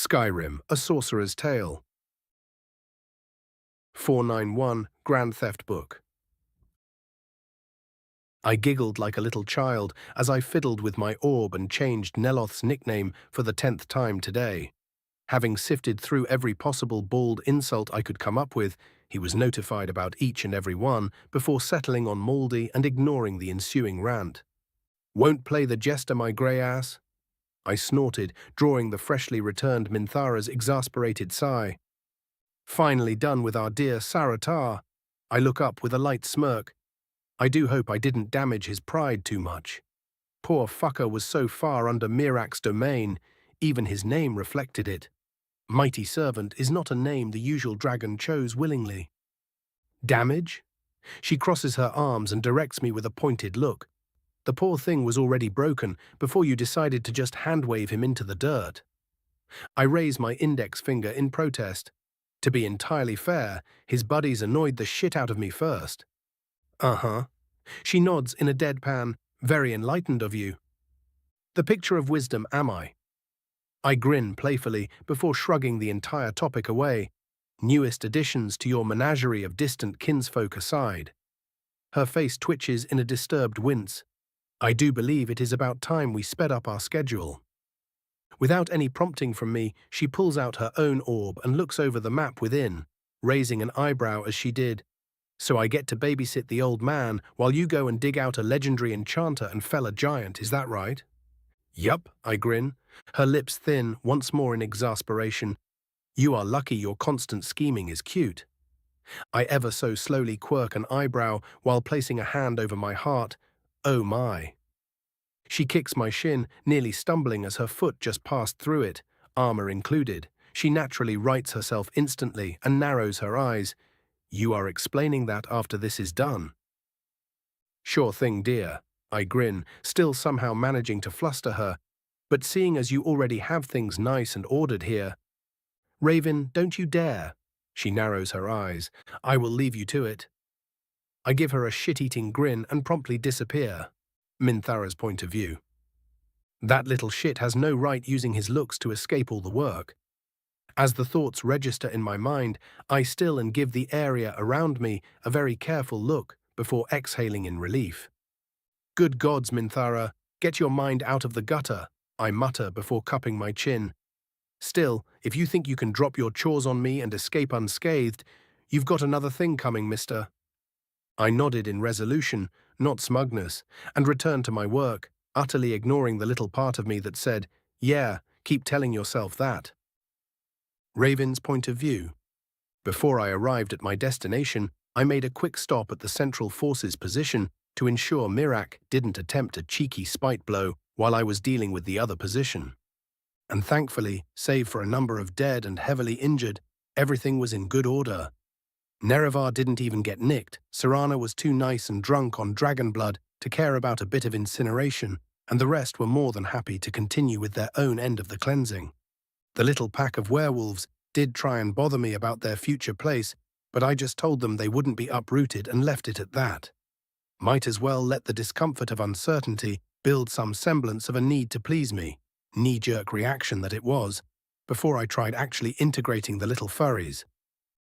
Skyrim, A Sorcerer's Tale. 491 Grand Theft Book. I giggled like a little child as I fiddled with my orb and changed Neloth's nickname for the 10th time today. Having sifted through every possible bald insult I could come up with, he was notified about each and every one before settling on Mouldy and ignoring the ensuing rant. "Won't play the jester, my grey ass?" I snorted, drawing the freshly returned Minthara's exasperated sigh. Finally done with our dear Saratar. I look up with a light smirk. I do hope I didn't damage his pride too much. Poor fucker was so far under Mirak's domain, even his name reflected it. Mighty Servant is not a name the usual dragon chose willingly. Damage? She crosses her arms and directs me with a pointed look. The poor thing was already broken before you decided to just hand-wave him into the dirt. I raise my index finger in protest. To be entirely fair, his buddies annoyed the shit out of me first. Uh-huh. She nods in a deadpan, very enlightened of you. The picture of wisdom am I? I grin playfully before shrugging the entire topic away, newest additions to your menagerie of distant kinsfolk aside. Her face twitches in a disturbed wince. I do believe it is about time we sped up our schedule. Without any prompting from me, she pulls out her own orb and looks over the map within, raising an eyebrow as she did. "So I get to babysit the old man while you go and dig out a legendary enchanter and fell a giant, is that right?" "Yup," I grin, her lips thin once more in exasperation. "You are lucky your constant scheming is cute." I ever so slowly quirk an eyebrow while placing a hand over my heart. Oh my. She kicks my shin, nearly stumbling as her foot just passed through it, armor included. She naturally rights herself instantly and narrows her eyes. "You are explaining that after this is done." "Sure thing, dear." I grin, still somehow managing to fluster her. "But seeing as you already have things nice and ordered here—" "Raven, don't you dare." She narrows her eyes. "I will leave you to it." I give her a shit-eating grin and promptly disappear. Minthara's point of view. That little shit has no right using his looks to escape all the work. As the thoughts register in my mind, I still and give the area around me a very careful look before exhaling in relief. "Good gods, Minthara, get your mind out of the gutter," I mutter before cupping my chin. "Still, if you think you can drop your chores on me and escape unscathed, you've got another thing coming, mister." I nodded in resolution, not smugness, and returned to my work, utterly ignoring the little part of me that said, "Yeah, keep telling yourself that." Raven's point of view. Before I arrived at my destination, I made a quick stop at the Central Forces position to ensure Mirak didn't attempt a cheeky spite blow while I was dealing with the other position. And thankfully, save for a number of dead and heavily injured, everything was in good order. Nerevar didn't even get nicked. Serana was too nice and drunk on dragon blood to care about a bit of incineration, and the rest were more than happy to continue with their own end of the cleansing. The little pack of werewolves did try and bother me about their future place, but I just told them they wouldn't be uprooted and left it at that. Might as well let the discomfort of uncertainty build some semblance of a need to please me, knee-jerk reaction that it was, before I tried actually integrating the little furries.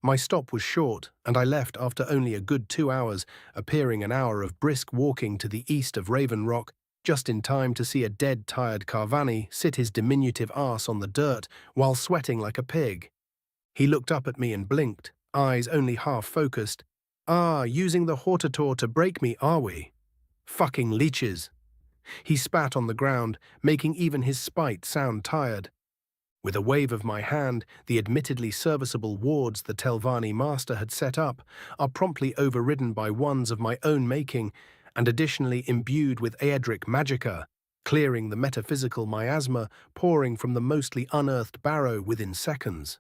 My stop was short, and I left after only a good 2 hours, appearing an hour of brisk walking to the east of Raven Rock, just in time to see a dead, tired Carvani sit his diminutive arse on the dirt while sweating like a pig. He looked up at me and blinked, eyes only half-focused. "Ah, using the Hortator to break me, are we? Fucking leeches." He spat on the ground, making even his spite sound tired. With a wave of my hand, the admittedly serviceable wards the Telvanni master had set up are promptly overridden by ones of my own making and additionally imbued with aedric magica, clearing the metaphysical miasma pouring from the mostly unearthed barrow within seconds.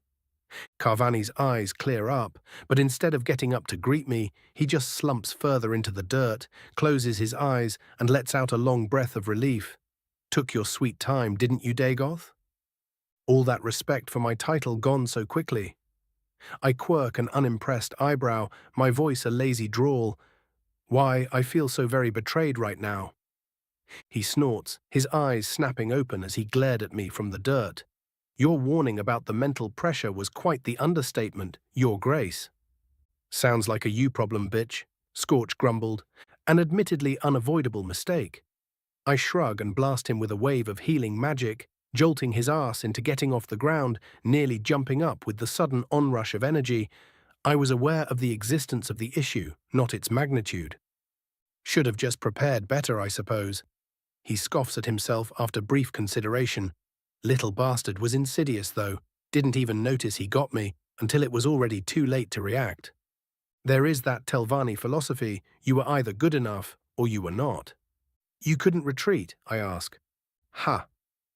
Carvani's eyes clear up, but instead of getting up to greet me, he just slumps further into the dirt, closes his eyes, and lets out a long breath of relief. "Took your sweet time, didn't you, Dagoth?" All that respect for my title gone so quickly. I quirk an unimpressed eyebrow, my voice a lazy drawl. "Why, I feel so very betrayed right now." He snorts, his eyes snapping open as he glared at me from the dirt. Your warning about the mental pressure was quite the understatement, Your Grace. Sounds like a you problem, bitch, Scorch grumbled, an admittedly unavoidable mistake. I shrug and blast him with a wave of healing magic, jolting his ass into getting off the ground, nearly jumping up with the sudden onrush of energy. I was aware of the existence of the issue, not its magnitude. Should have just prepared better, I suppose. He scoffs at himself after brief consideration. Little bastard was insidious, though. Didn't even notice he got me, until it was already too late to react. There is that Telvanni philosophy, you were either good enough, or you were not. You couldn't retreat, I ask. Ha!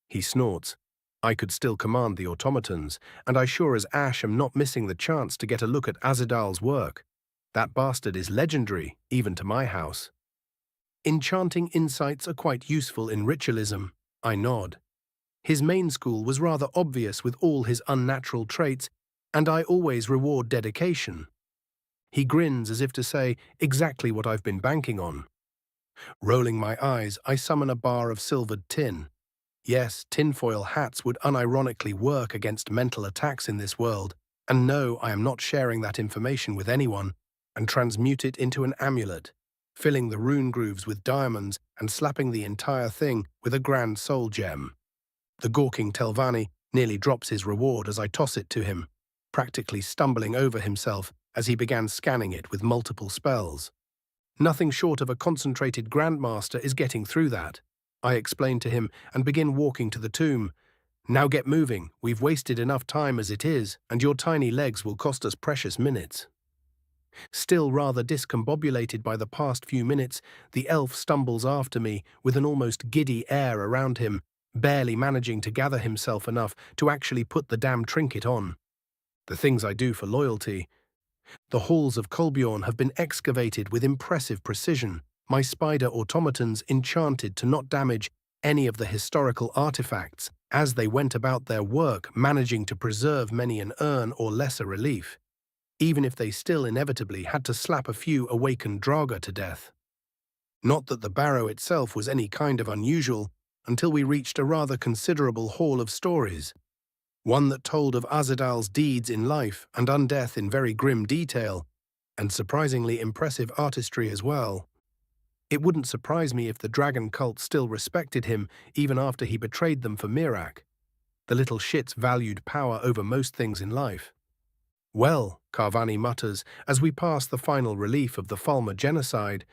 He snorts. I could still command the automatons, and I sure as ash am not missing the chance to get a look at Azadal's work. That bastard is legendary, even to my house. Enchanting insights are quite useful in ritualism, I nod. His main school was rather obvious with all his unnatural traits, and I always reward dedication. He grins as if to say exactly what I've been banking on. Rolling my eyes, I summon a bar of silvered tin. Yes, tinfoil hats would unironically work against mental attacks in this world, and no, I am not sharing that information with anyone, and transmute it into an amulet, filling the rune grooves with diamonds and slapping the entire thing with a grand soul gem. The gawking Telvanni nearly drops his reward as I toss it to him, practically stumbling over himself as he began scanning it with multiple spells. Nothing short of a concentrated grandmaster is getting through that, I explain to him and begin walking to the tomb. Now get moving, we've wasted enough time as it is, and your tiny legs will cost us precious minutes. Still rather discombobulated by the past few minutes, the elf stumbles after me with an almost giddy air around him, barely managing to gather himself enough to actually put the damn trinket on. The things I do for loyalty. The halls of Kolbjorn have been excavated with impressive precision, my spider automatons enchanted to not damage any of the historical artifacts as they went about their work, managing to preserve many an urn or lesser relief, even if they still inevitably had to slap a few awakened Draga to death. Not that the barrow itself was any kind of unusual until we reached a rather considerable hall of stories, one that told of Azadal's deeds in life and undeath in very grim detail, and surprisingly impressive artistry as well. It wouldn't surprise me if the dragon cult still respected him even after he betrayed them for Mirak. The little shits valued power over most things in life. Well, Carvani mutters as we pass the final relief of the Falmer genocide,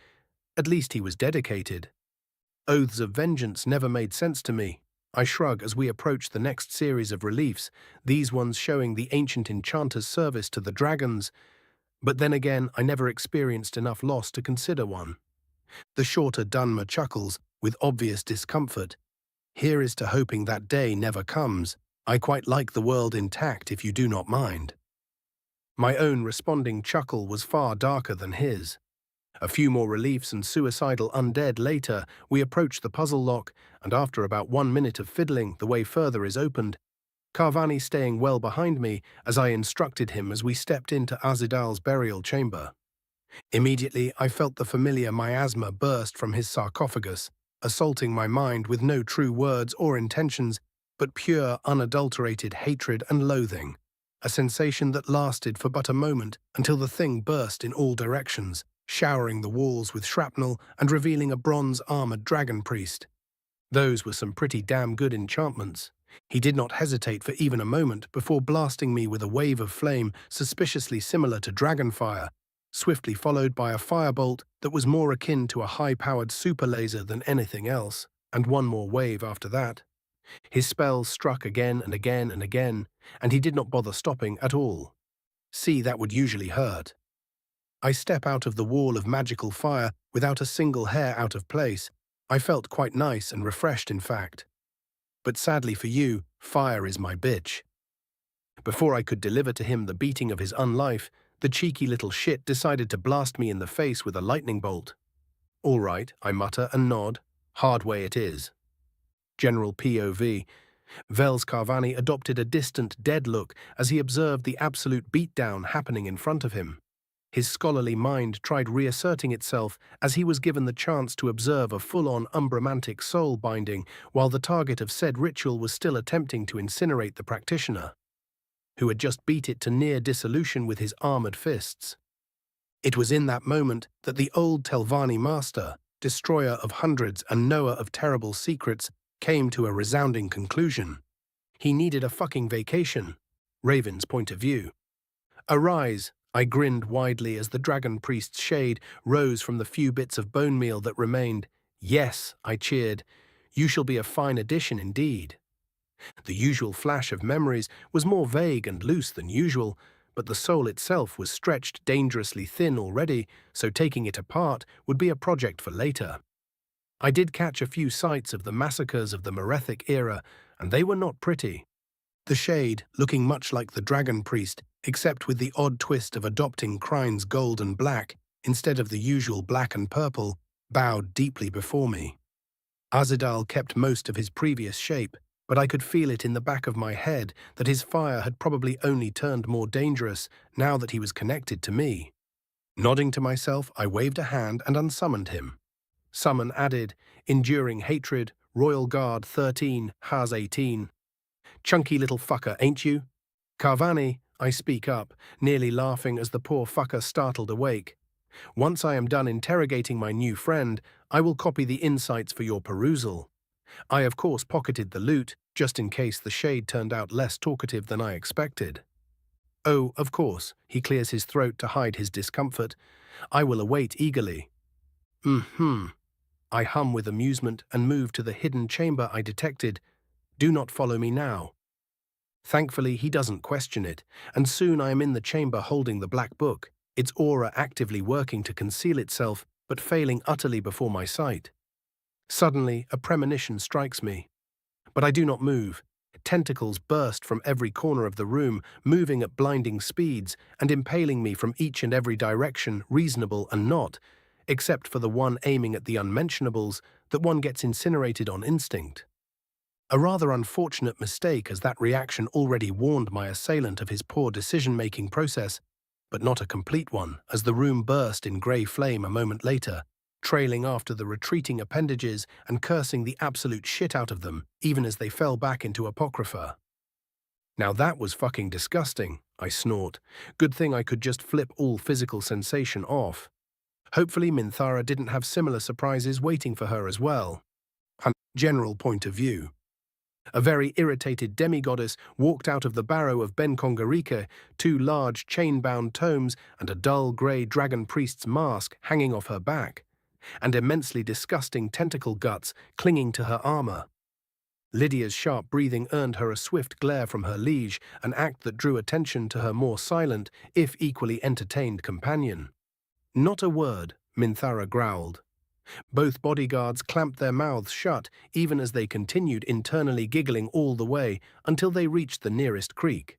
at least he was dedicated. Oaths of vengeance never made sense to me. I shrug as we approach the next series of reliefs, these ones showing the ancient enchanter's service to the dragons, but then again I never experienced enough loss to consider one. The shorter Dunmer chuckles, with obvious discomfort. Here is to hoping that day never comes. I quite like the world intact if you do not mind. My own responding chuckle was far darker than his. A few more reliefs and suicidal undead later, we approach the puzzle lock, and after about 1 minute of fiddling, the way further is opened, Carvani staying well behind me as I instructed him as we stepped into Azadal's burial chamber. Immediately, I felt the familiar miasma burst from his sarcophagus, assaulting my mind with no true words or intentions, but pure, unadulterated hatred and loathing, a sensation that lasted for but a moment until the thing burst in all directions, showering the walls with shrapnel and revealing a bronze-armored dragon priest. Those were some pretty damn good enchantments. He did not hesitate for even a moment before blasting me with a wave of flame suspiciously similar to dragonfire, swiftly followed by a firebolt that was more akin to a high-powered super laser than anything else, and one more wave after that. His spells struck again and again and again, and he did not bother stopping at all. See, that would usually hurt. I step out of the wall of magical fire without a single hair out of place. I felt quite nice and refreshed, in fact. But sadly for you, fire is my bitch. Before I could deliver to him the beating of his unlife, the cheeky little shit decided to blast me in the face with a lightning bolt. All right, I mutter and nod. Hard way it is. General POV. Vels Carvani adopted a distant, dead look as he observed the absolute beatdown happening in front of him. His scholarly mind tried reasserting itself as he was given the chance to observe a full-on umbromantic soul binding while the target of said ritual was still attempting to incinerate the practitioner, who had just beat it to near dissolution with his armored fists. It was in that moment that the old Telvanni master, destroyer of hundreds and knower of terrible secrets, came to a resounding conclusion. He needed a fucking vacation. Raven's point of view. Arise, I grinned widely as the dragon priest's shade rose from the few bits of bone meal that remained. Yes, I cheered. You shall be a fine addition indeed. The usual flash of memories was more vague and loose than usual, but the soul itself was stretched dangerously thin already, so taking it apart would be a project for later. I did catch a few sights of the massacres of the Merethic era, and they were not pretty. The shade, looking much like the dragon priest, except with the odd twist of adopting Krine's gold and black instead of the usual black and purple, bowed deeply before me. Azadal kept most of his previous shape, but I could feel it in the back of my head that his fire had probably only turned more dangerous now that he was connected to me. Nodding to myself, I waved a hand and unsummoned him. Summon added, Enduring Hatred, Royal Guard 13, Haz 18. Chunky little fucker, ain't you? Carvani, I speak up, nearly laughing as the poor fucker startled awake. Once I am done interrogating my new friend, I will copy the insights for your perusal. I of course pocketed the loot, just in case the shade turned out less talkative than I expected. Oh, of course, he clears his throat to hide his discomfort. I will await eagerly. I hum with amusement and move to the hidden chamber I detected. Do not follow me now. Thankfully, he doesn't question it, and soon I am in the chamber holding the black book, its aura actively working to conceal itself, but failing utterly before my sight. Suddenly, a premonition strikes me. But I do not move. Tentacles burst from every corner of the room, moving at blinding speeds and impaling me from each and every direction, reasonable and not, except for the one aiming at the unmentionables that one gets incinerated on instinct. A rather unfortunate mistake, as that reaction already warned my assailant of his poor decision-making process, but not a complete one, as the room burst in grey flame a moment later, trailing after the retreating appendages and cursing the absolute shit out of them, even as they fell back into Apocrypha. Now that was fucking disgusting, I snort. Good thing I could just flip all physical sensation off. Hopefully Minthara didn't have similar surprises waiting for her as well. General point of view. A very irritated demigoddess walked out of the barrow of Ben Kongarika, 2 large chain-bound tomes and a dull grey dragon priest's mask hanging off her back, and immensely disgusting tentacle guts clinging to her armor. Lydia's sharp breathing earned her a swift glare from her liege, an act that drew attention to her more silent, if equally entertained companion. Not a word, Minthara growled. Both bodyguards clamped their mouths shut, even as they continued internally giggling all the way until they reached the nearest creek.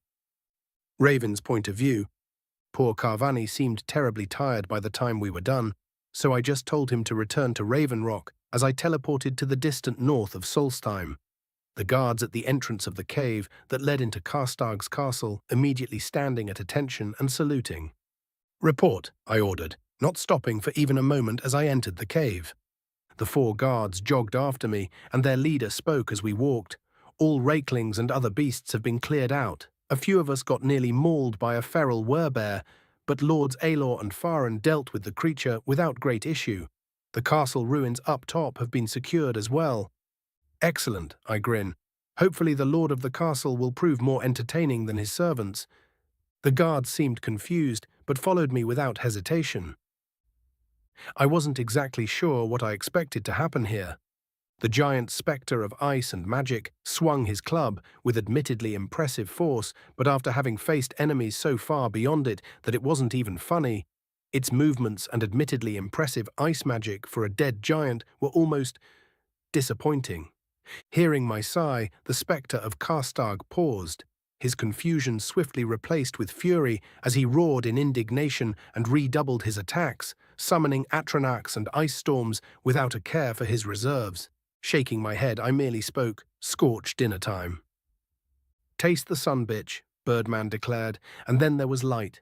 Raven's point of view. Poor Carvani seemed terribly tired by the time we were done, so I just told him to return to Raven Rock as I teleported to the distant north of Solstheim. The guards at the entrance of the cave that led into Karstag's castle immediately standing at attention and saluting. Report, I ordered, not stopping for even a moment as I entered the cave. The 4 guards jogged after me, and their leader spoke as we walked. All rakelings and other beasts have been cleared out. A few of us got nearly mauled by a feral werebear, but Lords Aelor and Faran dealt with the creature without great issue. The castle ruins up top have been secured as well. Excellent, I grin. Hopefully the lord of the castle will prove more entertaining than his servants. The guards seemed confused, but followed me without hesitation. I wasn't exactly sure what I expected to happen here. The giant spectre of ice and magic swung his club with admittedly impressive force, but after having faced enemies so far beyond it that it wasn't even funny, its movements and admittedly impressive ice magic for a dead giant were almost disappointing. Hearing my sigh, the spectre of Karstag paused, his confusion swiftly replaced with fury as he roared in indignation and redoubled his attacks, summoning Atronachs and ice storms without a care for his reserves. Shaking my head, I merely spoke, "Scorched dinner time." "Taste the sun, bitch," Birdman declared, and then there was light.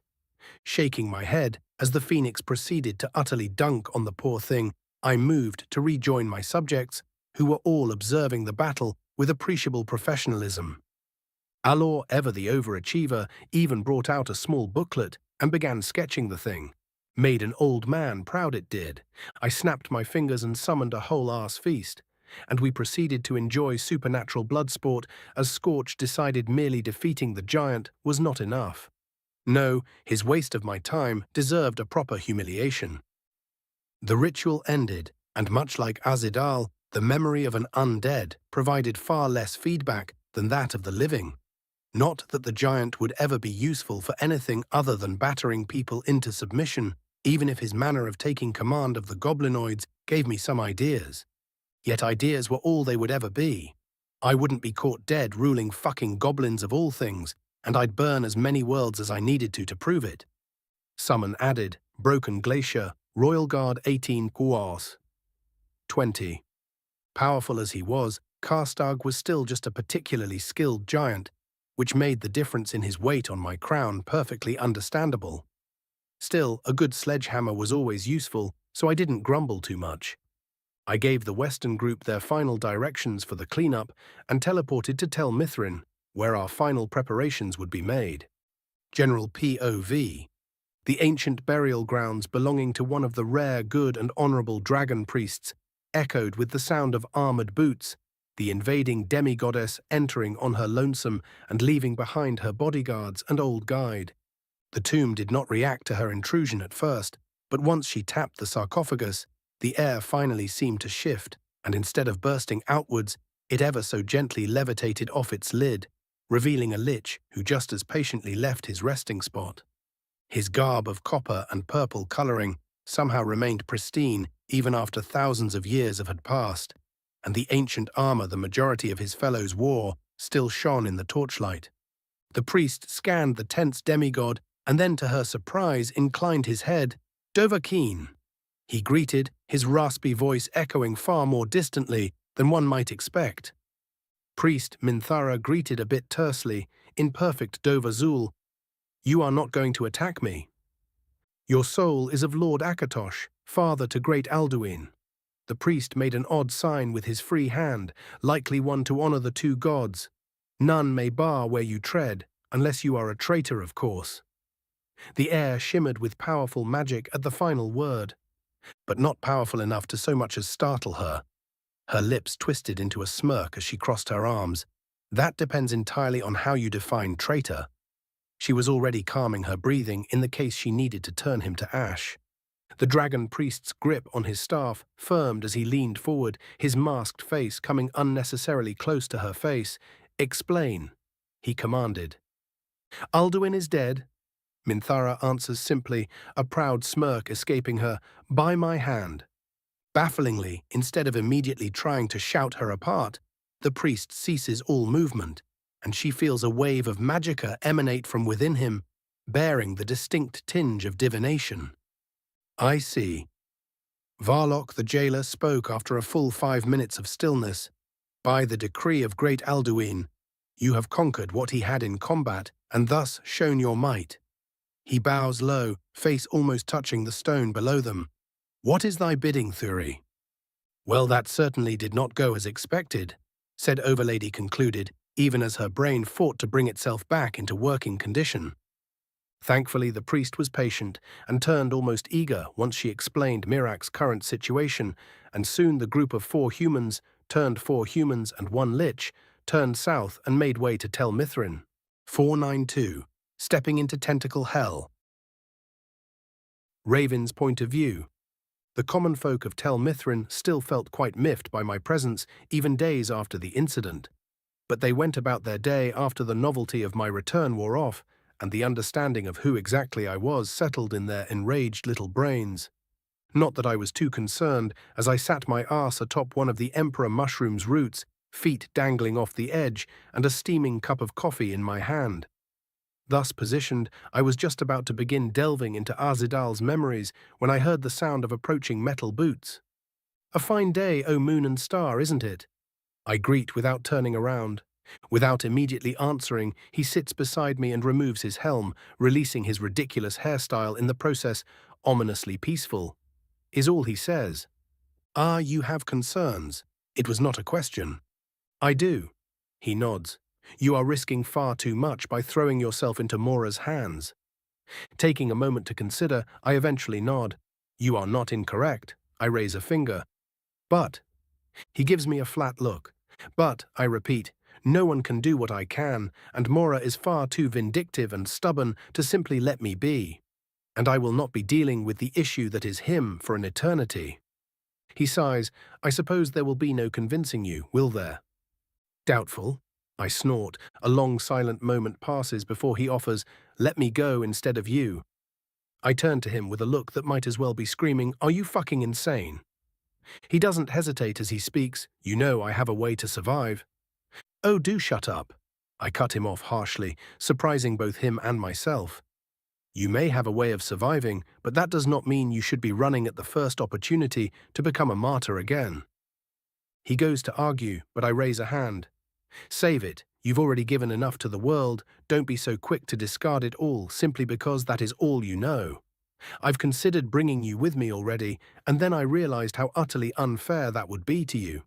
Shaking my head as the phoenix proceeded to utterly dunk on the poor thing, I moved to rejoin my subjects, who were all observing the battle with appreciable professionalism. Alor, ever the overachiever, even brought out a small booklet and began sketching the thing. Made an old man proud, it did. I snapped my fingers and summoned a whole-ass feast, and we proceeded to enjoy supernatural blood sport as Scorch decided merely defeating the giant was not enough. No, his waste of my time deserved a proper humiliation. The ritual ended, and much like Azidal, the memory of an undead provided far less feedback than that of the living. Not that the giant would ever be useful for anything other than battering people into submission, even if his manner of taking command of the goblinoids gave me some ideas. Yet ideas were all they would ever be. I wouldn't be caught dead ruling fucking goblins of all things, and I'd burn as many worlds as I needed to prove it. Summon added, Broken Glacier, Royal Guard 18 Kuos. 20. Powerful as he was, Karstag was still just a particularly skilled giant, which made the difference in his weight on my crown perfectly understandable. Still, a good sledgehammer was always useful, so I didn't grumble too much. I gave the Western group their final directions for the cleanup and teleported to Tel Mithrin, where our final preparations would be made. General POV. The ancient burial grounds belonging to one of the rare, good and honorable dragon priests echoed with the sound of armored boots, the invading demigoddess entering on her lonesome and leaving behind her bodyguards and old guide. The tomb did not react to her intrusion at first, but once she tapped the sarcophagus, the air finally seemed to shift, and instead of bursting outwards, it ever so gently levitated off its lid, revealing a lich who just as patiently left his resting spot. His garb of copper and purple coloring somehow remained pristine even after thousands of years had passed, and the ancient armor the majority of his fellows wore still shone in the torchlight. The priest scanned the tense demigod and then, to her surprise, inclined his head. Dovahkiin, he greeted, his raspy voice echoing far more distantly than one might expect. Priest Minthara greeted a bit tersely, in perfect Dovahzul. You are not going to attack me. Your soul is of Lord Akatosh, father to great Alduin. The priest made an odd sign with his free hand, likely one to honor the two gods. None may bar where you tread, unless you are a traitor, of course. The air shimmered with powerful magic at the final word, but not powerful enough to so much as startle her. Her lips twisted into a smirk as she crossed her arms. That depends entirely on how you define traitor. She was already calming her breathing in the case she needed to turn him to ash. The dragon priest's grip on his staff firmed as he leaned forward, his masked face coming unnecessarily close to her face. Explain, he commanded. Alduin is dead. Minthara answers simply, a proud smirk escaping her, by my hand. Bafflingly, instead of immediately trying to shout her apart, the priest ceases all movement, and she feels a wave of magicka emanate from within him, bearing the distinct tinge of divination. I see. Varlock the jailer spoke after a full 5 minutes of stillness. By the decree of great Alduin, you have conquered what he had in combat, and thus shown your might. He bows low, face almost touching the stone below them. What is thy bidding, Thuri? Well, that certainly did not go as expected, said Overlady concluded, even as her brain fought to bring itself back into working condition. Thankfully, the priest was patient and turned almost eager once she explained Mirak's current situation, and soon the group of 4 humans, turned 4 humans and 1 lich, turned south and made way to Tel Mithrin. 492. Stepping into Tentacle Hell. Raven's point of view. The common folk of Tel Mithrin still felt quite miffed by my presence even days after the incident, but they went about their day after the novelty of my return wore off, and the understanding of who exactly I was settled in their enraged little brains. Not that I was too concerned, as I sat my arse atop one of the emperor mushroom's roots, feet dangling off the edge, and a steaming cup of coffee in my hand. Thus positioned, I was just about to begin delving into Azidal's memories when I heard the sound of approaching metal boots. A fine day, O moon and star, isn't it? I greet without turning around. Without immediately answering, he sits beside me and removes his helm, releasing his ridiculous hairstyle in the process, ominously peaceful. Is all he says. Ah, you have concerns. It was not a question. I do. He nods. You are risking far too much by throwing yourself into Mora's hands. Taking a moment to consider, I eventually nod. You are not incorrect. I raise a finger. But, he gives me a flat look. But, I repeat, no one can do what I can, and Mora is far too vindictive and stubborn to simply let me be. And I will not be dealing with the issue that is him for an eternity. He sighs. I suppose there will be no convincing you, will there? Doubtful. I snort. A long silent moment passes before he offers, let me go instead of you. I turn to him with a look that might as well be screaming, are you fucking insane? He doesn't hesitate as he speaks, you know I have a way to survive. Oh, do shut up. I cut him off harshly, surprising both him and myself. You may have a way of surviving, but that does not mean you should be running at the first opportunity to become a martyr again. He goes to argue, but I raise a hand. Save it. You've already given enough to the world. Don't be so quick to discard it all simply because that is all you know. I've considered bringing you with me already, and then I realized how utterly unfair that would be to you.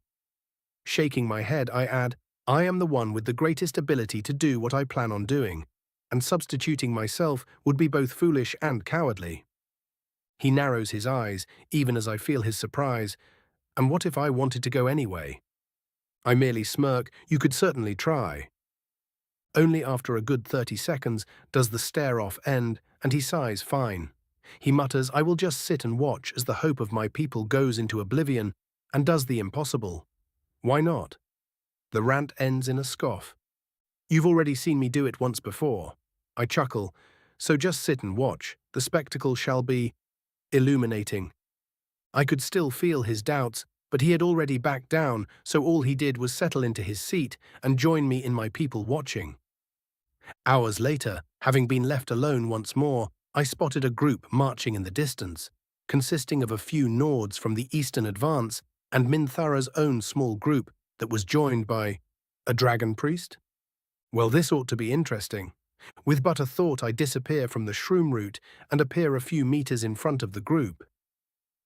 Shaking my head, I add, I am the one with the greatest ability to do what I plan on doing, and substituting myself would be both foolish and cowardly. He narrows his eyes, even as I feel his surprise. And what if I wanted to go anyway? I merely smirk. You could certainly try. Only after a good 30 seconds does the stare-off end, and he sighs fine. He mutters, I will just sit and watch as the hope of my people goes into oblivion and does the impossible. Why not? The rant ends in a scoff. You've already seen me do it once before. I chuckle. So just sit and watch. The spectacle shall be illuminating. I could still feel his doubts, but he had already backed down, so all he did was settle into his seat and join me in my people watching. Hours later, having been left alone once more, I spotted a group marching in the distance, consisting of a few Nords from the eastern advance and Minthara's own small group that was joined by a dragon priest? Well, this ought to be interesting. With but a thought, I disappear from the shroom route and appear a few meters in front of the group.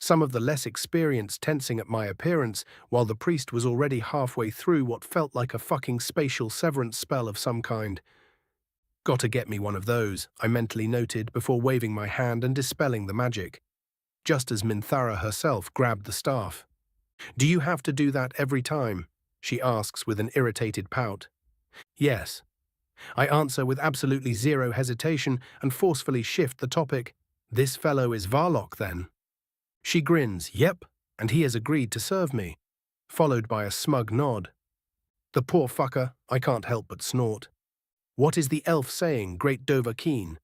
Some of the less experienced tensing at my appearance, while the priest was already halfway through what felt like a fucking spatial severance spell of some kind. Gotta get me one of those, I mentally noted before waving my hand and dispelling the magic, just as Minthara herself grabbed the staff. Do you have to do that every time? She asks with an irritated pout. Yes. I answer with absolutely zero hesitation and forcefully shift the topic. This fellow is Varlock, then? She grins, yep, and he has agreed to serve me, followed by a smug nod. The poor fucker, I can't help but snort. What is the elf saying, Great Dovahkiin?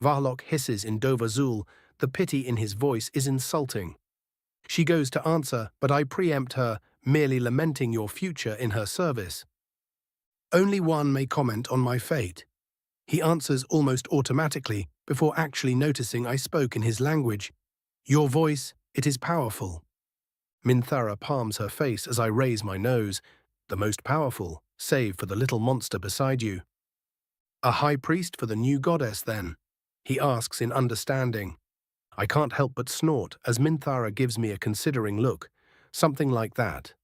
Varlock hisses in Dovahzul. The pity in his voice is insulting. She goes to answer, but I preempt her, merely lamenting your future in her service. Only one may comment on my fate. He answers almost automatically before actually noticing I spoke in his language. Your voice, it is powerful. Minthara palms her face as I raise my nose. The most powerful, save for the little monster beside you. A high priest for the new goddess, then? He asks in understanding. I can't help but snort as Minthara gives me a considering look. Something like that.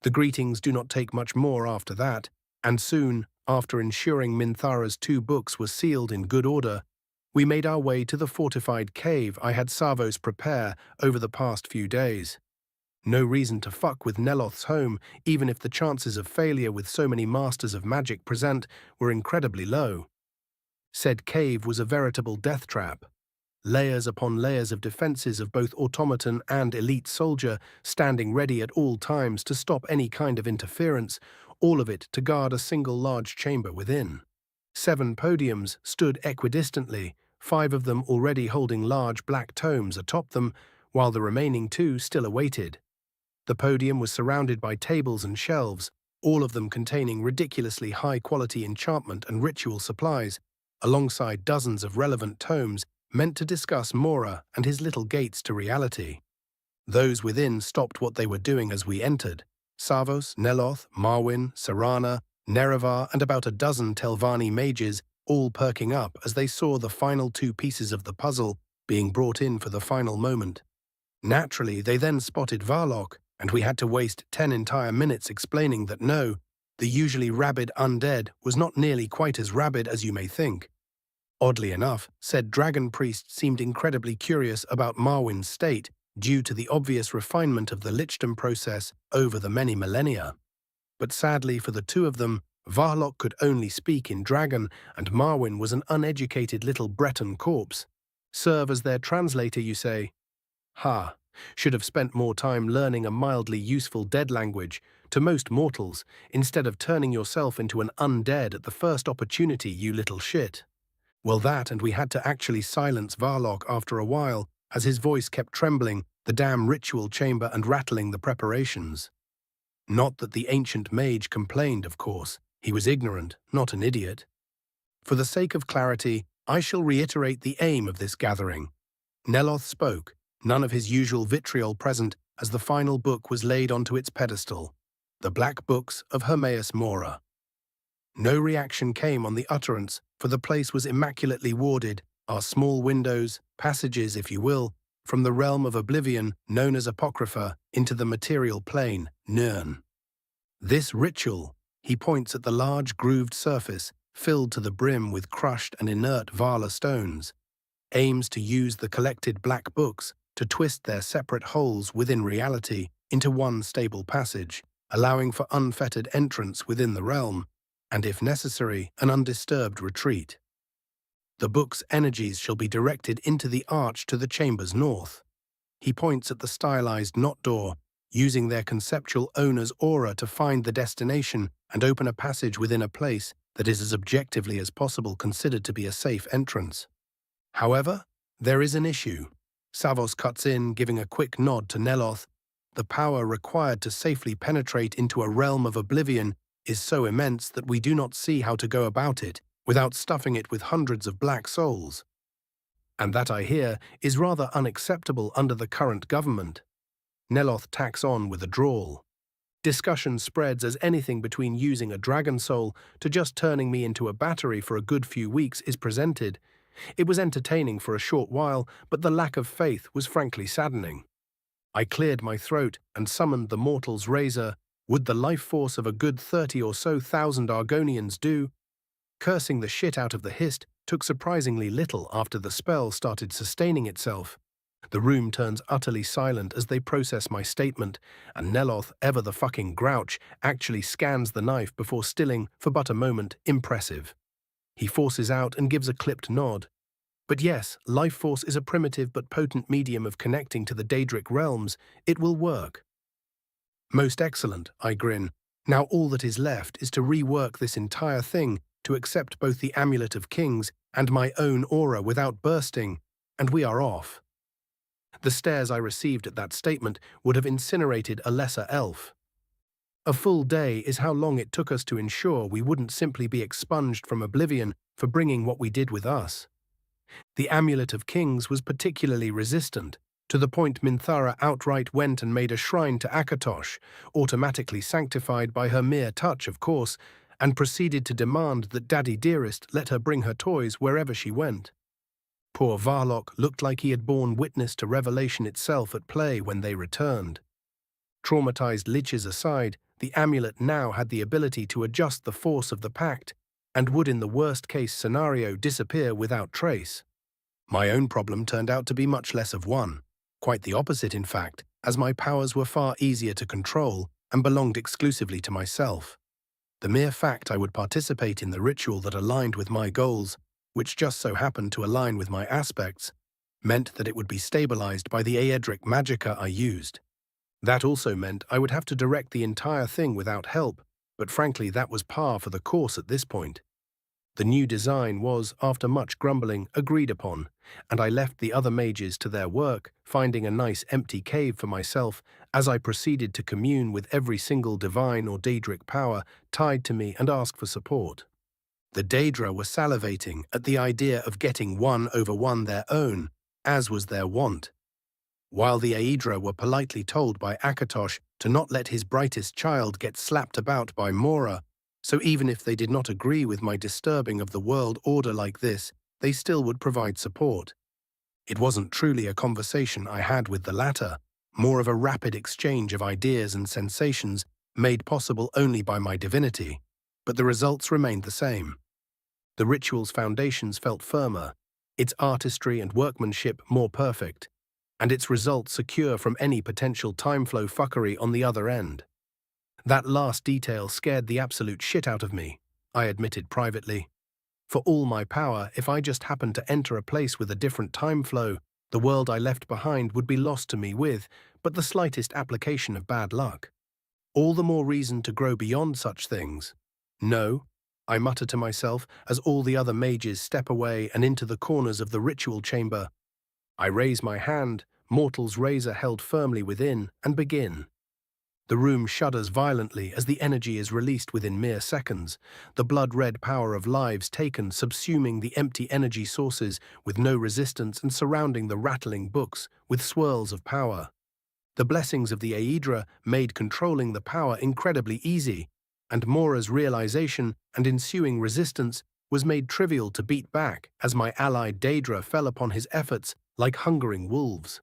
The greetings do not take much more after that, and soon, after ensuring Minthara's 2 books were sealed in good order, we made our way to the fortified cave I had Savos prepare over the past few days. No reason to fuck with Neloth's home, even if the chances of failure with so many masters of magic present were incredibly low. Said cave was a veritable death trap. Layers upon layers of defenses of both automaton and elite soldier standing ready at all times to stop any kind of interference, all of it to guard a single large chamber within. 7 podiums stood equidistantly, 5 of them already holding large black tomes atop them, while the remaining 2 still awaited. The podium was surrounded by tables and shelves, all of them containing ridiculously high-quality enchantment and ritual supplies, alongside dozens of relevant tomes meant to discuss Mora and his little gates to reality. Those within stopped what they were doing as we entered. Savos, Neloth, Marwyn, Sarana, Nerevar and about a dozen Telvanni mages all perking up as they saw the final two pieces of the puzzle being brought in for the final moment. Naturally, they then spotted Varlock, and we had to waste 10 entire minutes explaining that no, the usually rabid undead was not nearly quite as rabid as you may think. Oddly enough, said dragon priest seemed incredibly curious about Marwyn's state due to the obvious refinement of the lichdom process over the many millennia. But sadly for the two of them, Varlock could only speak in dragon, and Marwyn was an uneducated little Breton corpse. Serve as their translator, you say? Ha! Should have spent more time learning a mildly useful dead language to most mortals, instead of turning yourself into an undead at the first opportunity, you little shit. Well, that, and we had to actually silence Varlock after a while, as his voice kept trembling, the damn ritual chamber and rattling the preparations. Not that the ancient mage complained, of course. He was ignorant, not an idiot. For the sake of clarity, I shall reiterate the aim of this gathering. Neloth spoke, none of his usual vitriol present as the final book was laid onto its pedestal, the Black Books of Hermaeus Mora. No reaction came on the utterance, for the place was immaculately warded, our small windows, passages, if you will, from the realm of oblivion known as Apocrypha into the material plane, Nirn. This ritual, he points at the large grooved surface filled to the brim with crushed and inert Vala stones, aims to use the collected black books to twist their separate holes within reality into one stable passage, allowing for unfettered entrance within the realm, and if necessary, an undisturbed retreat. The book's energies shall be directed into the arch to the chamber's north. He points at the stylized knot door, using their conceptual owner's aura to find the destination and open a passage within a place that is as objectively as possible considered to be a safe entrance. However, there is an issue. Savos cuts in, giving a quick nod to Neloth. The power required to safely penetrate into a realm of oblivion is so immense that we do not see how to go about it without stuffing it with hundreds of black souls. And that, I hear, is rather unacceptable under the current government. Neloth tacks on with a drawl. Discussion spreads as anything between using a dragon soul to just turning me into a battery for a good few weeks is presented. It was entertaining for a short while, but the lack of faith was frankly saddening. I cleared my throat and summoned the mortal's razor. Would the life force of a good 30 or so thousand Argonians do? Cursing the shit out of the hist took surprisingly little after the spell started sustaining itself. The room turns utterly silent as they process my statement, and Neloth, ever the fucking grouch, actually scans the knife before stilling for but a moment. Impressive. He forces out and gives a clipped nod. But yes, life force is a primitive but potent medium of connecting to the Daedric realms. It will work. Most excellent, I grin. Now all that is left is to rework this entire thing to accept both the Amulet of Kings and my own aura without bursting, and we are off. The stares I received at that statement would have incinerated a lesser elf. A full day is how long it took us to ensure we wouldn't simply be expunged from oblivion for bringing what we did with us. The Amulet of Kings was particularly resistant, to the point Minthara outright went and made a shrine to Akatosh, automatically sanctified by her mere touch, of course, and proceeded to demand that Daddy Dearest let her bring her toys wherever she went. Poor Varlock looked like he had borne witness to revelation itself at play when they returned. Traumatized liches aside, the amulet now had the ability to adjust the force of the pact, and would in the worst-case scenario disappear without trace. My own problem turned out to be much less of one. Quite the opposite, in fact, as my powers were far easier to control and belonged exclusively to myself. The mere fact I would participate in the ritual that aligned with my goals, which just so happened to align with my aspects, meant that it would be stabilized by the Aedric Magicka I used. That also meant I would have to direct the entire thing without help, but frankly that was par for the course at this point. The new design was, after much grumbling, agreed upon, and I left the other mages to their work, finding a nice empty cave for myself as I proceeded to commune with every single divine or Daedric power tied to me and ask for support. The Daedra were salivating at the idea of getting one over one their own, as was their wont, while the Aedra were politely told by Akatosh to not let his brightest child get slapped about by Mora. So even if they did not agree with my disturbing of the world order like this, they still would provide support. It wasn't truly a conversation I had with the latter, more of a rapid exchange of ideas and sensations made possible only by my divinity, but the results remained the same. The ritual's foundations felt firmer, its artistry and workmanship more perfect, and its results secure from any potential time flow fuckery on the other end. That last detail scared the absolute shit out of me, I admitted privately. For all my power, if I just happened to enter a place with a different time flow, the world I left behind would be lost to me with but the slightest application of bad luck. All the more reason to grow beyond such things. No, I mutter to myself as all the other mages step away and into the corners of the ritual chamber. I raise my hand, mortal's razor held firmly within, and begin. The room shudders violently as the energy is released within mere seconds, the blood-red power of lives taken subsuming the empty energy sources with no resistance and surrounding the rattling books with swirls of power. The blessings of the Aedra made controlling the power incredibly easy, and Mora's realization and ensuing resistance was made trivial to beat back as my ally Daedra fell upon his efforts like hungering wolves.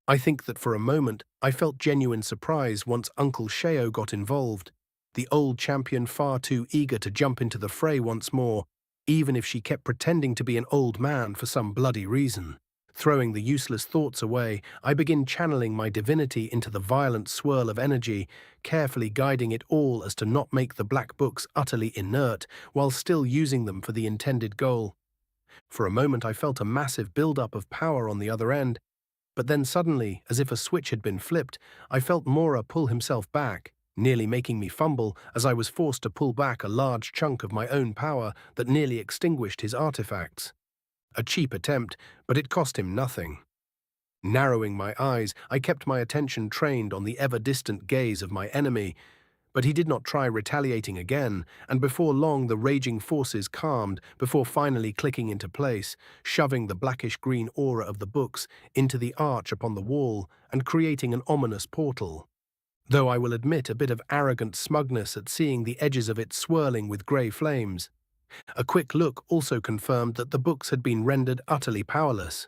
I think that for a moment I felt genuine surprise once Uncle Sheo got involved, the old champion far too eager to jump into the fray once more, even if she kept pretending to be an old man for some bloody reason. Throwing the useless thoughts away, I begin channeling my divinity into the violent swirl of energy, carefully guiding it all as to not make the black books utterly inert, while still using them for the intended goal. For a moment I felt a massive build-up of power on the other end, but then suddenly, as if a switch had been flipped, I felt Mora pull himself back, nearly making me fumble as I was forced to pull back a large chunk of my own power that nearly extinguished his artifacts. A cheap attempt, but it cost him nothing. Narrowing my eyes, I kept my attention trained on the ever-distant gaze of my enemy, but he did not try retaliating again, and before long the raging forces calmed before finally clicking into place, shoving the blackish-green aura of the books into the arch upon the wall and creating an ominous portal. Though I will admit a bit of arrogant smugness at seeing the edges of it swirling with grey flames. A quick look also confirmed that the books had been rendered utterly powerless,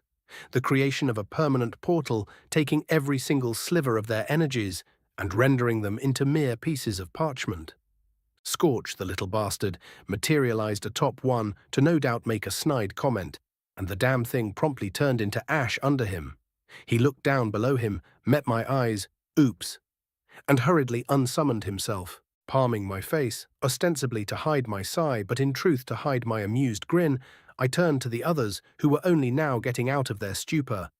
the creation of a permanent portal taking every single sliver of their energies and rendering them into mere pieces of parchment. Scorch, the little bastard, materialized atop one to no doubt make a snide comment, and the damn thing promptly turned into ash under him. He looked down below him, met my eyes, oops, and hurriedly unsummoned himself, palming my face, ostensibly to hide my sigh, but in truth to hide my amused grin. I turned to the others, who were only now getting out of their stupor.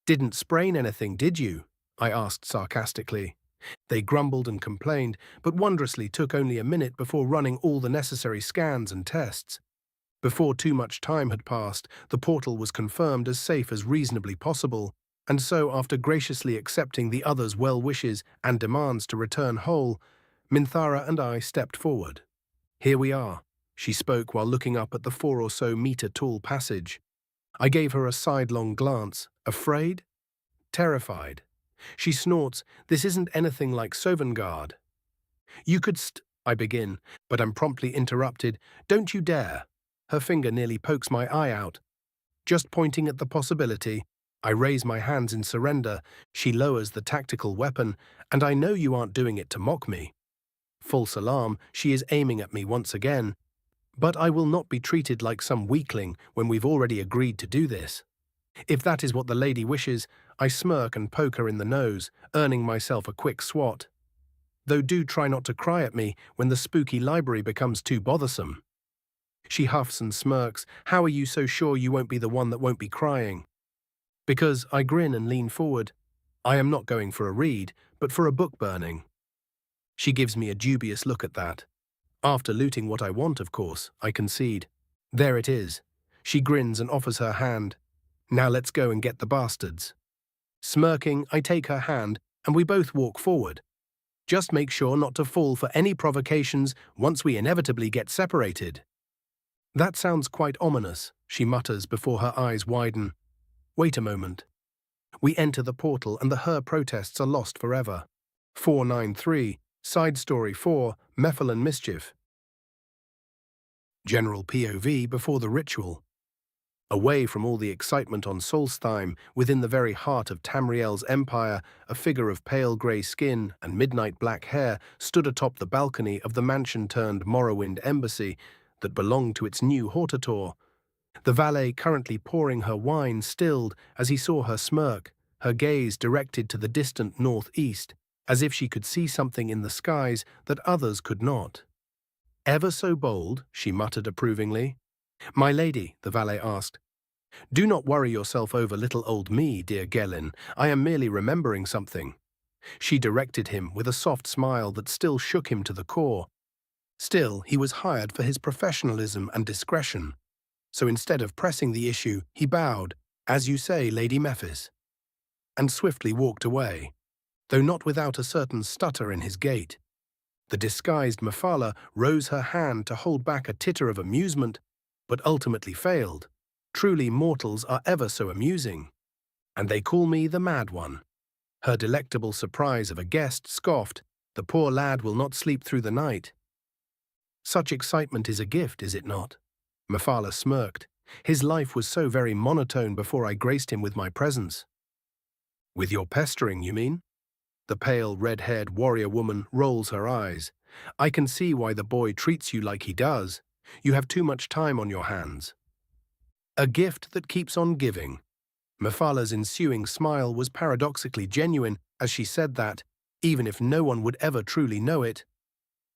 "Didn't sprain anything, did you?" I asked sarcastically. They grumbled and complained, but wondrously took only a minute before running all the necessary scans and tests. Before too much time had passed, the portal was confirmed as safe as reasonably possible, and so after graciously accepting the others' well wishes and demands to return whole, Minthara and I stepped forward. "Here we are," she spoke while looking up at the 4 or so meter tall passage. I gave her a sidelong glance. Afraid? Terrified. She snorts, "This isn't anything like Sovngarde." "You could I begin, but am promptly interrupted. "Don't you dare." Her finger nearly pokes my eye out. Just pointing at the possibility, I raise my hands in surrender. She lowers the tactical weapon, and I know you aren't doing it to mock me. False alarm, she is aiming at me once again. But I will not be treated like some weakling when we've already agreed to do this. If that is what the lady wishes, I smirk and poke her in the nose, earning myself a quick swat. Though do try not to cry at me when the spooky library becomes too bothersome. She huffs and smirks. "How are you so sure you won't be the one that won't be crying?" Because I grin and lean forward. I am not going for a read, but for a book burning. She gives me a dubious look at that. After looting what I want, of course, I concede. There it is. She grins and offers her hand. "Now let's go and get the bastards." Smirking, I take her hand, and we both walk forward. Just make sure not to fall for any provocations once we inevitably get separated. That sounds quite ominous, she mutters before her eyes widen. Wait a moment. We enter the portal and the her protests are lost forever. 493, Side Story 4, Mephilan Mischief. General POV before the ritual. Away from all the excitement on Solstheim, within the very heart of Tamriel's empire, a figure of pale grey skin and midnight black hair stood atop the balcony of the mansion-turned-Morrowind embassy that belonged to its new hortator. The valet, currently pouring her wine, stilled as he saw her smirk, her gaze directed to the distant northeast, as if she could see something in the skies that others could not. "Ever so bold," she muttered approvingly. "My lady," the valet asked, "do not worry yourself over little old me, dear Gelin. I am merely remembering something." She directed him with a soft smile that still shook him to the core. Still, he was hired for his professionalism and discretion. So instead of pressing the issue, he bowed, "As you say, Lady Mephis," and swiftly walked away, though not without a certain stutter in his gait. The disguised Mephala rose her hand to hold back a titter of amusement, but ultimately failed. Truly mortals are ever so amusing. "And they call me the Mad One." Her delectable surprise of a guest scoffed, "The poor lad will not sleep through the night." "Such excitement is a gift, is it not?" Mephala smirked. "His life was so very monotone before I graced him with my presence." "With your pestering, you mean?" The pale, red-haired warrior woman rolls her eyes. "I can see why the boy treats you like he does. You have too much time on your hands." "A gift that keeps on giving." Mephala's ensuing smile was paradoxically genuine as she said that, even if no one would ever truly know it.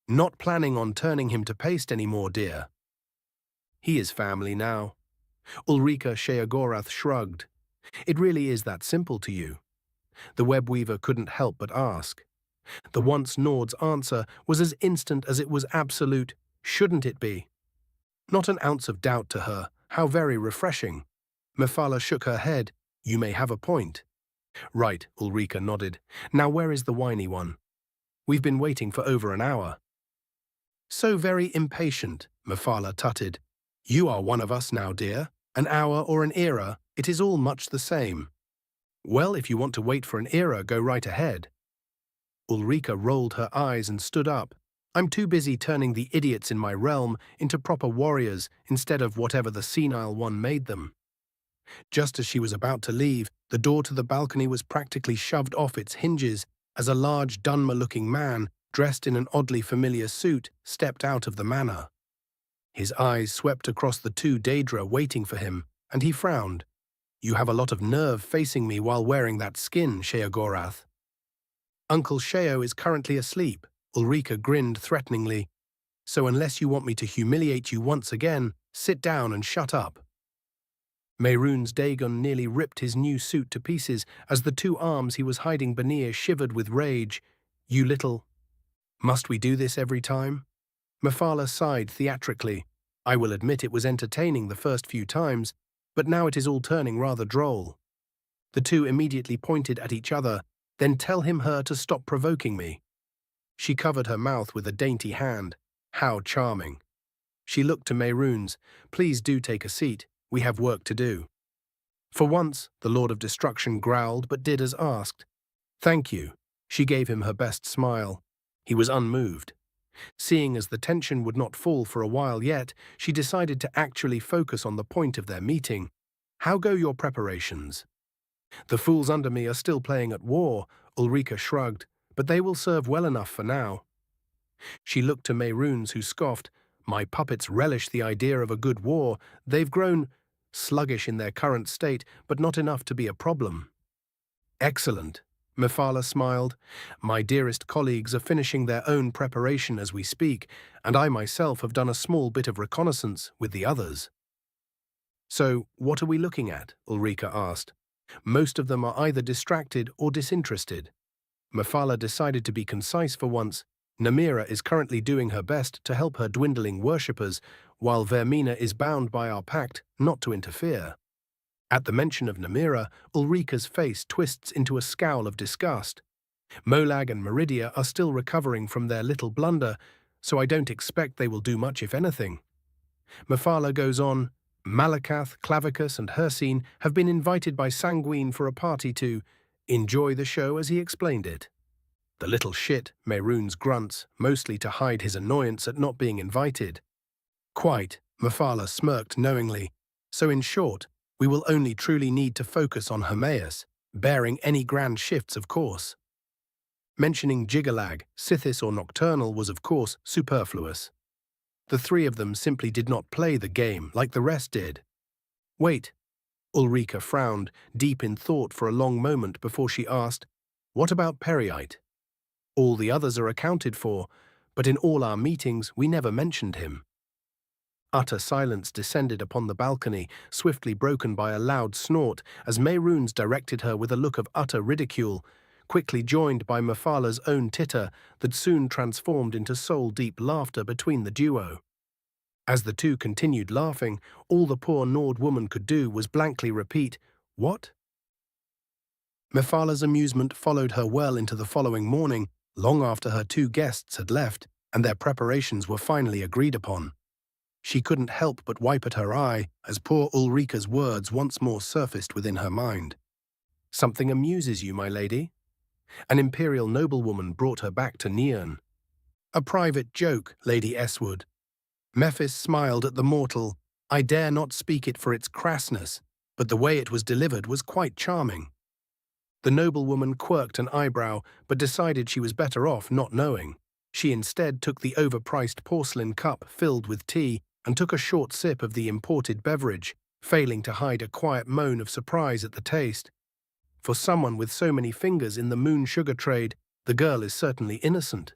"Not planning on turning him to paste anymore, dear." "He is family now." Ulrika Sheogorath shrugged. "It really is that simple to you?" The webweaver couldn't help but ask. The once Nord's answer was as instant as it was absolute. "Shouldn't it be?" Not an ounce of doubt to her. How very refreshing. Mephala shook her head. "You may have a point." "Right," Ulrika nodded. "Now where is the whiny one? We've been waiting for over an hour." "So very impatient," Mephala tutted. "You are one of us now, dear. An hour or an era, it is all much the same." "Well, if you want to wait for an era, go right ahead." Ulrika rolled her eyes and stood up. "I'm too busy turning the idiots in my realm into proper warriors instead of whatever the senile one made them." Just as she was about to leave, the door to the balcony was practically shoved off its hinges as a large Dunmer-looking man, dressed in an oddly familiar suit, stepped out of the manor. His eyes swept across the two Daedra waiting for him, and he frowned. "You have a lot of nerve facing me while wearing that skin, Sheogorath." "Uncle Sheo is currently asleep," Ulrika grinned threateningly. "So unless you want me to humiliate you once again, sit down and shut up." Mehrunes Dagon nearly ripped his new suit to pieces as the two arms he was hiding beneath shivered with rage. "You little—" "Must we do this every time?" Mephala sighed theatrically. "I will admit it was entertaining the first few times, but now it is all turning rather droll." The two immediately pointed at each other. "Then tell her to stop provoking me." She covered her mouth with a dainty hand. How charming. She looked to Mehrunes. "Please do take a seat. We have work to do." For once, the Lord of Destruction growled but did as asked. "Thank you." She gave him her best smile. He was unmoved. Seeing as the tension would not fall for a while yet, she decided to actually focus on the point of their meeting. "How go your preparations?" "The fools under me are still playing at war," Ulrika shrugged, "but they will serve well enough for now." She looked to Mehrunes, who scoffed. "My puppets relish the idea of a good war. They've grown sluggish in their current state, but not enough to be a problem." "Excellent." Mephala smiled. "My dearest colleagues are finishing their own preparation as we speak, and I myself have done a small bit of reconnaissance with the others." "So, what are we looking at?" Ulrika asked. "Most of them are either distracted or disinterested." Mephala decided to be concise for once. "Namira is currently doing her best to help her dwindling worshippers, while Vermina is bound by our pact not to interfere." At the mention of Namira, Ulrika's face twists into a scowl of disgust. "Molag and Meridia are still recovering from their little blunder, so I don't expect they will do much if anything." Mephala goes on. "Malakath, Clavicus, and Hirsine have been invited by Sanguine for a party to enjoy the show as he explained it." "The little shit," Mehrunes grunts, mostly to hide his annoyance at not being invited. Quite, Mephala smirked knowingly. So in short, we will only truly need to focus on Hermaeus, bearing any grand shifts of course. Mentioning Jiggalag, Sithis or Nocturnal was of course superfluous. The three of them simply did not play the game like the rest did. Wait. Ulrika frowned, deep in thought for a long moment before she asked, what about Periite? All the others are accounted for, but in all our meetings we never mentioned him. Utter silence descended upon the balcony, swiftly broken by a loud snort as Mehrunes directed her with a look of utter ridicule, quickly joined by Mephala's own titter that soon transformed into soul-deep laughter between the duo. As the two continued laughing, all the poor Nord woman could do was blankly repeat, "What?" Mephala's amusement followed her well into the following morning, long after her two guests had left and their preparations were finally agreed upon. She couldn't help but wipe at her eye as poor Ulrika's words once more surfaced within her mind. "Something amuses you, my lady?" An imperial noblewoman brought her back to Neon. "A private joke, Lady Eswood." Mephis smiled at the mortal. "I dare not speak it for its crassness, but the way it was delivered was quite charming." The noblewoman quirked an eyebrow, but decided she was better off not knowing. She instead took the overpriced porcelain cup filled with tea and took a short sip of the imported beverage, failing to hide a quiet moan of surprise at the taste. For someone with so many fingers in the moon sugar trade, the girl is certainly innocent.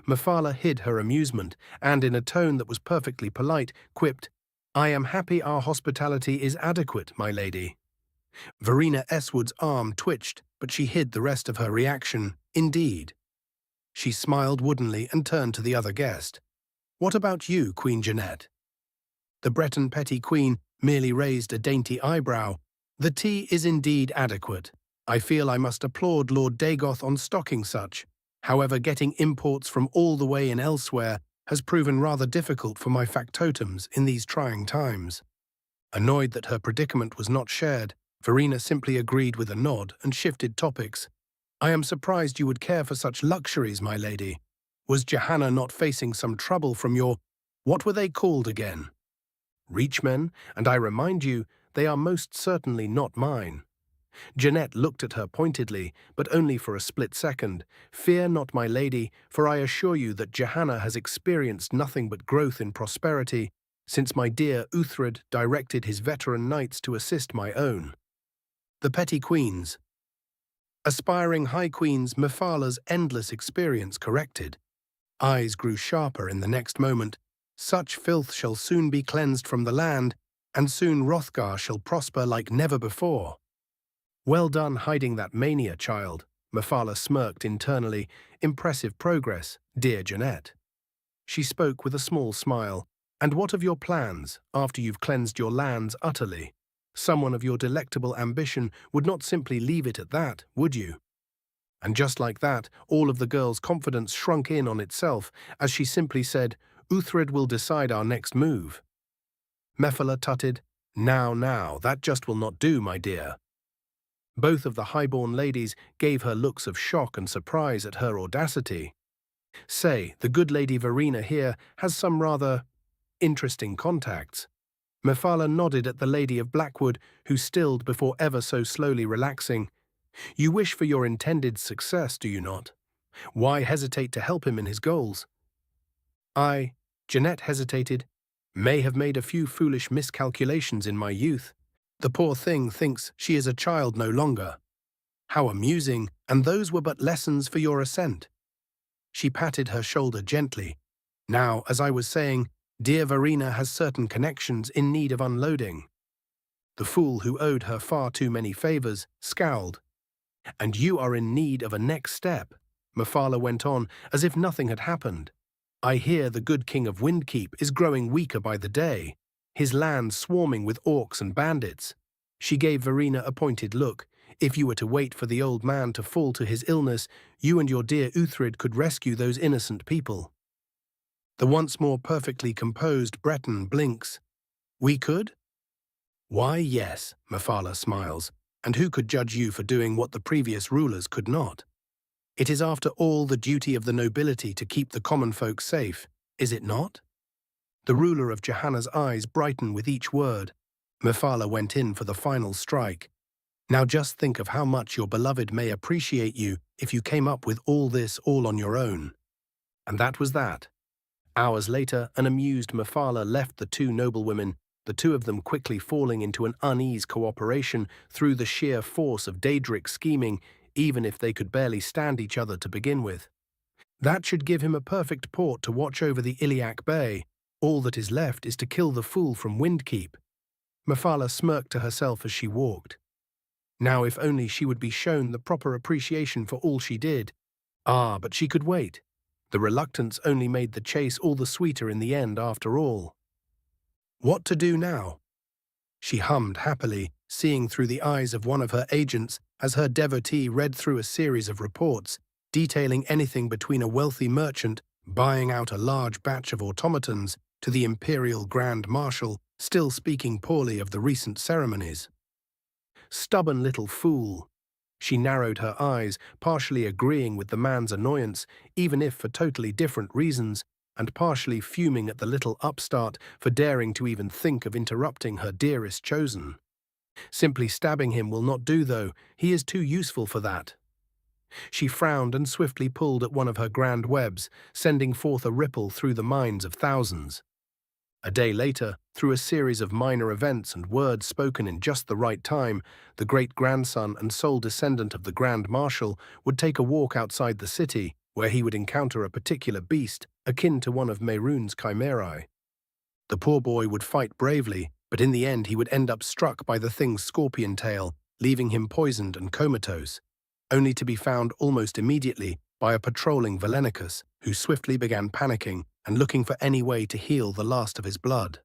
Mephala hid her amusement, and in a tone that was perfectly polite, quipped, "I am happy our hospitality is adequate, my lady." Verena Eswood's arm twitched, but she hid the rest of her reaction. Indeed. She smiled woodenly and turned to the other guest. "What about you, Queen Jeanette?" The Breton petty queen merely raised a dainty eyebrow. "The tea is indeed adequate. I feel I must applaud Lord Dagoth on stocking such. However, getting imports from all the way in elsewhere has proven rather difficult for my factotums in these trying times." Annoyed that her predicament was not shared, Verena simply agreed with a nod and shifted topics. "I am surprised you would care for such luxuries, my lady. Was Johanna not facing some trouble from your— what were they called again?" "Reachmen, and I remind you, they are most certainly not mine." Jeanette looked at her pointedly, but only for a split second. "Fear not, my lady, for I assure you that Johanna has experienced nothing but growth in prosperity, since my dear Uthred directed his veteran knights to assist my own." The petty queens. Aspiring high queens, Mephala's endless experience corrected. Eyes grew sharper in the next moment. "Such filth shall soon be cleansed from the land, and soon Hrothgar shall prosper like never before." "Well done hiding that mania, child," Mephala smirked internally. "Impressive progress, dear Jeanette." She spoke with a small smile. "And what of your plans, after you've cleansed your lands utterly? Someone of your delectable ambition would not simply leave it at that, would you?" And just like that, all of the girl's confidence shrunk in on itself as she simply said, "Uthred will decide our next move." Mephala tutted, Now, that just will not do, my dear." Both of the highborn ladies gave her looks of shock and surprise at her audacity. "Say, the good Lady Verena here has some rather interesting contacts." Mephala nodded at the Lady of Blackwood, who stilled before ever so slowly relaxing. "You wish for your intended success, do you not? Why hesitate to help him in his goals?" "I," Jeanette hesitated, "may have made a few foolish miscalculations in my youth. The poor thing thinks she is a child no longer." "How amusing, and those were but lessons for your ascent." She patted her shoulder gently. "Now, as I was saying, dear Verena has certain connections in need of unloading." The fool who owed her far too many favors scowled. "And you are in need of a next step," Mephala went on, as if nothing had happened. "I hear the good king of Windkeep is growing weaker by the day, his land swarming with orcs and bandits." She gave Verena a pointed look. "If you were to wait for the old man to fall to his illness, you and your dear Uthred could rescue those innocent people." The once more perfectly composed Breton blinks. "We could?" "Why, yes," Mephala smiles. "And who could judge you for doing what the previous rulers could not? It is after all the duty of the nobility to keep the common folk safe, is it not?" The ruler of Johanna's eyes brightened with each word. Mephala went in for the final strike. Now just think of how much your beloved may appreciate you if you came up with all this all on your own. And that was that. Hours later, an amused Mephala left the two noblewomen, the two of them quickly falling into an uneasy cooperation through the sheer force of Daedric scheming, even if they could barely stand each other to begin with. That should give him a perfect port to watch over the Iliac Bay. All that is left is to kill the fool from Windkeep. Mephala smirked to herself as she walked. Now if only she would be shown the proper appreciation for all she did. Ah, but she could wait. The reluctance only made the chase all the sweeter in the end after all. What to do now? She hummed happily, seeing through the eyes of one of her agents as her devotee read through a series of reports, detailing anything between a wealthy merchant buying out a large batch of automatons to the Imperial Grand Marshal still speaking poorly of the recent ceremonies. Stubborn little fool. She narrowed her eyes, partially agreeing with the man's annoyance, even if for totally different reasons, and partially fuming at the little upstart for daring to even think of interrupting her dearest chosen. Simply stabbing him will not do, though. He is too useful for that. She frowned and swiftly pulled at one of her grand webs, sending forth a ripple through the minds of thousands. A day later, through a series of minor events and words spoken in just the right time, the great-grandson and sole descendant of the Grand Marshal would take a walk outside the city, where he would encounter a particular beast akin to one of Mehrunes' chimerae. The poor boy would fight bravely, but in the end he would end up struck by the thing's scorpion tail, leaving him poisoned and comatose, only to be found almost immediately by a patrolling Velenicus, who swiftly began panicking and looking for any way to heal the last of his blood.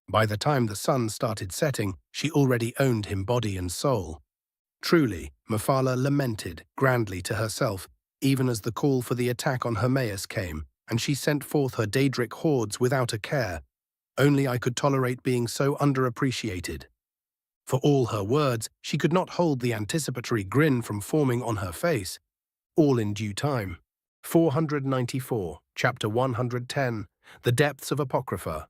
By the time the sun started setting, she already owned him body and soul. Truly, Mephala lamented grandly to herself, even as the call for the attack on Hermaeus came, and she sent forth her Daedric hordes without a care. Only I could tolerate being so underappreciated. For all her words, she could not hold the anticipatory grin from forming on her face. All in due time. 494, Chapter 110, The Depths of Apocrypha.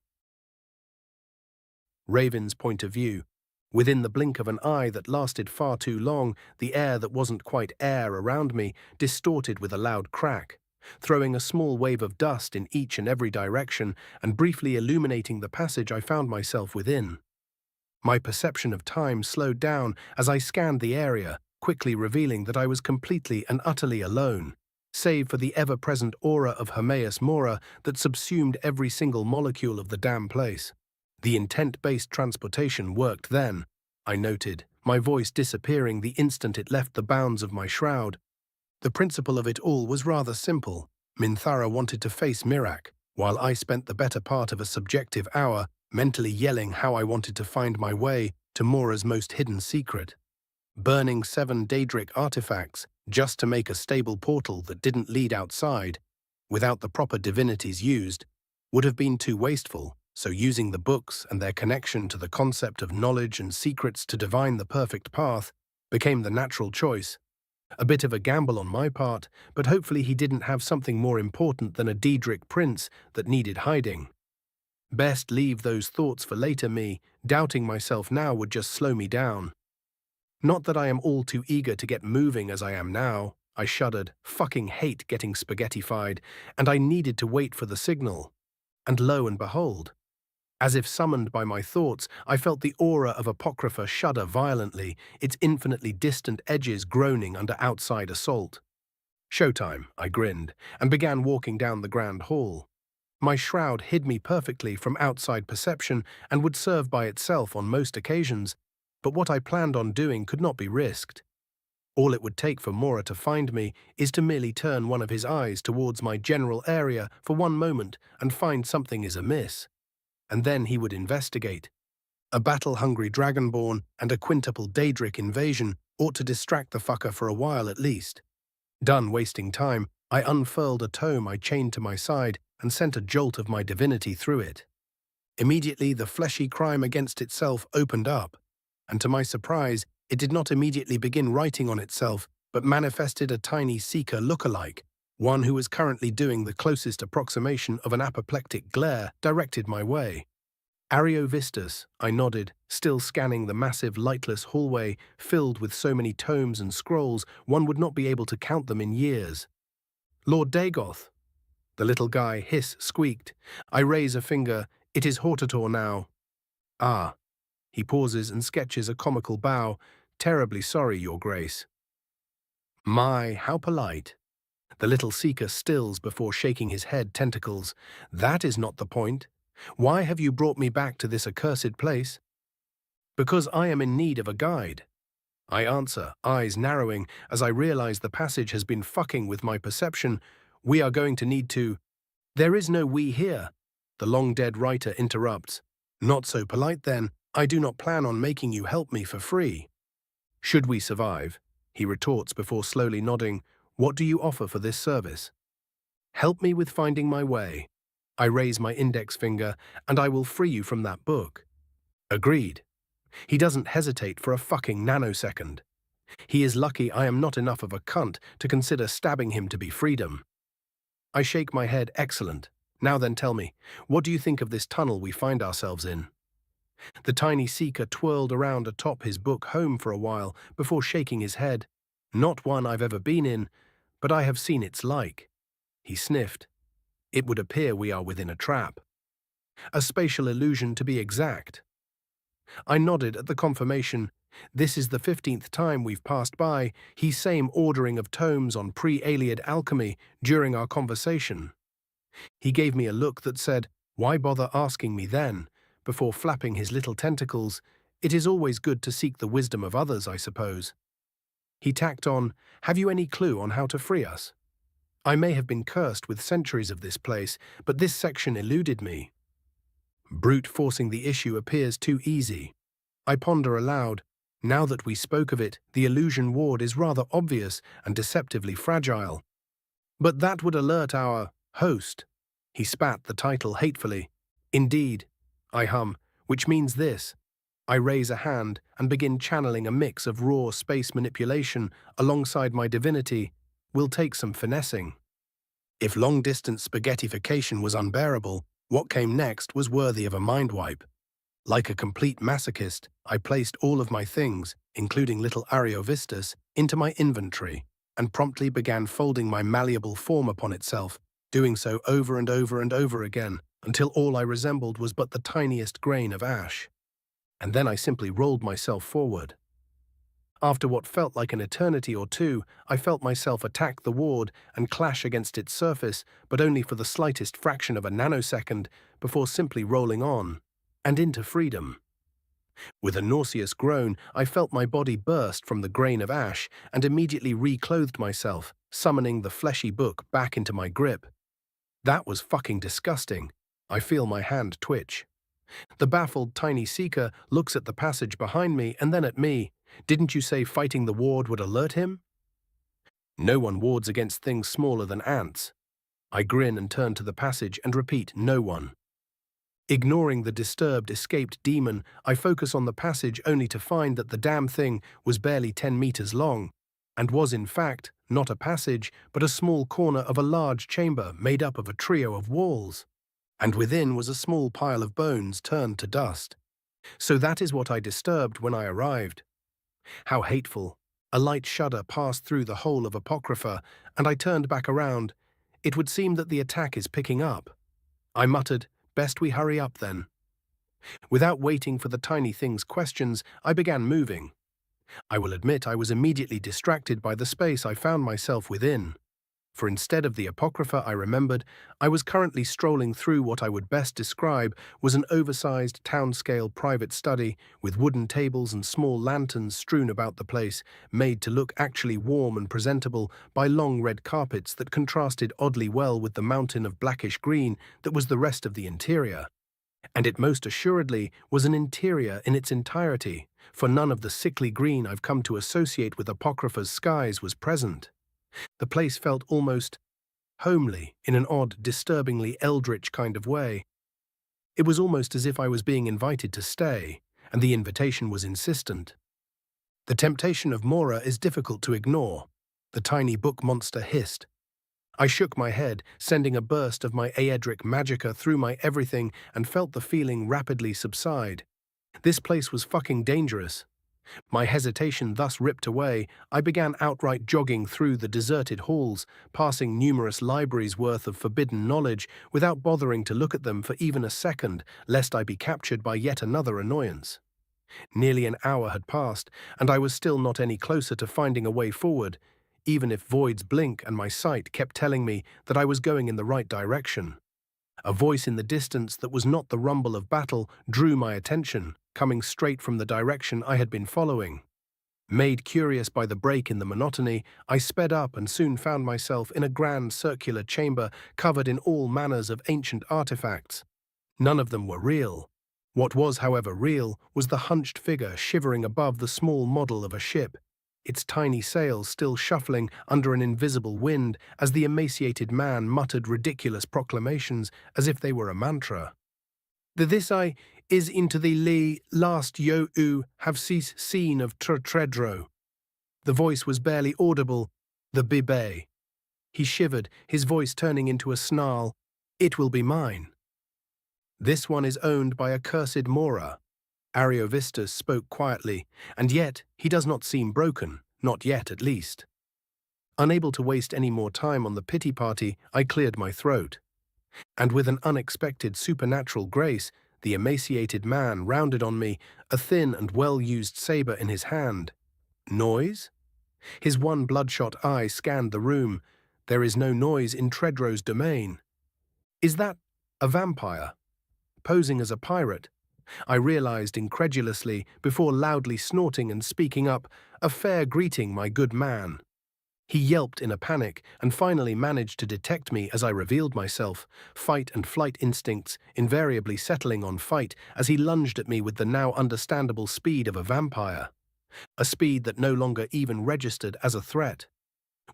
Raven's point of view. Within the blink of an eye that lasted far too long, the air that wasn't quite air around me distorted with a loud crack, throwing a small wave of dust in each and every direction and briefly illuminating the passage I found myself within. My perception of time slowed down as I scanned the area, quickly revealing that I was completely and utterly alone, save for the ever-present aura of Hermaeus Mora that subsumed every single molecule of the damn place. The intent-based transportation worked then, I noted, my voice disappearing the instant it left the bounds of my shroud. The principle of it all was rather simple. Minthara wanted to face Mirac, while I spent the better part of a subjective hour mentally yelling how I wanted to find my way to Mora's most hidden secret. Burning 7 Daedric artifacts just to make a stable portal that didn't lead outside, without the proper divinities used, would have been too wasteful, so using the books and their connection to the concept of knowledge and secrets to divine the perfect path became the natural choice. A bit of a gamble on my part, but hopefully he didn't have something more important than a Daedric prince that needed hiding. Best leave those thoughts for later me. Doubting myself now would just slow me down. Not that I am all too eager to get moving as I am now. I shuddered, fucking hate getting spaghettified, and I needed to wait for the signal. And lo and behold, as if summoned by my thoughts, I felt the aura of Apocrypha shudder violently, its infinitely distant edges groaning under outside assault. Showtime, I grinned, and began walking down the grand hall. My shroud hid me perfectly from outside perception and would serve by itself on most occasions, but what I planned on doing could not be risked. All it would take for Mora to find me is to merely turn one of his eyes towards my general area for one moment and find something is amiss. And then he would investigate. A battle-hungry dragonborn and a quintuple Daedric invasion ought to distract the fucker for a while at least. Done wasting time, I unfurled a tome I chained to my side and sent a jolt of my divinity through it. Immediately the fleshy crime against itself opened up, and to my surprise, it did not immediately begin writing on itself, but manifested a tiny seeker look-alike, One who was currently doing the closest approximation of an apoplectic glare directed my way. Ariovistus, I nodded, still scanning the massive, lightless hallway filled with so many tomes and scrolls one would not be able to count them in years. Lord Dagoth, the little guy squeaked. I raise a finger. It is Hortator now. Ah. He pauses and sketches a comical bow. Terribly sorry, Your Grace. My, how polite. The little seeker stills before shaking his head tentacles. That is not the point. Why have you brought me back to this accursed place? Because I am in need of a guide. I answer, eyes narrowing, as I realize the passage has been fucking with my perception. We are going to need to... There is no we here. The long-dead writer interrupts. Not so polite then. I do not plan on making you help me for free. Should we survive? He retorts before slowly nodding. What do you offer for this service? Help me with finding my way. I raise my index finger, and I will free you from that book. Agreed. He doesn't hesitate for a fucking nanosecond. He is lucky I am not enough of a cunt to consider stabbing him to be freedom. I shake my head. Excellent. Now then tell me, what do you think of this tunnel we find ourselves in? The tiny seeker twirled around atop his book home for a while before shaking his head. Not one I've ever been in, but I have seen its like. He sniffed. It would appear we are within a trap. A spatial illusion, to be exact. I nodded at the confirmation. This is the 15th time we've passed by his same ordering of tomes on pre-Aliad alchemy during our conversation. He gave me a look that said, why bother asking me then? Before flapping his little tentacles, it is always good to seek the wisdom of others, I suppose. He tacked on, have you any clue on how to free us? I may have been cursed with centuries of this place, but this section eluded me. Brute forcing the issue appears too easy. I ponder aloud. Now that we spoke of it, the illusion ward is rather obvious and deceptively fragile. But that would alert our host. He spat the title hatefully. Indeed. I hum, which means this. I raise a hand and begin channeling a mix of raw space manipulation alongside my divinity. Will take some finessing. If long-distance spaghettification was unbearable, what came next was worthy of a mind wipe. Like a complete masochist, I placed all of my things, including little Ariovistus, into my inventory, and promptly began folding my malleable form upon itself, doing so over and over and over again, until all I resembled was but the tiniest grain of ash. And then I simply rolled myself forward. After what felt like an eternity or two, I felt myself attack the ward and clash against its surface, but only for the slightest fraction of a nanosecond, before simply rolling on, and into freedom. With a nauseous groan, I felt my body burst from the grain of ash and immediately reclothed myself, summoning the fleshy book back into my grip. That was fucking disgusting. I feel my hand twitch. The baffled tiny seeker looks at the passage behind me and then at me. Didn't you say fighting the ward would alert him? No one wards against things smaller than ants. I grin and turn to the passage and repeat, no one. Ignoring the disturbed, escaped demon, I focus on the passage only to find that the damn thing was barely 10 meters long, and was in fact not a passage, but a small corner of a large chamber made up of a trio of walls. And within was a small pile of bones turned to dust. So that is what I disturbed when I arrived. How hateful. A light shudder passed through the whole of Apocrypha, and I turned back around. It would seem that the attack is picking up. I muttered, best we hurry up then. Without waiting for the tiny thing's questions, I began moving. I will admit I was immediately distracted by the space I found myself within. For instead of the Apocrypha I remembered, I was currently strolling through what I would best describe was an oversized town-scale private study with wooden tables and small lanterns strewn about the place, made to look actually warm and presentable by long red carpets that contrasted oddly well with the mountain of blackish green that was the rest of the interior. And it most assuredly was an interior in its entirety, for none of the sickly green I've come to associate with Apocrypha's skies was present. The place felt almost homely in an odd, disturbingly eldritch kind of way. It was almost as if I was being invited to stay, and the invitation was insistent. The temptation of Mora is difficult to ignore, the tiny book monster hissed. I shook my head, sending a burst of my Aedric magicka through my everything and felt the feeling rapidly subside. This place was fucking dangerous. My hesitation thus ripped away, I began outright jogging through the deserted halls, passing numerous libraries worth of forbidden knowledge without bothering to look at them for even a second, lest I be captured by yet another annoyance. Nearly an hour had passed, and I was still not any closer to finding a way forward, even if voids blink and my sight kept telling me that I was going in the right direction. A voice in the distance that was not the rumble of battle drew my attention, coming straight from the direction I had been following. Made curious by the break in the monotony, I sped up and soon found myself in a grand circular chamber covered in all manners of ancient artifacts. None of them were real. What was, however, real was the hunched figure shivering above the small model of a ship, its tiny sails still shuffling under an invisible wind as the emaciated man muttered ridiculous proclamations as if they were a mantra. "The this I is into the lee last yo u have cease seen of tredro." The voice was barely audible, the bibe. He shivered, his voice turning into a snarl. "It will be mine." "This one is owned by a cursed Mora." Ariovistus spoke quietly, and yet he does not seem broken, not yet at least. Unable to waste any more time on the pity party, I cleared my throat. And with an unexpected supernatural grace, the emaciated man rounded on me, a thin and well-used saber in his hand. Noise? His one bloodshot eye scanned the room. There is no noise in Tredro's domain. Is that a vampire? Posing as a pirate? I realized incredulously, before loudly snorting and speaking up, "A fair greeting, my good man." He yelped in a panic and finally managed to detect me as I revealed myself, fight and flight instincts invariably settling on fight as he lunged at me with the now understandable speed of a vampire. A speed that no longer even registered as a threat.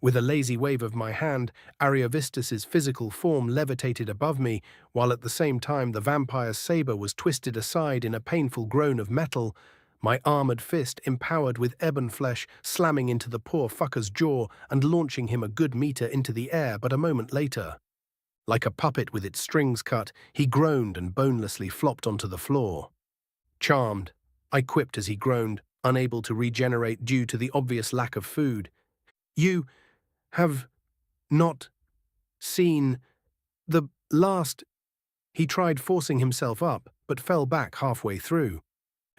With a lazy wave of my hand, Ariovistus's physical form levitated above me, while at the same time the vampire's saber was twisted aside in a painful groan of metal, my armored fist, empowered with ebon flesh, slamming into the poor fucker's jaw and launching him a good meter into the air but a moment later. Like a puppet with its strings cut, he groaned and bonelessly flopped onto the floor. "Charmed," I quipped as he groaned, unable to regenerate due to the obvious lack of food. "You have not seen the last..." He tried forcing himself up, but fell back halfway through.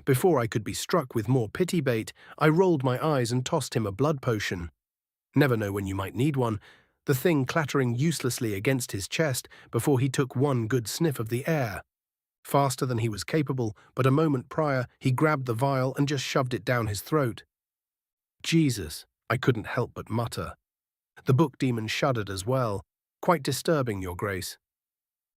Before I could be struck with more pity bait, I rolled my eyes and tossed him a blood potion. Never know when you might need one, the thing clattering uselessly against his chest before he took one good sniff of the air. Faster than he was capable, but a moment prior, he grabbed the vial and just shoved it down his throat. "Jesus," I couldn't help but mutter. The book demon shuddered as well. "Quite disturbing, Your Grace."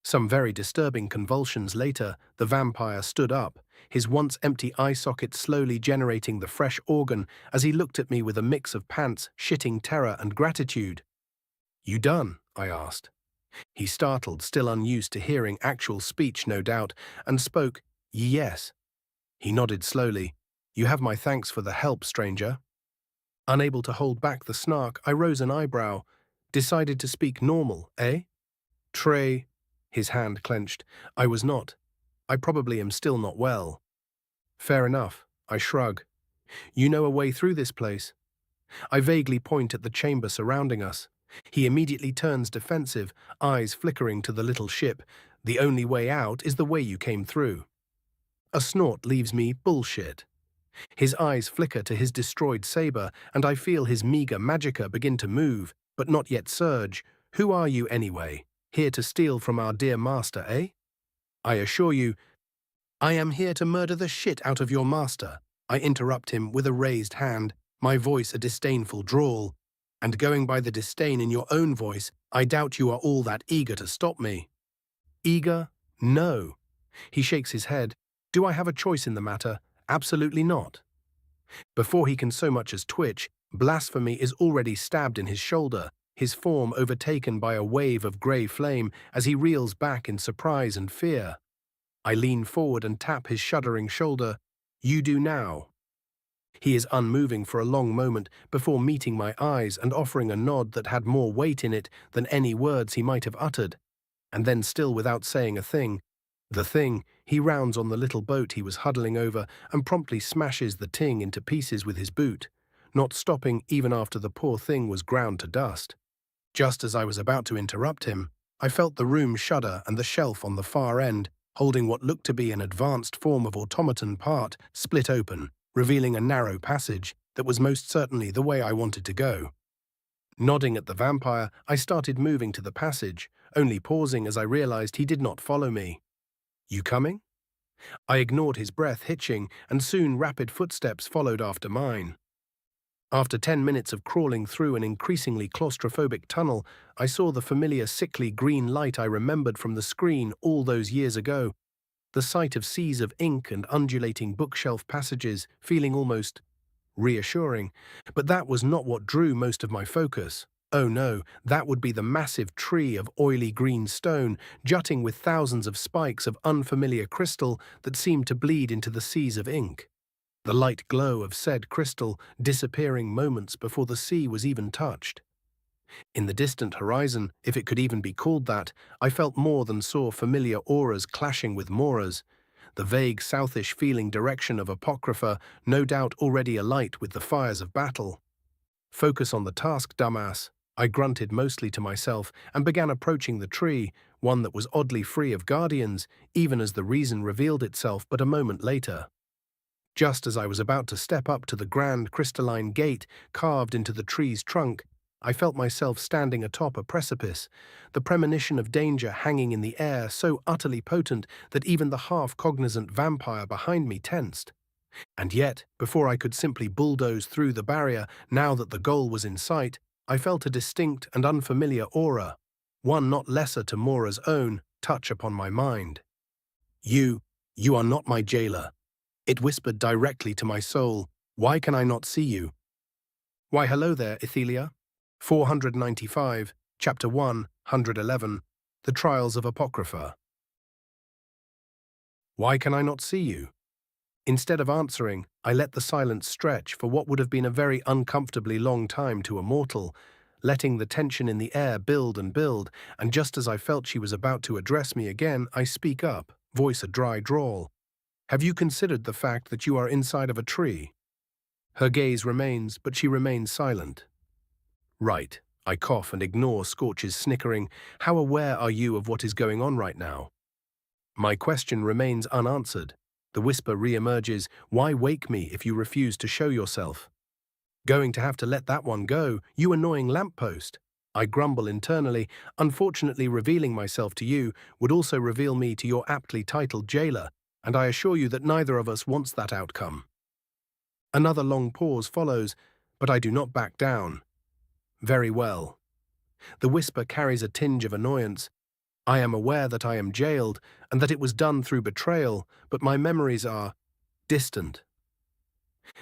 Some very disturbing convulsions later, the vampire stood up, his once empty eye socket slowly generating the fresh organ as he looked at me with a mix of pants, shitting terror and gratitude. "You done?" I asked. He startled, still unused to hearing actual speech, no doubt, and spoke, "Yes." He nodded slowly. "You have my thanks for the help, stranger." Unable to hold back the snark, I rose an eyebrow. Decided to speak normal, eh? "Trey," his hand clenched. "I was not. I probably am still not well." "Fair enough," I shrug. "You know a way through this place?" I vaguely point at the chamber surrounding us. He immediately turns defensive, eyes flickering to the little ship. "The only way out is the way you came through." A snort leaves me bullshit. His eyes flicker to his destroyed saber, and I feel his meager magicka begin to move, but not yet surge. "Who are you anyway? Here to steal from our dear master, eh?" "I assure you, I am here to murder the shit out of your master," I interrupt him with a raised hand, my voice a disdainful drawl. "And going by the disdain in your own voice, I doubt you are all that eager to stop me." "Eager? No." He shakes his head. "Do I have a choice in the matter? Absolutely not." Before he can so much as twitch, blasphemy is already stabbed in his shoulder, his form overtaken by a wave of grey flame as he reels back in surprise and fear. I lean forward and tap his shuddering shoulder. "You do now." He is unmoving for a long moment before meeting my eyes and offering a nod that had more weight in it than any words he might have uttered. And then, still without saying a thing, he rounds on the little boat he was huddling over and promptly smashes the ting into pieces with his boot, not stopping even after the poor thing was ground to dust. Just as I was about to interrupt him, I felt the room shudder and the shelf on the far end, holding what looked to be an advanced form of automaton part, split open, revealing a narrow passage that was most certainly the way I wanted to go. Nodding at the vampire, I started moving to the passage, only pausing as I realized he did not follow me. "You coming?" I ignored his breath hitching, and soon rapid footsteps followed after mine. After 10 minutes of crawling through an increasingly claustrophobic tunnel, I saw the familiar sickly green light I remembered from the screen all those years ago, the sight of seas of ink and undulating bookshelf passages feeling almost reassuring. But that was not what drew most of my focus. Oh no, that would be the massive tree of oily green stone, jutting with thousands of spikes of unfamiliar crystal that seemed to bleed into the seas of ink. The light glow of said crystal disappearing moments before the sea was even touched. In the distant horizon, if it could even be called that, I felt more than saw familiar auras clashing with Mora's, the vague southish feeling direction of Apocrypha no doubt already alight with the fires of battle. "Focus on the task, dumbass," I grunted mostly to myself and began approaching the tree, one that was oddly free of guardians, even as the reason revealed itself but a moment later. Just as I was about to step up to the grand crystalline gate carved into the tree's trunk, I felt myself standing atop a precipice, the premonition of danger hanging in the air so utterly potent that even the half-cognizant vampire behind me tensed. And yet, before I could simply bulldoze through the barrier, now that the goal was in sight, I felt a distinct and unfamiliar aura, one not lesser to Mora's own, touch upon my mind. You are not my jailer." It whispered directly to my soul. "Why can I not see you?" Why, hello there, Ethelia. 495, Chapter 111, The Trials of Apocrypha. Why can I not see you? Instead of answering, I let the silence stretch for what would have been a very uncomfortably long time to a mortal, letting the tension in the air build, and just as I felt she was about to address me again, I speak up, voice a dry drawl. "Have you considered the fact that you are inside of a tree?" Her gaze remains, but she remains silent. "Right." I cough and ignore Scorch's snickering. "How aware are you of what is going on right now?" My question remains unanswered. The whisper re-emerges. "Why wake me if you refuse to show yourself?" "Going to have to let that one go, you annoying lamppost." I grumble internally. Unfortunately, revealing myself to you would also reveal me to your aptly titled jailer, and I assure you that neither of us wants that outcome. Another long pause follows, but I do not back down. "Very well." The whisper carries a tinge of annoyance. "I am aware that I am jailed, and that it was done through betrayal, but my memories are distant."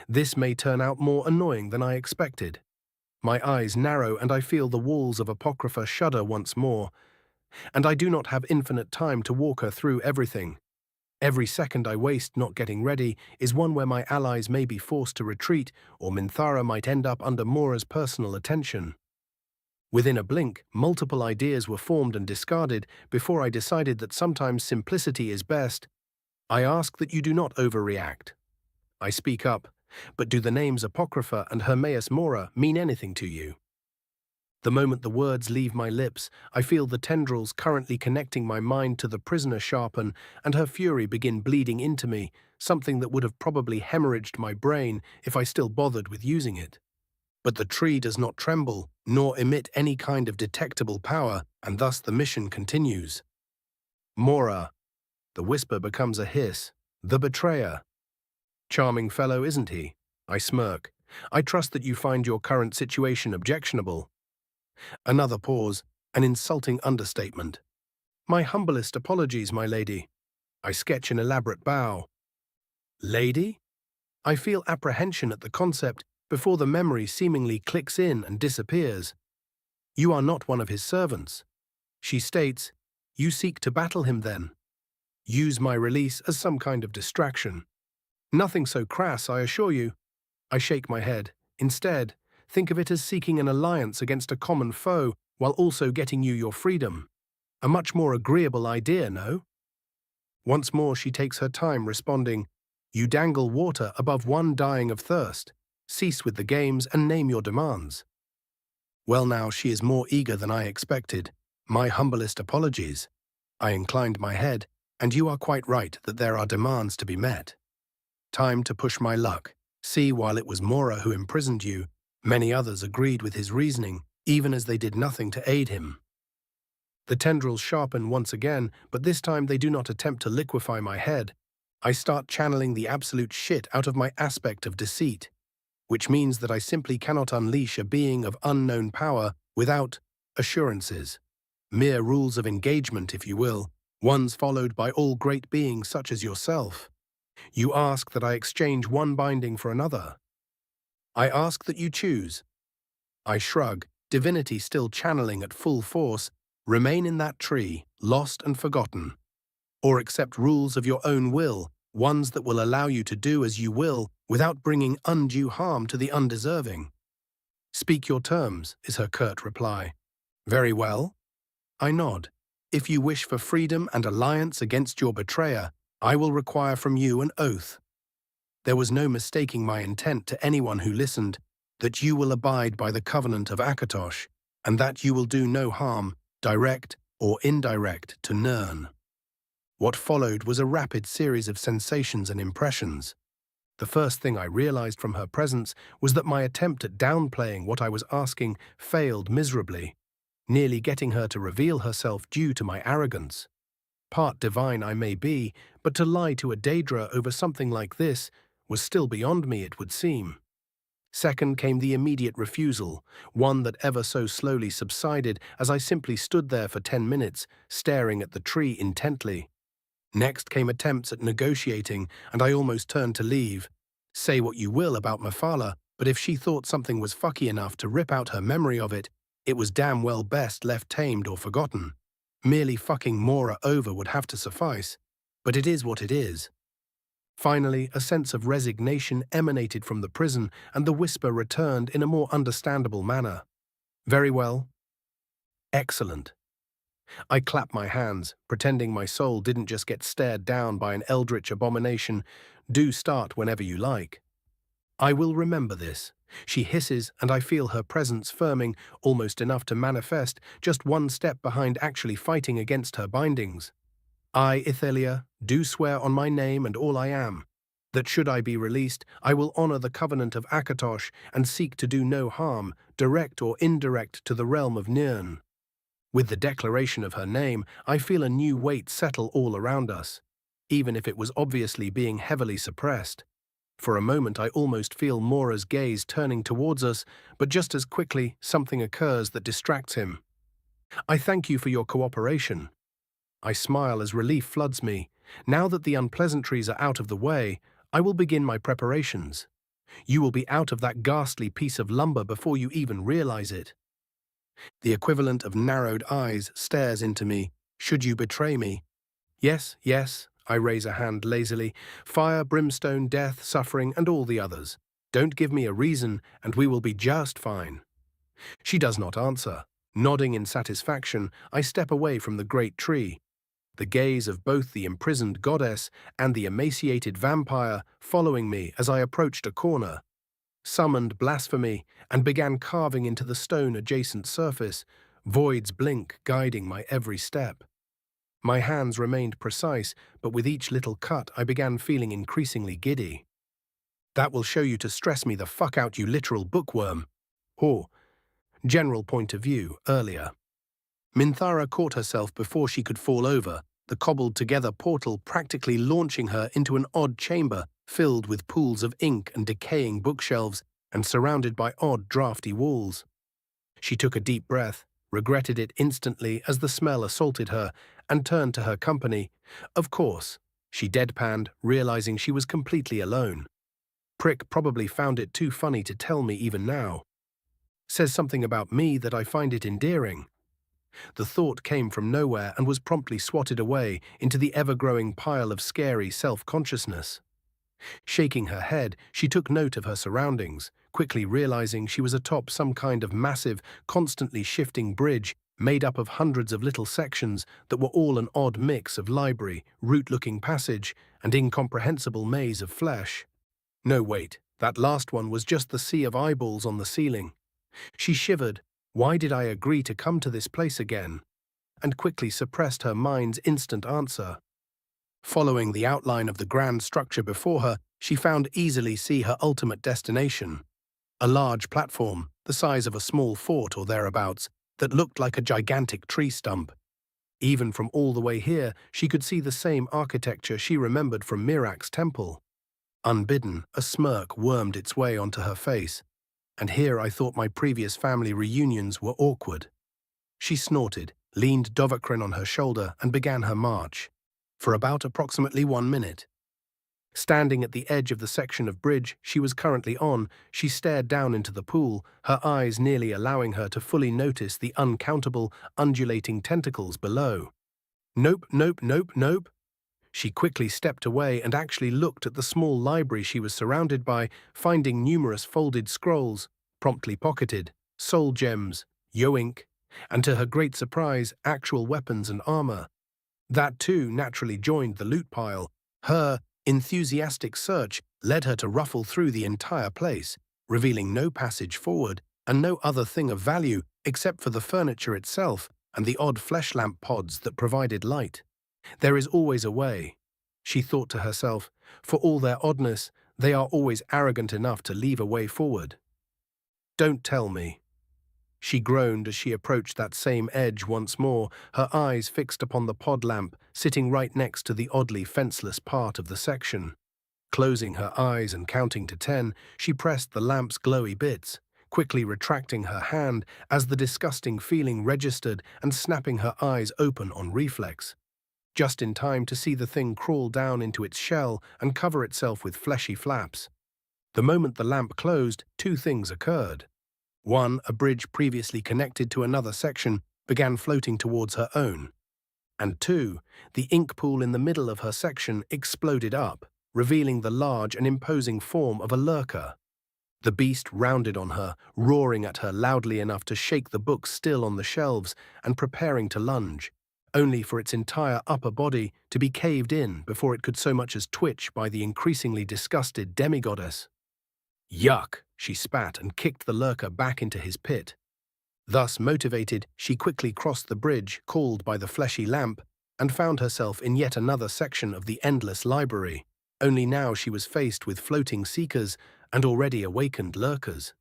This may turn out more annoying than I expected. My eyes narrow and I feel the walls of Apocrypha shudder once more, and I do not have infinite time to walk her through everything. Every second I waste not getting ready is one where my allies may be forced to retreat, or Minthara might end up under Mora's personal attention. Within a blink, multiple ideas were formed and discarded before I decided that sometimes simplicity is best. "I ask that you do not overreact." I speak up, "But do the names Apocrypha and Hermaeus Mora mean anything to you?" The moment the words leave my lips, I feel the tendrils currently connecting my mind to the prisoner sharpen and her fury begin bleeding into me, something that would have probably hemorrhaged my brain if I still bothered with using it. But the tree does not tremble, nor emit any kind of detectable power, and thus the mission continues. "Mora." The whisper becomes a hiss. "The betrayer." Charming fellow, isn't he? I smirk. "I trust that you find your current situation objectionable." Another pause, an insulting understatement. "My humblest apologies, my lady." I sketch an elaborate bow. "Lady?" I feel apprehension at the concept before the memory seemingly clicks in and disappears. "You are not one of his servants." She states, "You seek to battle him then?" Use my release as some kind of distraction. "Nothing so crass, I assure you." I shake my head. Instead, think of it as seeking an alliance against a common foe while also getting you your freedom. A much more agreeable idea, no? Once more she takes her time responding, "You dangle water above one dying of thirst. Cease with the games and name your demands." Well now, she is more eager than I expected. My humblest apologies. I inclined my head, and you are quite right that there are demands to be met. Time to push my luck. See, while it was Mora who imprisoned you, many others agreed with his reasoning, even as they did nothing to aid him. The tendrils sharpen once again, but this time they do not attempt to liquefy my head. I start channeling the absolute shit out of my aspect of deceit, which means that I simply cannot unleash a being of unknown power without assurances. Mere rules of engagement, if you will, ones followed by all great beings such as yourself. You ask that I exchange one binding for another. I ask that you choose. I shrug, divinity still channeling at full force. Remain in that tree, lost and forgotten. Or accept rules of your own will, ones that will allow you to do as you will without bringing undue harm to the undeserving. Speak your terms, is her curt reply. Very well. I nod. If you wish for freedom and alliance against your betrayer, I will require from you an oath. There was no mistaking my intent to anyone who listened, that you will abide by the covenant of Akatosh, and that you will do no harm, direct or indirect, to Nirn. What followed was a rapid series of sensations and impressions. The first thing I realized from her presence was that my attempt at downplaying what I was asking failed miserably, nearly getting her to reveal herself due to my arrogance. Part divine I may be, but to lie to a Daedra over something like this was still beyond me, it would seem. Second came the immediate refusal, one that ever so slowly subsided as I simply stood there for 10 minutes, staring at the tree intently. Next came attempts at negotiating, and I almost turned to leave. Say what you will about Mafala, but if she thought something was fucky enough to rip out her memory of it, it was damn well best left tamed or forgotten. Merely fucking Mora over would have to suffice, but it is what it is. Finally, a sense of resignation emanated from the prison, and the whisper returned in a more understandable manner. Very well. Excellent. I clapped my hands, pretending my soul didn't just get stared down by an eldritch abomination. Do start whenever you like. I will remember this. She hisses, and I feel her presence firming, almost enough to manifest, just one step behind actually fighting against her bindings. I, Ithelia, do swear on my name and all I am, that should I be released, I will honor the covenant of Akatosh and seek to do no harm, direct or indirect, to the realm of Nirn. With the declaration of her name, I feel a new weight settle all around us, even if it was obviously being heavily suppressed. For a moment I almost feel Mora's gaze turning towards us, but just as quickly something occurs that distracts him. I thank you for your cooperation. I smile as relief floods me. Now that the unpleasantries are out of the way, I will begin my preparations. You will be out of that ghastly piece of lumber before you even realize it. The equivalent of narrowed eyes stares into me. Should you betray me? Yes, yes, I raise a hand lazily. Fire, brimstone, death, suffering, and all the others. Don't give me a reason, and we will be just fine. She does not answer. Nodding in satisfaction, I step away from the great tree. The gaze of both the imprisoned goddess and the emaciated vampire following me as I approached a corner. Summoned blasphemy and began carving into the stone-adjacent surface, voids blink guiding my every step. My hands remained precise, but with each little cut I began feeling increasingly giddy. That will show you to stress me the fuck out, you literal bookworm. Or, general point of view, earlier. Minthara caught herself before she could fall over, the cobbled-together portal practically launching her into an odd chamber filled with pools of ink and decaying bookshelves and surrounded by odd, drafty walls. She took a deep breath, regretted it instantly as the smell assaulted her, and turned to her company. Of course, she deadpanned, realizing she was completely alone. Prick probably found it too funny to tell me even now. Says something about me that I find it endearing. The thought came from nowhere and was promptly swatted away into the ever-growing pile of scary self-consciousness. Shaking her head, she took note of her surroundings, quickly realizing she was atop some kind of massive, constantly shifting bridge made up of hundreds of little sections that were all an odd mix of library, root-looking passage, and incomprehensible maze of flesh. No, wait, that last one was just the sea of eyeballs on the ceiling. She shivered. Why did I agree to come to this place again? And quickly suppressed her mind's instant answer. Following the outline of the grand structure before her, she found easily see her ultimate destination. A large platform, the size of a small fort or thereabouts, that looked like a gigantic tree stump. Even from all the way here, she could see the same architecture she remembered from Mirak's temple. Unbidden, a smirk wormed its way onto her face. And here I thought my previous family reunions were awkward. She snorted, leaned Dovakrin on her shoulder, and began her march. For about approximately 1 minute. Standing at the edge of the section of bridge she was currently on, she stared down into the pool, her eyes nearly allowing her to fully notice the uncountable, undulating tentacles below. Nope, nope, nope, nope. She quickly stepped away and actually looked at the small library she was surrounded by, finding numerous folded scrolls, promptly pocketed, soul gems, yoink, and to her great surprise, actual weapons and armor. That too naturally joined the loot pile. Her enthusiastic search led her to ruffle through the entire place, revealing no passage forward and no other thing of value except for the furniture itself and the odd flesh lamp pods that provided light. There is always a way, she thought to herself. For all their oddness, they are always arrogant enough to leave a way forward. Don't tell me. She groaned as she approached that same edge once more, her eyes fixed upon the pod lamp sitting right next to the oddly fenceless part of the section. Closing her eyes and counting to 10, she pressed the lamp's glowy bits, quickly retracting her hand as the disgusting feeling registered and snapping her eyes open on reflex. Just in time to see the thing crawl down into its shell and cover itself with fleshy flaps. The moment the lamp closed, two things occurred. One, a bridge previously connected to another section began floating towards her own. And two, the ink pool in the middle of her section exploded up, revealing the large and imposing form of a lurker. The beast rounded on her, roaring at her loudly enough to shake the books still on the shelves and preparing to lunge, only for its entire upper body to be caved in before it could so much as twitch by the increasingly disgusted demigoddess. Yuck, she spat and kicked the lurker back into his pit. Thus motivated, she quickly crossed the bridge called by the fleshy lamp and found herself in yet another section of the endless library, only now she was faced with floating seekers and already awakened lurkers.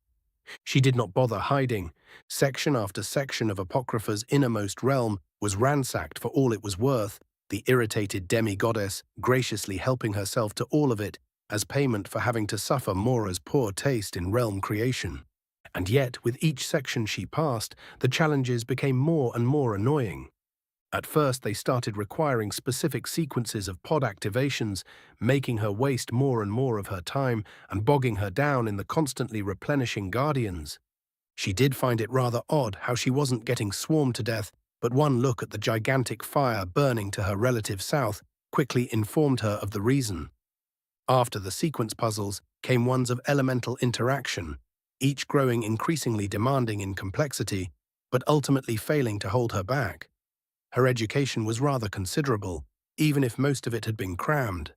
She did not bother hiding. Section after section of Apocrypha's innermost realm was ransacked for all it was worth, the irritated demi-goddess graciously helping herself to all of it as payment for having to suffer Mora's poor taste in realm creation. And yet, with each section she passed, the challenges became more and more annoying. At first they started requiring specific sequences of pod activations, making her waste more and more of her time and bogging her down in the constantly replenishing guardians. She did find it rather odd how she wasn't getting swarmed to death, but one look at the gigantic fire burning to her relative south quickly informed her of the reason. After the sequence puzzles came ones of elemental interaction, each growing increasingly demanding in complexity, but ultimately failing to hold her back. Her education was rather considerable, even if most of it had been crammed.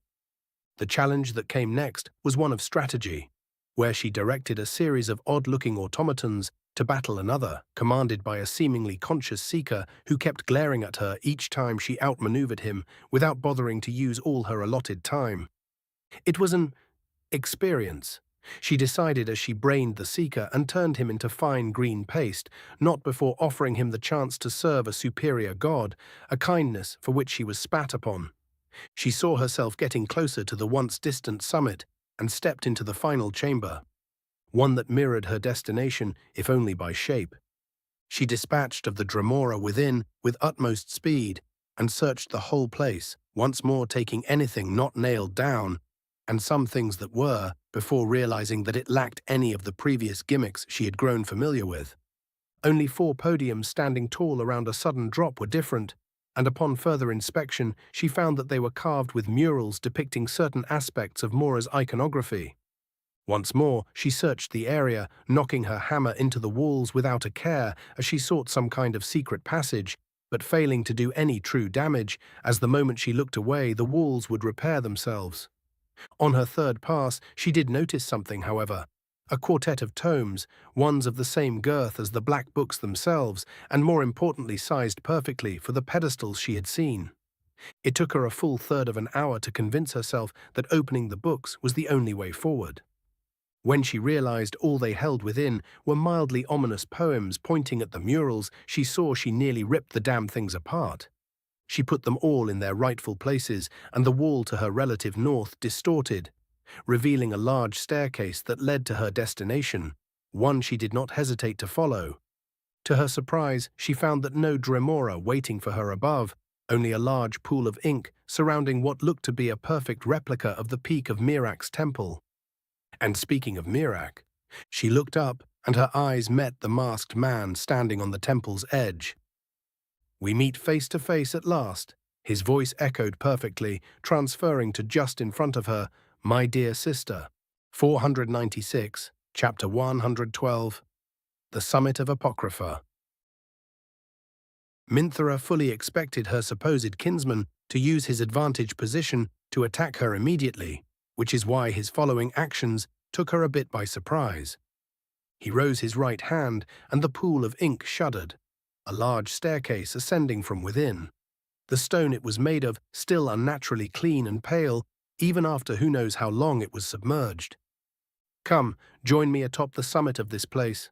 The challenge that came next was one of strategy, where she directed a series of odd-looking automatons to battle another, commanded by a seemingly conscious seeker who kept glaring at her each time she outmaneuvered him without bothering to use all her allotted time. It was an experience, she decided as she brained the seeker and turned him into fine green paste, not before offering him the chance to serve a superior god, a kindness for which she was spat upon. She saw herself getting closer to the once distant summit and stepped into the final chamber, one that mirrored her destination, if only by shape. She dispatched of the Dremora within with utmost speed and searched the whole place, once more taking anything not nailed down, and some things that were, before realizing that it lacked any of the previous gimmicks she had grown familiar with. Only 4 podiums standing tall around a sudden drop were different, and upon further inspection she found that they were carved with murals depicting certain aspects of Mora's iconography. Once more, she searched the area, knocking her hammer into the walls without a care as she sought some kind of secret passage, but failing to do any true damage, as the moment she looked away, the walls would repair themselves. On her third pass, she did notice something, however. A quartet of tomes, ones of the same girth as the black books themselves, and more importantly sized perfectly for the pedestals she had seen. It took her a full third of an hour to convince herself that opening the books was the only way forward. When she realized all they held within were mildly ominous poems pointing at the murals, she saw she nearly ripped the damn things apart. She put them all in their rightful places, and the wall to her relative north distorted, revealing a large staircase that led to her destination, one she did not hesitate to follow. To her surprise, she found that no Dremora waiting for her above, only a large pool of ink surrounding what looked to be a perfect replica of the peak of Mirak's temple. And speaking of Mirak, she looked up and her eyes met the masked man standing on the temple's edge. "We meet face to face at last," his voice echoed perfectly, transferring to just in front of her, "My dear sister." 496, Chapter 112, The Summit of Apocrypha. Minthara fully expected her supposed kinsman to use his advantage position to attack her immediately, which is why his following actions took her a bit by surprise. He rose his right hand, and the pool of ink shuddered, a large staircase ascending from within. The stone it was made of still unnaturally clean and pale, even after who knows how long it was submerged. "Come, join me atop the summit of this place."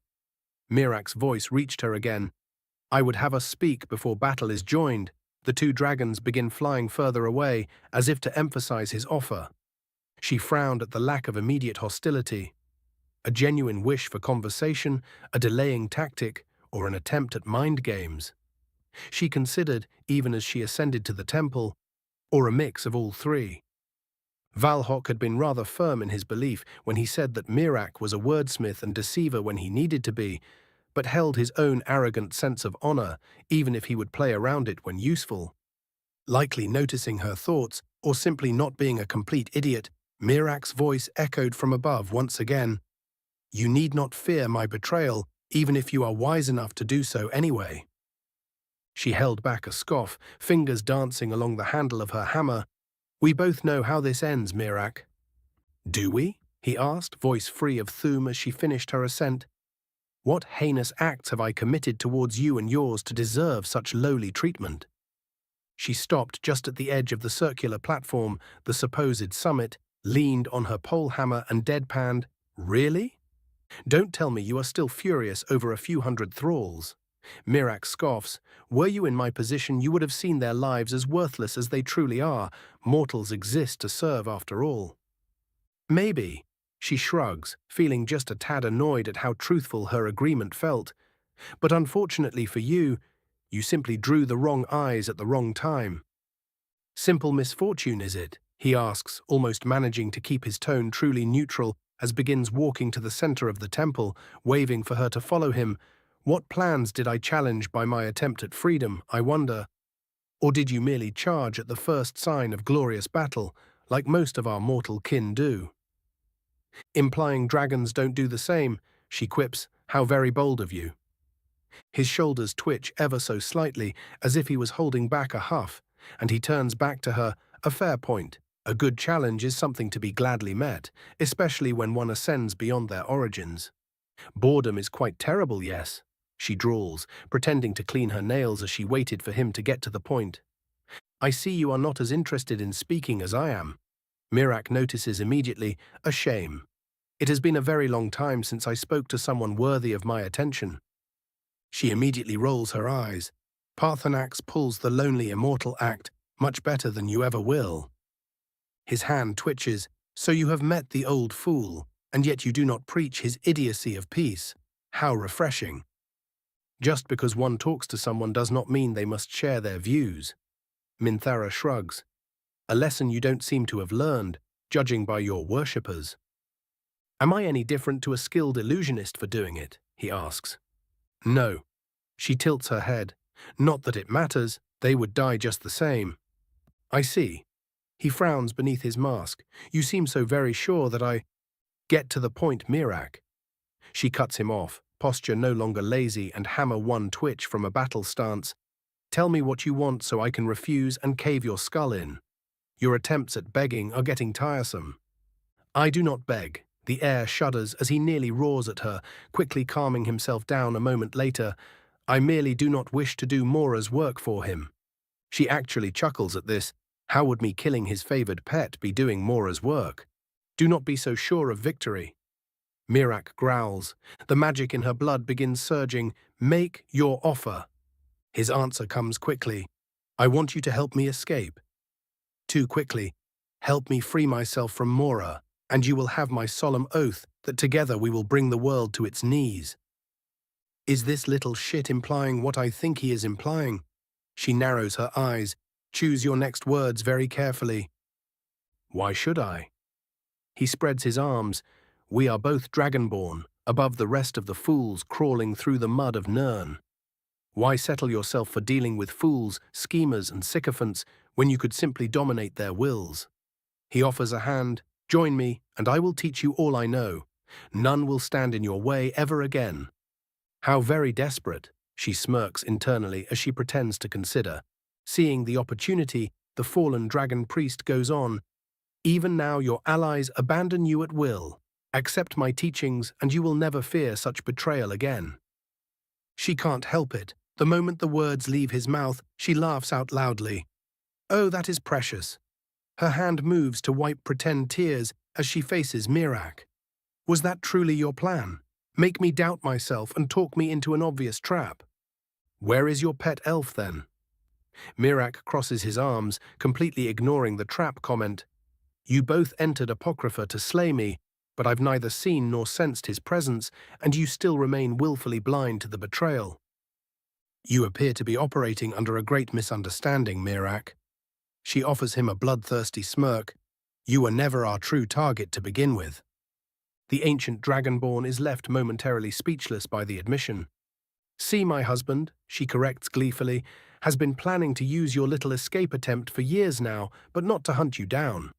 Mirak's voice reached her again. "I would have us speak before battle is joined." The two dragons begin flying further away, as if to emphasize his offer. She frowned at the lack of immediate hostility. A genuine wish for conversation, a delaying tactic, or an attempt at mind games? She considered, even as she ascended to the temple, or a mix of all three. Valhok had been rather firm in his belief when he said that Mirak was a wordsmith and deceiver when he needed to be, but held his own arrogant sense of honor, even if he would play around it when useful. Likely noticing her thoughts, or simply not being a complete idiot, Mirak's voice echoed from above once again. "You need not fear my betrayal, even if you are wise enough to do so anyway." She held back a scoff, fingers dancing along the handle of her hammer. "We both know how this ends, Mirak." "Do we?" he asked, voice free of Thum as she finished her ascent. "What heinous acts have I committed towards you and yours to deserve such lowly treatment?" She stopped just at the edge of the circular platform, the supposed summit, leaned on her pole hammer and deadpanned, "Really? Don't tell me you are still furious over a few hundred thralls." Mirak scoffs, "Were you in my position, you would have seen their lives as worthless as they truly are. Mortals exist to serve after all." "Maybe." She shrugs, feeling just a tad annoyed at how truthful her agreement felt. "But unfortunately for you, you simply drew the wrong eyes at the wrong time." "Simple misfortune, is it?" he asks, almost managing to keep his tone truly neutral as begins walking to the center of the temple, waving for her to follow him. "What plans did I challenge by my attempt at freedom, I wonder? Or did you merely charge at the first sign of glorious battle, like most of our mortal kin do?" "Implying dragons don't do the same," she quips, "How very bold of you." His shoulders twitch ever so slightly, as if he was holding back a huff, and he turns back to her. "A fair point. A good challenge is something to be gladly met, especially when one ascends beyond their origins. Boredom is quite terrible, yes," she drawls, pretending to clean her nails as she waited for him to get to the point. "I see you are not as interested in speaking as I am." Mirak notices immediately, a shame. "It has been a very long time since I spoke to someone worthy of my attention." She immediately rolls her eyes. "Parthenax pulls the lonely immortal act much better than you ever will." His hand twitches. "So you have met the old fool, and yet you do not preach his idiocy of peace. How refreshing." Just because one talks to someone does not mean they must share their views. Minthara shrugs. "A lesson you don't seem to have learned, judging by your worshippers." "Am I any different to a skilled illusionist for doing it?" he asks. "No." She tilts her head. "Not that it matters. They would die just the same. I see. He frowns beneath his mask. You seem so very sure that I— Get to the point, Mirak. She cuts him off, posture no longer lazy and hammer one twitch from a battle stance. Tell me what you want so I can refuse and cave your skull in. Your attempts at begging are getting tiresome. I do not beg. The air shudders as he nearly roars at her, quickly calming himself down a moment later. I merely do not wish to do Mora's work for him. She actually chuckles at this. How would me killing his favored pet be doing Mora's work? Do not be so sure of victory. Mirak growls. The magic in her blood begins surging. Make your offer. His answer comes quickly. I want you to help me escape. Too quickly. Help me free myself from Mora, and you will have my solemn oath that together we will bring the world to its knees. Is this little shit implying what I think he is implying? She narrows her eyes. Choose your next words very carefully. Why should I? He spreads his arms. We are both dragonborn, above the rest of the fools crawling through the mud of Nirn. Why settle yourself for dealing with fools, schemers, and sycophants when you could simply dominate their wills? He offers a hand. Join me, and I will teach you all I know. None will stand in your way ever again. How very desperate, she smirks internally as she pretends to consider. Seeing the opportunity, the fallen dragon priest goes on. Even now your allies abandon you at will. Accept my teachings, and you will never fear such betrayal again. She can't help it. The moment the words leave his mouth, she laughs out loudly. Oh, that is precious. Her hand moves to wipe pretend tears as she faces Mirak. Was that truly your plan? Make me doubt myself and talk me into an obvious trap. Where is your pet elf, then? Mirak crosses his arms, completely ignoring the trap comment. You both entered Apocrypha to slay me, but I've neither seen nor sensed his presence, and you still remain willfully blind to the betrayal. You appear to be operating under a great misunderstanding, Mirak. She offers him a bloodthirsty smirk. You were never our true target to begin with. The ancient dragonborn is left momentarily speechless by the admission. See, my husband, she corrects gleefully, has been planning to use your little escape attempt for years now, but not to hunt you down.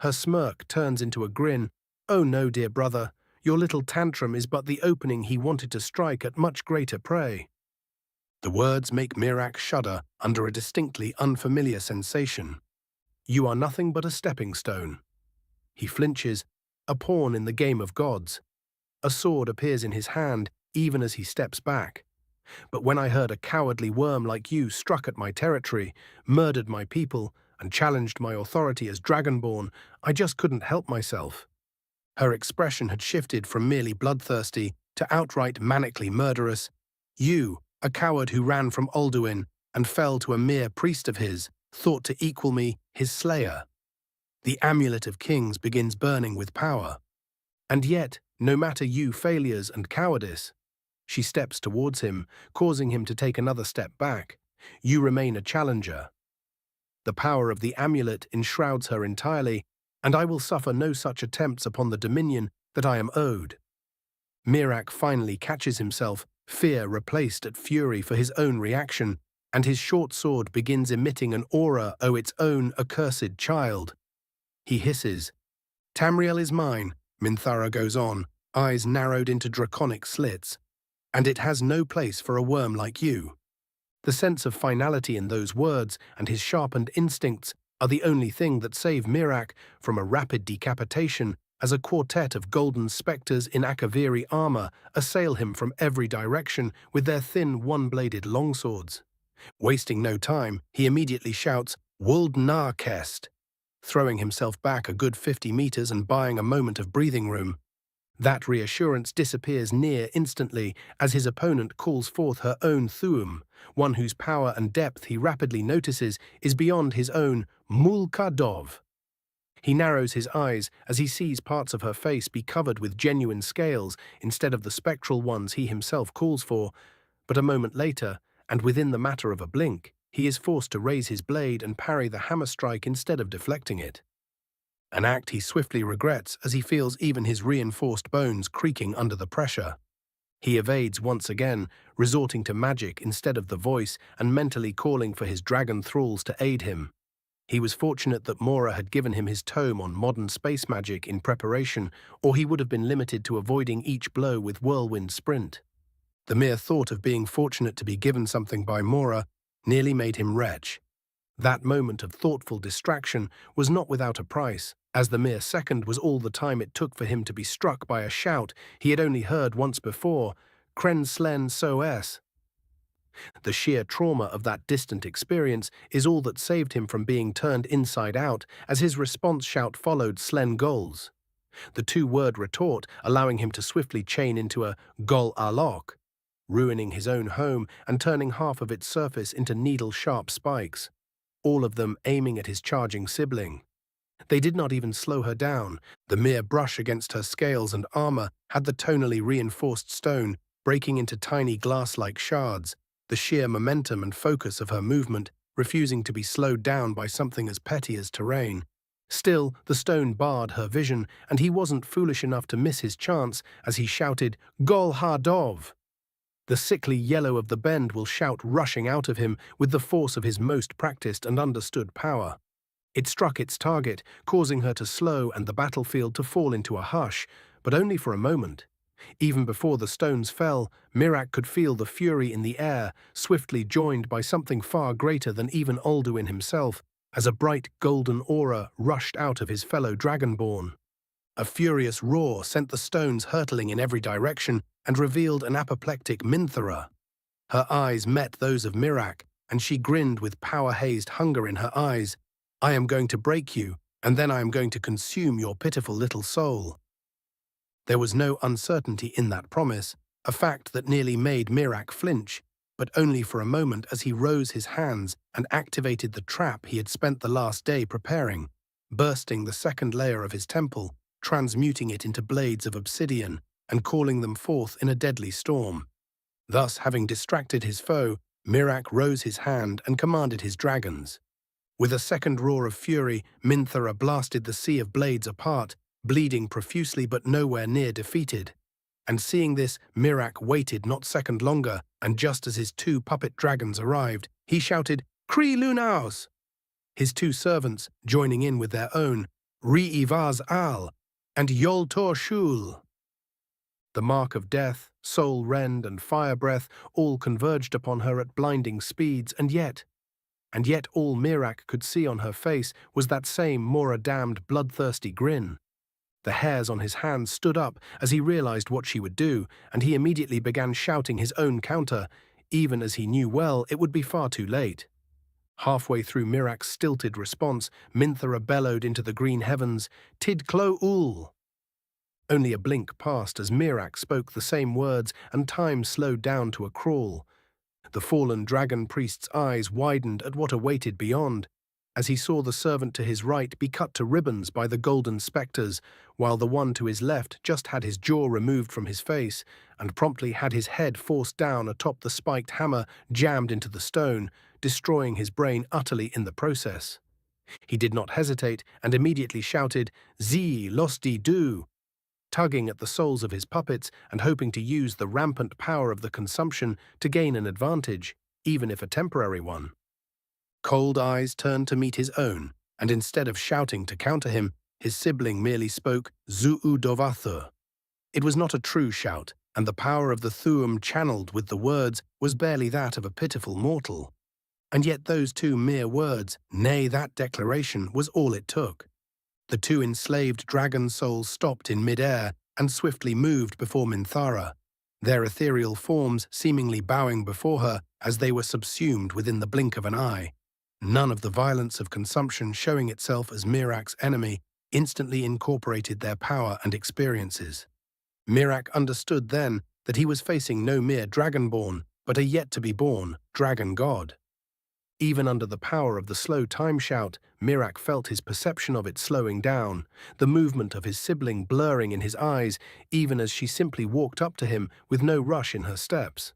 Her smirk turns into a grin. Oh no, dear brother, your little tantrum is but the opening he wanted to strike at much greater prey. The words make Mirak shudder under a distinctly unfamiliar sensation. You are nothing but a stepping stone. He flinches, a pawn in the game of gods. A sword appears in his hand even as he steps back. But when I heard a cowardly worm like you struck at my territory, murdered my people, and challenged my authority as dragonborn, I just couldn't help myself. Her expression had shifted from merely bloodthirsty to outright manically murderous. You, a coward who ran from Alduin and fell to a mere priest of his, thought to equal me, his slayer. The amulet of kings begins burning with power. And yet, no matter you failures and cowardice, she steps towards him, causing him to take another step back. You remain a challenger. The power of the amulet enshrouds her entirely, and I will suffer no such attempts upon the dominion that I am owed. Mirak finally catches himself, fear replaced at fury for his own reaction, and his short sword begins emitting an aura o its own accursed child. He hisses. Tamriel is mine, Minthara goes on, eyes narrowed into draconic slits. And it has no place for a worm like you. The sense of finality in those words and his sharpened instincts are the only thing that save Mirak from a rapid decapitation as a quartet of golden spectres in Akaviri armor assail him from every direction with their thin one-bladed longswords. Wasting no time, he immediately shouts, Wuld na kest, throwing himself back a good 50 meters and buying a moment of breathing room. That reassurance disappears near instantly as his opponent calls forth her own Thuum, one whose power and depth he rapidly notices is beyond his own Mulka Dov. He narrows his eyes as he sees parts of her face be covered with genuine scales instead of the spectral ones he himself calls for, but a moment later, and within the matter of a blink, he is forced to raise his blade and parry the hammer strike instead of deflecting it. An act he swiftly regrets as he feels even his reinforced bones creaking under the pressure. He evades once again, resorting to magic instead of the voice and mentally calling for his dragon thralls to aid him. He was fortunate that Mora had given him his tome on modern space magic in preparation, or he would have been limited to avoiding each blow with whirlwind sprint. The mere thought of being fortunate to be given something by Mora nearly made him retch. That moment of thoughtful distraction was not without a price, as the mere second was all the time it took for him to be struck by a shout he had only heard once before, "Kren Slen So S." The sheer trauma of that distant experience is all that saved him from being turned inside out, as his response shout followed Slen Goals, the two-word retort allowing him to swiftly chain into a Gol Alok, ruining his own home and turning half of its surface into needle-sharp spikes, all of them aiming at his charging sibling. They did not even slow her down. The mere brush against her scales and armor had the tonally reinforced stone breaking into tiny glass-like shards, the sheer momentum and focus of her movement refusing to be slowed down by something as petty as terrain. Still, the stone barred her vision, and he wasn't foolish enough to miss his chance as he shouted, "Gol Hardov!" The sickly yellow of the bend will shout rushing out of him with the force of his most practiced and understood power. It struck its target, causing her to slow and the battlefield to fall into a hush, but only for a moment. Even before the stones fell, Mirak could feel the fury in the air, swiftly joined by something far greater than even Alduin himself, as a bright golden aura rushed out of his fellow dragonborn. A furious roar sent the stones hurtling in every direction and revealed an apoplectic Minthara. Her eyes met those of Mirak, and she grinned with power-hazed hunger in her eyes. "I am going to break you, and then I am going to consume your pitiful little soul." There was no uncertainty in that promise, a fact that nearly made Mirak flinch, but only for a moment as he rose his hands and activated the trap he had spent the last day preparing, bursting the second layer of his temple, transmuting it into blades of obsidian, and calling them forth in a deadly storm. Thus, having distracted his foe, Mirak rose his hand and commanded his dragons. With a second roar of fury, Minthara blasted the sea of blades apart, bleeding profusely but nowhere near defeated. And seeing this, Mirak waited not second longer, and just as his two puppet dragons arrived, he shouted, "Kri Lunaus!" His two servants, joining in with their own, Ri-Ivaz Al, and Yol Tor Shul. The mark of death, soul rend, and fire breath all converged upon her at blinding speeds, and yet all Mirak could see on her face was that same Mora-damned bloodthirsty grin. The hairs on his hands stood up as he realized what she would do, and he immediately began shouting his own counter, even as he knew well it would be far too late. Halfway through Mirak's stilted response, Minthara bellowed into the green heavens, "Tid Klo Ul!" Only a blink passed as Mirak spoke the same words, and time slowed down to a crawl. The fallen dragon priest's eyes widened at what awaited beyond, as he saw the servant to his right be cut to ribbons by the golden spectres, while the one to his left just had his jaw removed from his face, and promptly had his head forced down atop the spiked hammer jammed into the stone, destroying his brain utterly in the process. He did not hesitate, and immediately shouted, "Zi, Losti Du!" tugging at the souls of his puppets and hoping to use the rampant power of the consumption to gain an advantage, even if a temporary one. Cold eyes turned to meet his own, and instead of shouting to counter him, his sibling merely spoke Zu'u Dovathur. It was not a true shout, and the power of the Thuum channeled with the words was barely that of a pitiful mortal. And yet those two mere words, nay, that declaration, was all it took. The two enslaved dragon souls stopped in mid-air and swiftly moved before Minthara, their ethereal forms seemingly bowing before her as they were subsumed within the blink of an eye. None of the violence of consumption showing itself as Mirak's enemy instantly incorporated their power and experiences. Mirak understood then that he was facing no mere dragonborn, but a yet-to-be-born dragon god. Even under the power of the slow time shout, Mirak felt his perception of it slowing down, the movement of his sibling blurring in his eyes, even as she simply walked up to him with no rush in her steps.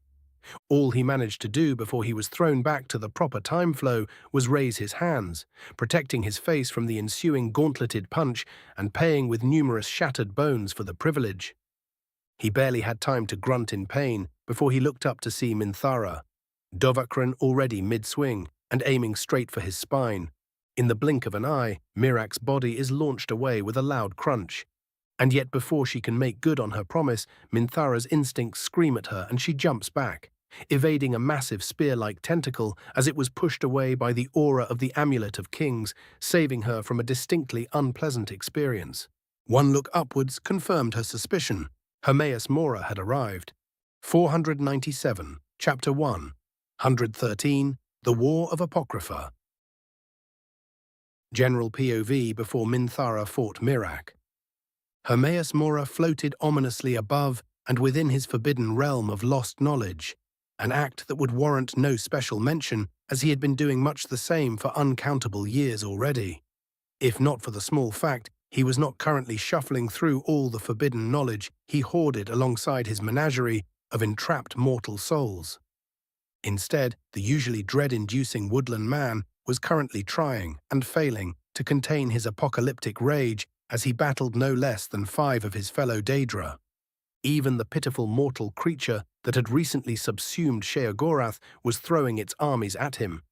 All he managed to do before he was thrown back to the proper time flow was raise his hands, protecting his face from the ensuing gauntleted punch and paying with numerous shattered bones for the privilege. He barely had time to grunt in pain before he looked up to see Minthara, Dovakran already mid-swing and aiming straight for his spine. In the blink of an eye, Mirak's body is launched away with a loud crunch. And yet before she can make good on her promise, Minthara's instincts scream at her and she jumps back, evading a massive spear-like tentacle as it was pushed away by the aura of the Amulet of Kings, saving her from a distinctly unpleasant experience. One look upwards confirmed her suspicion. Hermaeus Mora had arrived. 497, Chapter 1, 113, The War of Apocrypha. General POV before Minthara fought Mirak. Hermaeus Mora floated ominously above and within his forbidden realm of lost knowledge, an act that would warrant no special mention as he had been doing much the same for uncountable years already. If not for the small fact he was not currently shuffling through all the forbidden knowledge he hoarded alongside his menagerie of entrapped mortal souls. Instead, the usually dread-inducing woodland man was currently trying and failing to contain his apocalyptic rage as he battled no less than 5 of his fellow Daedra. Even the pitiful mortal creature that had recently subsumed Sheogorath was throwing its armies at him.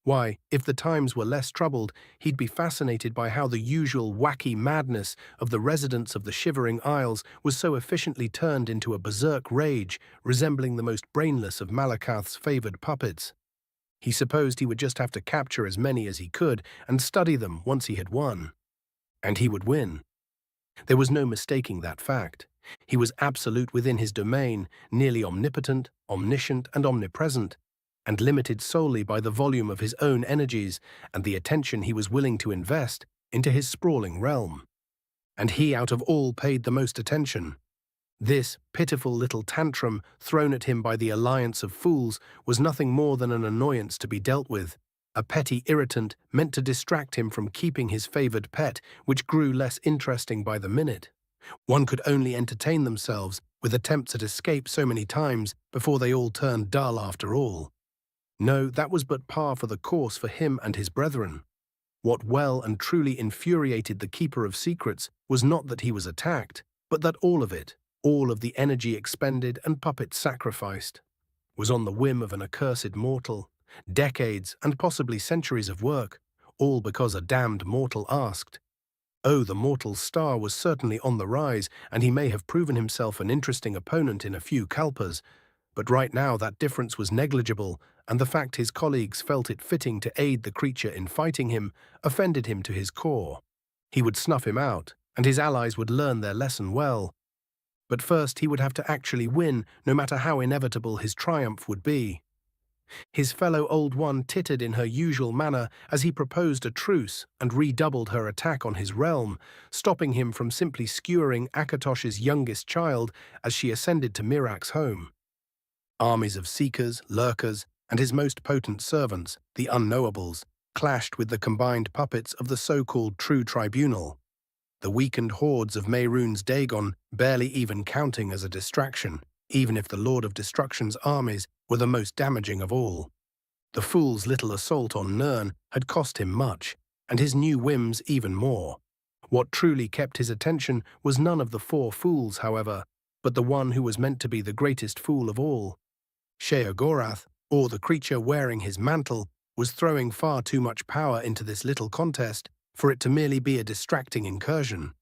Why, if the times were less troubled, he'd be fascinated by how the usual wacky madness of the residents of the Shivering Isles was so efficiently turned into a berserk rage resembling the most brainless of Malakath's favored puppets. He supposed he would just have to capture as many as he could and study them once he had won. And he would win. There was no mistaking that fact. He was absolute within his domain, nearly omnipotent, omniscient, and omnipresent, and limited solely by the volume of his own energies and the attention he was willing to invest into his sprawling realm. And he out of all paid the most attention. This pitiful little tantrum thrown at him by the alliance of fools was nothing more than an annoyance to be dealt with, a petty irritant meant to distract him from keeping his favored pet, which grew less interesting by the minute. One could only entertain themselves with attempts at escape so many times before they all turned dull after all. No, that was but par for the course for him and his brethren. What well and truly infuriated the Keeper of Secrets was not that he was attacked, but that all of it, all of the energy expended and puppets sacrificed, was on the whim of an accursed mortal. Decades and possibly centuries of work, all because a damned mortal asked. Oh, the mortal's star was certainly on the rise, and he may have proven himself an interesting opponent in a few kalpas, but right now that difference was negligible, and the fact his colleagues felt it fitting to aid the creature in fighting him offended him to his core. He would snuff him out, and his allies would learn their lesson well. But first he would have to actually win, no matter how inevitable his triumph would be. His fellow Old One tittered in her usual manner as he proposed a truce and redoubled her attack on his realm, stopping him from simply skewering Akatosh's youngest child as she ascended to Mirak's home. Armies of seekers, lurkers, and his most potent servants, the unknowables, clashed with the combined puppets of the so-called True Tribunal. The weakened hordes of Mehrunes Dagon barely even counting as a distraction, even if the Lord of Destruction's armies were the most damaging of all. The fool's little assault on Nirn had cost him much, and his new whims even more. What truly kept his attention was none of the 4 fools, however, but the one who was meant to be the greatest fool of all. Sheogorath, or the creature wearing his mantle, was throwing far too much power into this little contest for it to merely be a distracting incursion.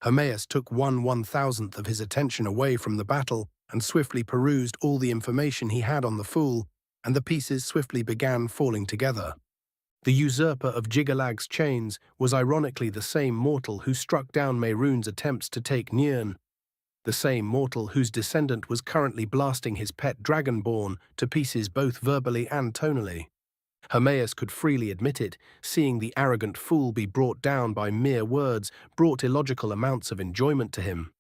Hermaeus took 1/1000th of his attention away from the battle and swiftly perused all the information he had on the fool, and the pieces swiftly began falling together. The usurper of Jigalag's chains was ironically the same mortal who struck down Mehrunes' attempts to take Nirn, the same mortal whose descendant was currently blasting his pet dragonborn to pieces both verbally and tonally. Hermaeus could freely admit it, seeing the arrogant fool be brought down by mere words brought illogical amounts of enjoyment to him.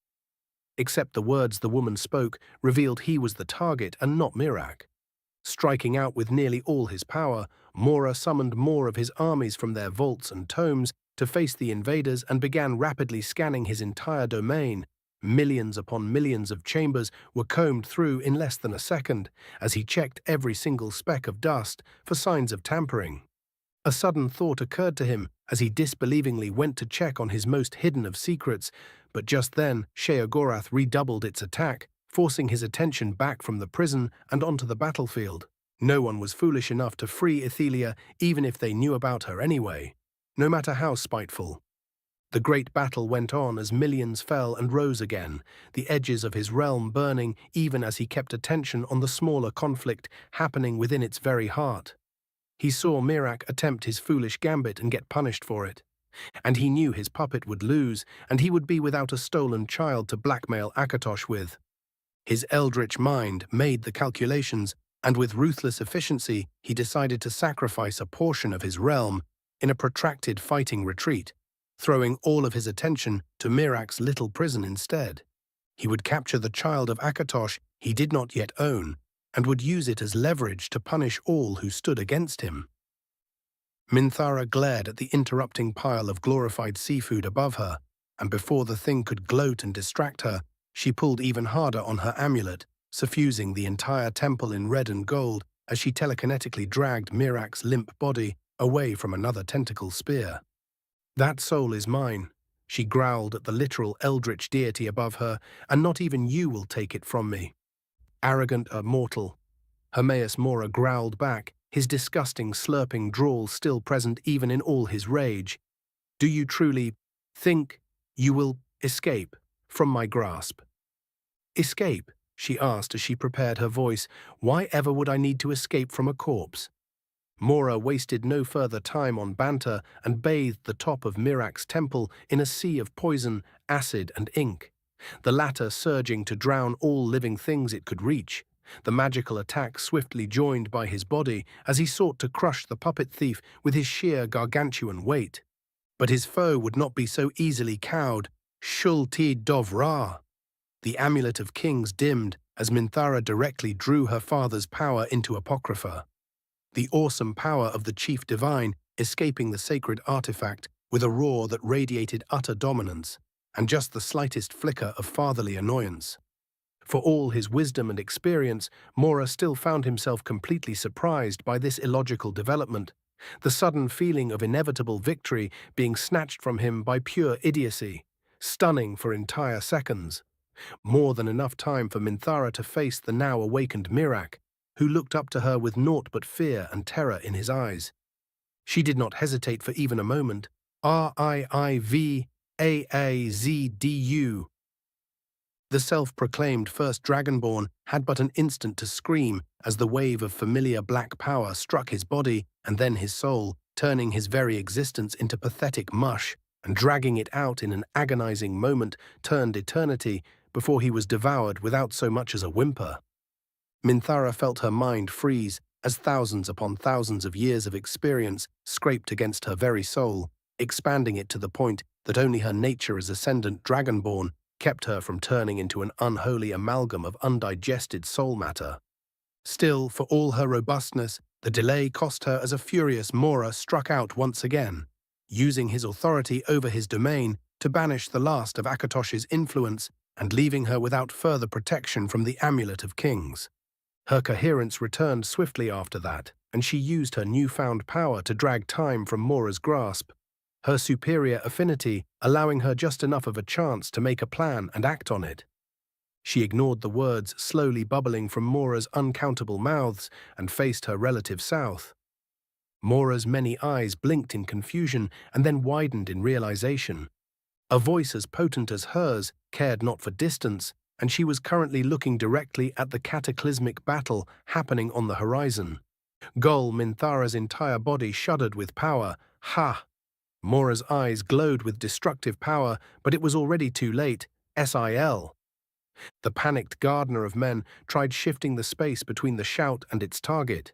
Except the words the woman spoke revealed he was the target and not Mirak. Striking out with nearly all his power, Mora summoned more of his armies from their vaults and tomes to face the invaders and began rapidly scanning his entire domain. Millions upon millions of chambers were combed through in less than a second, as he checked every single speck of dust for signs of tampering. A sudden thought occurred to him as he disbelievingly went to check on his most hidden of secrets, But just then, Sheogorath redoubled its attack, forcing his attention back from the prison and onto the battlefield. No one was foolish enough to free Ithelia, even if they knew about her anyway, no matter how spiteful. The great battle went on as millions fell and rose again, the edges of his realm burning even as he kept attention on the smaller conflict happening within its very heart. He saw Miraak attempt his foolish gambit and get punished for it. And he knew his puppet would lose, and he would be without a stolen child to blackmail Akatosh with. His eldritch mind made the calculations, and with ruthless efficiency he decided to sacrifice a portion of his realm in a protracted fighting retreat, throwing all of his attention to Miraak's little prison instead. He would capture the child of Akatosh he did not yet own, and would use it as leverage to punish all who stood against him. Minthara glared at the interrupting pile of glorified seafood above her, and before the thing could gloat and distract her, she pulled even harder on her amulet, suffusing the entire temple in red and gold as she telekinetically dragged Miraak's limp body away from another tentacle spear. "That soul is mine," she growled at the literal eldritch deity above her, "and not even you will take it from me." "Arrogant mortal," Hermaeus Mora growled back, his disgusting slurping drawl still present even in all his rage. "Do you truly think you will escape from my grasp?" "Escape?" she asked as she prepared her voice. "Why ever would I need to escape from a corpse?" Mora wasted no further time on banter and bathed the top of Miraak's temple in a sea of poison, acid, and ink, the latter surging to drown all living things it could reach, the magical attack swiftly joined by his body as he sought to crush the puppet thief with his sheer gargantuan weight. But his foe would not be so easily cowed. Shul-Ti Dov-Ra! The amulet of kings dimmed as Minthara directly drew her father's power into Apocrypha. The awesome power of the chief divine escaping the sacred artifact with a roar that radiated utter dominance, and just the slightest flicker of fatherly annoyance. For all his wisdom and experience, Mora still found himself completely surprised by this illogical development, the sudden feeling of inevitable victory being snatched from him by pure idiocy, stunning for entire seconds. More than enough time for Minthara to face the now awakened Miraak, who looked up to her with naught but fear and terror in his eyes. She did not hesitate for even a moment. "Riivaazdu." The self-proclaimed first Dragonborn had but an instant to scream as the wave of familiar black power struck his body and then his soul, turning his very existence into pathetic mush and dragging it out in an agonizing moment turned eternity before he was devoured without so much as a whimper. Minthara felt her mind freeze as thousands upon thousands of years of experience scraped against her very soul, expanding it to the point that only her nature as ascendant Dragonborn kept her from turning into an unholy amalgam of undigested soul matter. Still, for all her robustness, the delay cost her as a furious Mora struck out once again, using his authority over his domain to banish the last of Akatosh's influence and leaving her without further protection from the Amulet of Kings. Her coherence returned swiftly after that, and she used her newfound power to drag time from Mora's grasp, her superior affinity allowing her just enough of a chance to make a plan and act on it. She ignored the words slowly bubbling from Mora's uncountable mouths and faced her relative south. Mora's many eyes blinked in confusion and then widened in realization. A voice as potent as hers cared not for distance, and she was currently looking directly at the cataclysmic battle happening on the horizon. Gol Minthara's entire body shuddered with power. Ha! Mora's eyes glowed with destructive power, but it was already too late. Sil. The panicked gardener of men tried shifting the space between the shout and its target,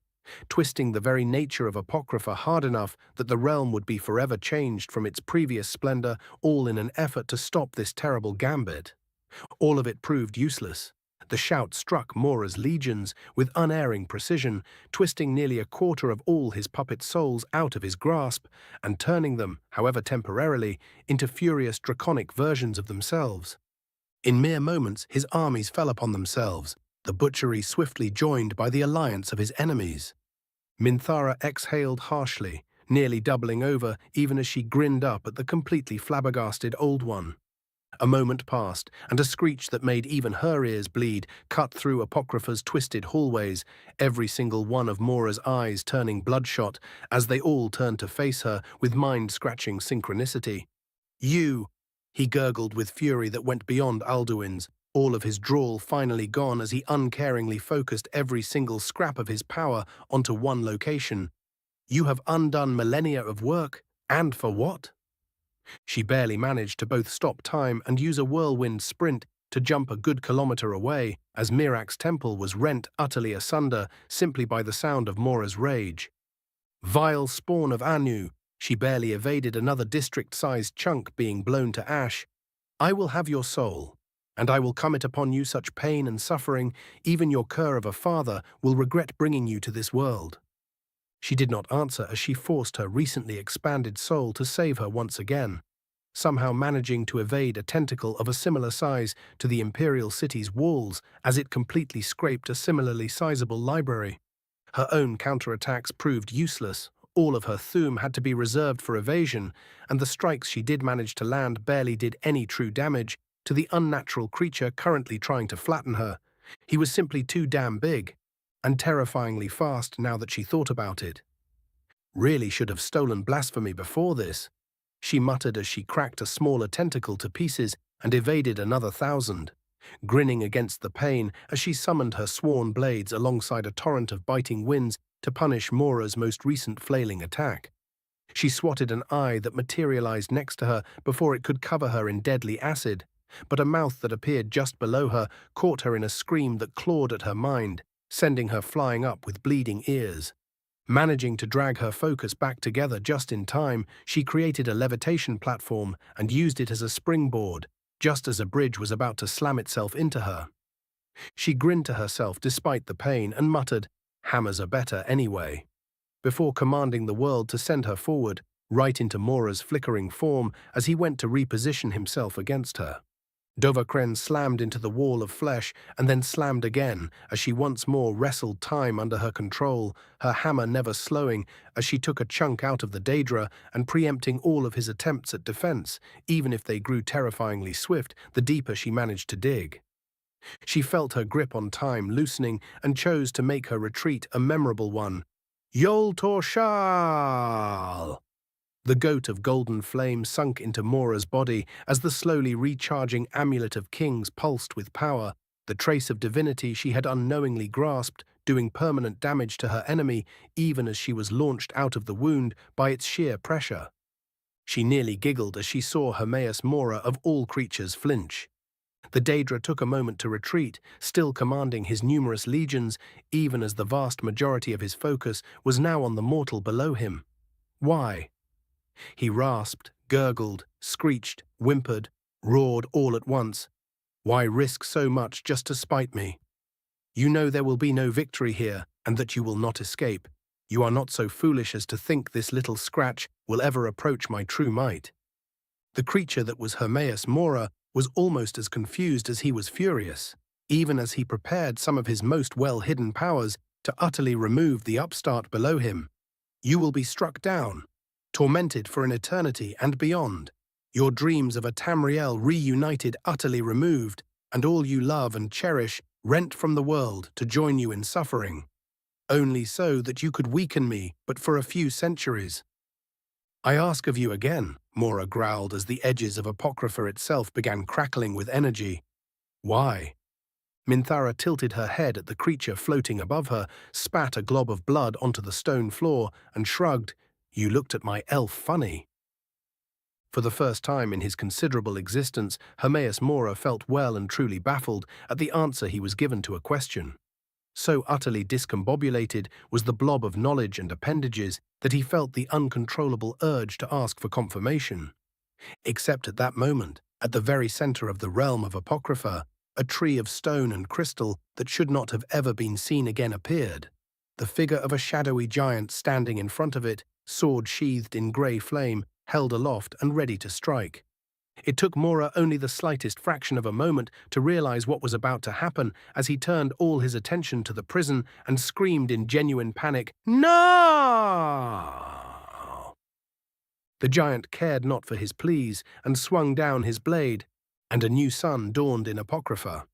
twisting the very nature of Apocrypha hard enough that the realm would be forever changed from its previous splendor, all in an effort to stop this terrible gambit. All of it proved useless. The shout struck Mora's legions with unerring precision, twisting nearly a quarter of all his puppet souls out of his grasp and turning them, however temporarily, into furious draconic versions of themselves. In mere moments, his armies fell upon themselves, the butchery swiftly joined by the alliance of his enemies. Minthara exhaled harshly, nearly doubling over even as she grinned up at the completely flabbergasted Old One. A moment passed, and a screech that made even her ears bleed cut through Apocrypha's twisted hallways, every single one of Mora's eyes turning bloodshot as they all turned to face her with mind-scratching synchronicity. "You!" he gurgled with fury that went beyond Alduin's, all of his drawl finally gone as he uncaringly focused every single scrap of his power onto one location. "You have undone millennia of work, and for what?" She barely managed to both stop time and use a whirlwind sprint to jump a good kilometer away as Mirak's temple was rent utterly asunder simply by the sound of Mora's rage. Vile spawn of Anu, she barely evaded another district-sized chunk being blown to ash. "I will have your soul, and I will commit upon you such pain and suffering, even your cur of a father will regret bringing you to this world." She did not answer as she forced her recently expanded soul to save her once again, somehow managing to evade a tentacle of a similar size to the Imperial City's walls as it completely scraped a similarly sizable library. Her own counterattacks proved useless. All of her Thum had to be reserved for evasion, and the strikes she did manage to land barely did any true damage to the unnatural creature currently trying to flatten her. He was simply too damn big, and terrifyingly fast now that she thought about it. "Really should have stolen blasphemy before this," she muttered as she cracked a smaller tentacle to pieces and evaded another 1,000. Grinning against the pain as she summoned her sworn blades alongside a torrent of biting winds to punish Mora's most recent flailing attack. She swatted an eye that materialized next to her before it could cover her in deadly acid, but a mouth that appeared just below her caught her in a scream that clawed at her mind, sending her flying up with bleeding ears. Managing to drag her focus back together just in time, she created a levitation platform and used it as a springboard, just as a bridge was about to slam itself into her. She grinned to herself despite the pain and muttered, "Hammers are better anyway," before commanding the world to send her forward, right into Mora's flickering form as he went to reposition himself against her. Dovahkren slammed into the wall of flesh and then slammed again as she once more wrestled time under her control, her hammer never slowing as she took a chunk out of the Daedra and preempting all of his attempts at defense, even if they grew terrifyingly swift the deeper she managed to dig. She felt her grip on time loosening and chose to make her retreat a memorable one. "Yol Torshal!" The goat of golden flame sunk into Mora's body as the slowly recharging amulet of kings pulsed with power, the trace of divinity she had unknowingly grasped, doing permanent damage to her enemy even as she was launched out of the wound by its sheer pressure. She nearly giggled as she saw Hermaeus Mora of all creatures flinch. The Daedra took a moment to retreat, still commanding his numerous legions, even as the vast majority of his focus was now on the mortal below him. Why? He rasped, gurgled, screeched, whimpered, roared all at once. "Why risk so much just to spite me? You know there will be no victory here, and that you will not escape. You are not so foolish as to think this little scratch will ever approach my true might." The creature that was Hermaeus Mora was almost as confused as he was furious, even as he prepared some of his most well-hidden powers to utterly remove the upstart below him. "You will be struck down, tormented for an eternity and beyond, your dreams of a Tamriel reunited utterly removed, and all you love and cherish rent from the world to join you in suffering, only so that you could weaken me but for a few centuries." "I ask of you again," Mora growled as the edges of Apocrypha itself began crackling with energy. "Why?" Minthara tilted her head at the creature floating above her, spat a glob of blood onto the stone floor, and shrugged. "You looked at my elf funny." For the first time in his considerable existence, Hermaeus Mora felt well and truly baffled at the answer he was given to a question. So utterly discombobulated was the blob of knowledge and appendages that he felt the uncontrollable urge to ask for confirmation. Except at that moment, at the very center of the realm of Apocrypha, a tree of stone and crystal that should not have ever been seen again appeared. The figure of a shadowy giant standing in front of it, sword sheathed in grey flame, held aloft and ready to strike. It took Mora only the slightest fraction of a moment to realize what was about to happen as he turned all his attention to the prison and screamed in genuine panic, "No!" The giant cared not for his pleas and swung down his blade. and a new sun dawned in Apocrypha.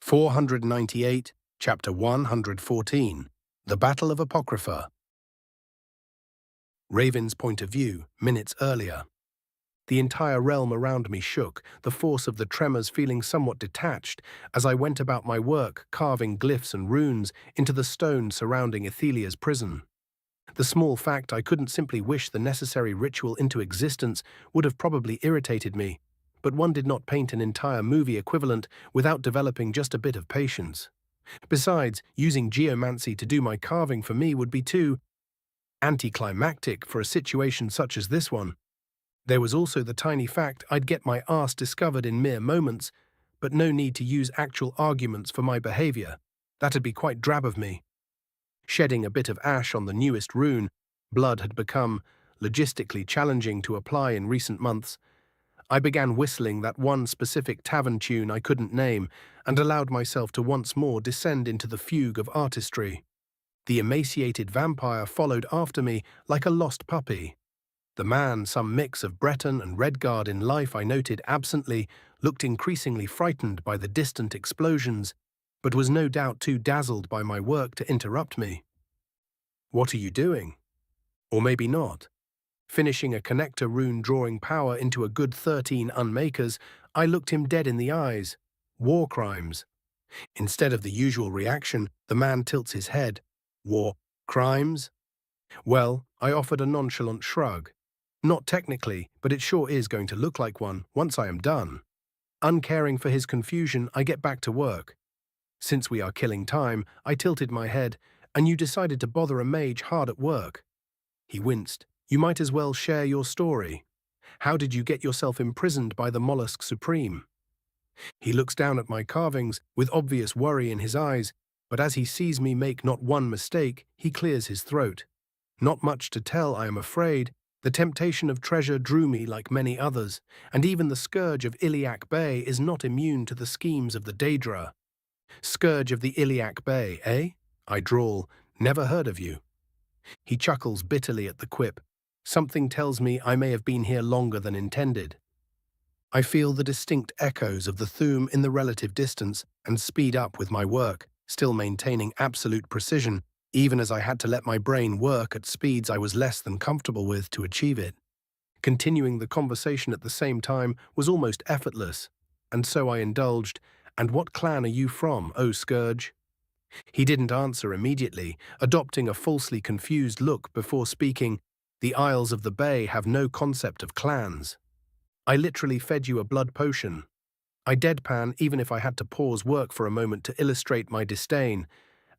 498, Chapter 114, The Battle of Apocrypha. Raven's point of view, minutes earlier. The entire realm around me shook, the force of the tremors feeling somewhat detached as I went about my work carving glyphs and runes into the stone surrounding Athelia's prison. The small fact I couldn't simply wish the necessary ritual into existence would have probably irritated me, but one did not paint an entire movie equivalent without developing just a bit of patience. Besides, using geomancy to do my carving for me would be too anticlimactic for a situation such as this one. There was also the tiny fact I'd get my arse discovered in mere moments, but no need to use actual arguments for my behavior. That'd be quite drab of me. Shedding a bit of ash on the newest rune, blood had become logistically challenging to apply in recent months. I began whistling that one specific tavern tune I couldn't name and allowed myself to once more descend into the fugue of artistry. The emaciated vampire followed after me like a lost puppy. The man, some mix of Breton and Redguard in life I noted absently, looked increasingly frightened by the distant explosions, but was no doubt too dazzled by my work to interrupt me. "What are you doing?" Or maybe not. Finishing a connector rune drawing power into a good 13 unmakers, I looked him dead in the eyes. War crimes. Instead of the usual reaction, the man tilts his head. War crimes? Well, I offered a nonchalant shrug. Not technically, but it sure is going to look like one once I am done. Uncaring for his confusion, I get back to work. Since we are killing time, I tilted my head, and you decided to bother a mage hard at work. He winced. You might as well share your story. How did you get yourself imprisoned by the Mollusk Supreme? He looks down at my carvings with obvious worry in his eyes, but as he sees me make not one mistake, he clears his throat. Not much to tell, I am afraid. The temptation of treasure drew me like many others, and even the scourge of Iliac Bay is not immune to the schemes of the Daedra. Scourge of the Iliac Bay, eh? I drawl. Never heard of you. He chuckles bitterly at the quip. Something tells me I may have been here longer than intended. I feel the distinct echoes of the Thume in the relative distance and speed up with my work, still maintaining absolute precision, even as I had to let my brain work at speeds I was less than comfortable with to achieve it. Continuing the conversation at the same time was almost effortless, and so I indulged, "And what clan are you from, O Scourge?" He didn't answer immediately, adopting a falsely confused look before speaking. "The Isles of the Bay have no concept of clans. I literally fed you a blood potion." I deadpan even if I had to pause work for a moment to illustrate my disdain,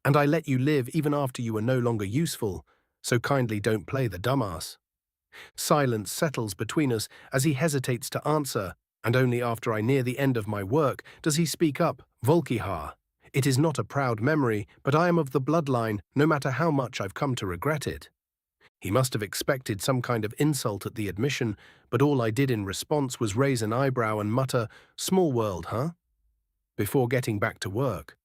"and I let you live even after you were no longer useful, so kindly don't play the dumbass." Silence settles between us as he hesitates to answer, and only after I near the end of my work does he speak up. "Volkihar. It is not a proud memory, but I am of the bloodline, no matter how much I've come to regret it." He must have expected some kind of insult at the admission, but all I did in response was raise an eyebrow and mutter, "Small world, huh?" before getting back to work.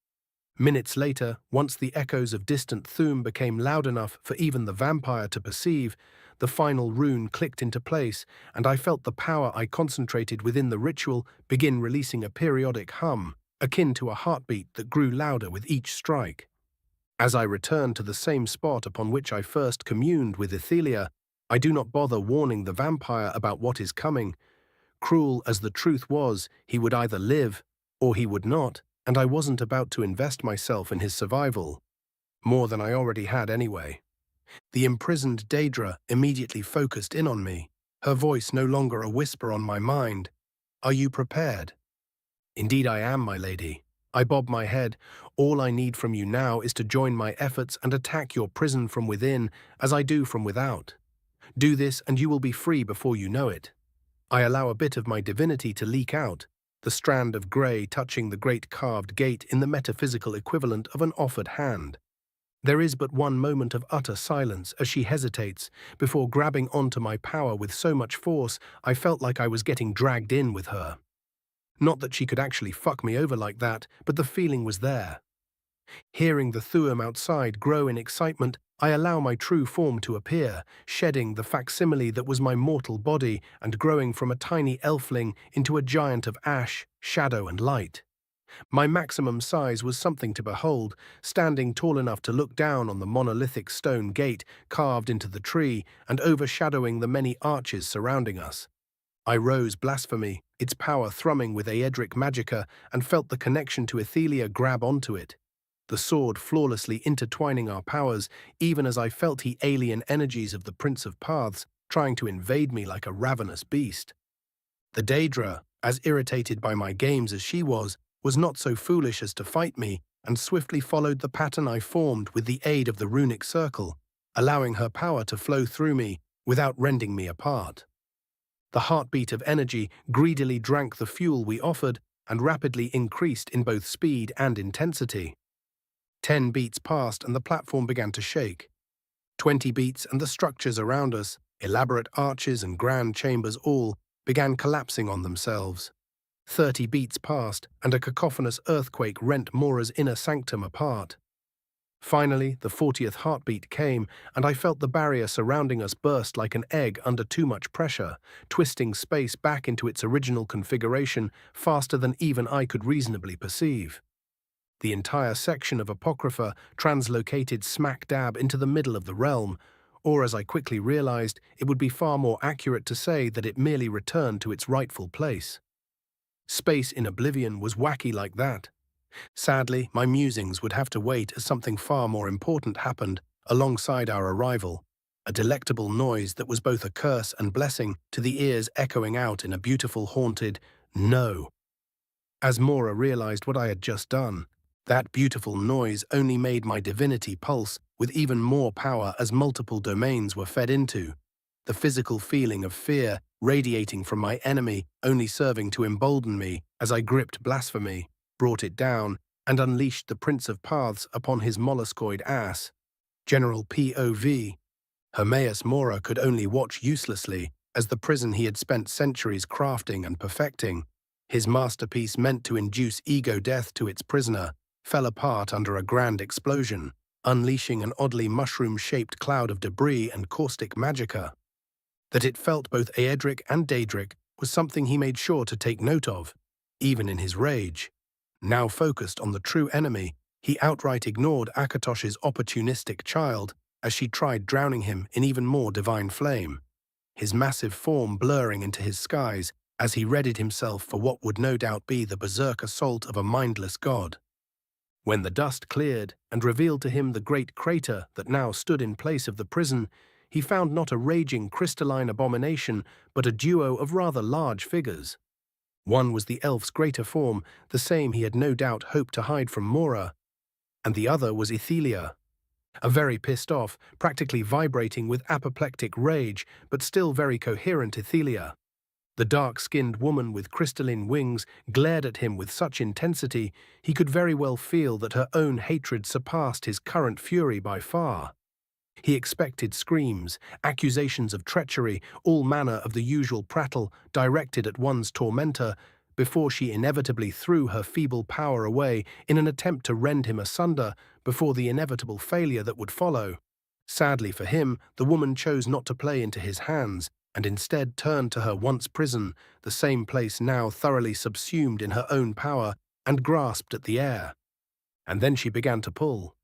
Minutes later, once the echoes of distant Thume became loud enough for even the vampire to perceive, the final rune clicked into place, and I felt the power I concentrated within the ritual begin releasing a periodic hum, akin to a heartbeat that grew louder with each strike. As I return to the same spot upon which I first communed with Athelia, I do not bother warning the vampire about what is coming. Cruel as the truth was, he would either live or he would not, and I wasn't about to invest myself in his survival. More than I already had anyway. The imprisoned Daedra immediately focused in on me, her voice no longer a whisper on my mind. "Are you prepared?" "Indeed I am, my lady." I bob my head. "All I need from you now is to join my efforts and attack your prison from within, as I do from without. Do this and you will be free before you know it." I allow a bit of my divinity to leak out, the strand of grey touching the great carved gate in the metaphysical equivalent of an offered hand. There is but one moment of utter silence as she hesitates, before grabbing onto my power with so much force I felt like I was getting dragged in with her. Not that she could actually fuck me over like that, but the feeling was there. Hearing the Thuum outside grow in excitement, I allow my true form to appear, shedding the facsimile that was my mortal body and growing from a tiny elfling into a giant of ash, shadow and light. My maximum size was something to behold, standing tall enough to look down on the monolithic stone gate carved into the tree and overshadowing the many arches surrounding us. I rose blasphemy, its power thrumming with aedric magica, and felt the connection to Ethelia grab onto it. The sword flawlessly intertwining our powers, even as I felt the alien energies of the Prince of Paths trying to invade me like a ravenous beast. The Daedra, as irritated by my games as she was not so foolish as to fight me and swiftly followed the pattern I formed with the aid of the runic circle, allowing her power to flow through me without rending me apart. The heartbeat of energy greedily drank the fuel we offered and rapidly increased in both speed and intensity. 10 beats passed and the platform began to shake. 20 beats and the structures around us, elaborate arches and grand chambers all, began collapsing on themselves. 30 beats passed and a cacophonous earthquake rent Mora's inner sanctum apart. Finally, the 40th heartbeat came, and I felt the barrier surrounding us burst like an egg under too much pressure, twisting space back into its original configuration faster than even I could reasonably perceive. The entire section of Apocrypha translocated smack dab into the middle of the realm, or as I quickly realized, it would be far more accurate to say that it merely returned to its rightful place. Space in Oblivion was wacky like that. Sadly, my musings would have to wait as something far more important happened alongside our arrival, a delectable noise that was both a curse and blessing to the ears echoing out in a beautiful haunted no. As Mora realized what I had just done, that beautiful noise only made my divinity pulse with even more power as multiple domains were fed into, the physical feeling of fear radiating from my enemy only serving to embolden me as I gripped blasphemy, brought it down, and unleashed the Prince of Paths upon his molluscoid ass. General POV. Hermaeus Mora could only watch uselessly as the prison he had spent centuries crafting and perfecting, his masterpiece meant to induce ego death to its prisoner, fell apart under a grand explosion, unleashing an oddly mushroom-shaped cloud of debris and caustic magica. That it felt both aedric and daedric was something he made sure to take note of, even in his rage. Now focused on the true enemy, he outright ignored Akatosh's opportunistic child as she tried drowning him in even more divine flame, his massive form blurring into his skies as he readied himself for what would no doubt be the berserk assault of a mindless god. When the dust cleared and revealed to him the great crater that now stood in place of the prison, he found not a raging crystalline abomination, but a duo of rather large figures. One was the elf's greater form, the same he had no doubt hoped to hide from Mora, and the other was Ethelia, a very pissed off, practically vibrating with apoplectic rage, but still very coherent Ethelia. The dark-skinned woman with crystalline wings glared at him with such intensity he could very well feel that her own hatred surpassed his current fury by far. He expected screams, accusations of treachery, all manner of the usual prattle directed at one's tormentor, before she inevitably threw her feeble power away in an attempt to rend him asunder before the inevitable failure that would follow. Sadly for him, the woman chose not to play into his hands, and instead turned to her once prison, the same place now thoroughly subsumed in her own power, and grasped at the air. And then she began to pull.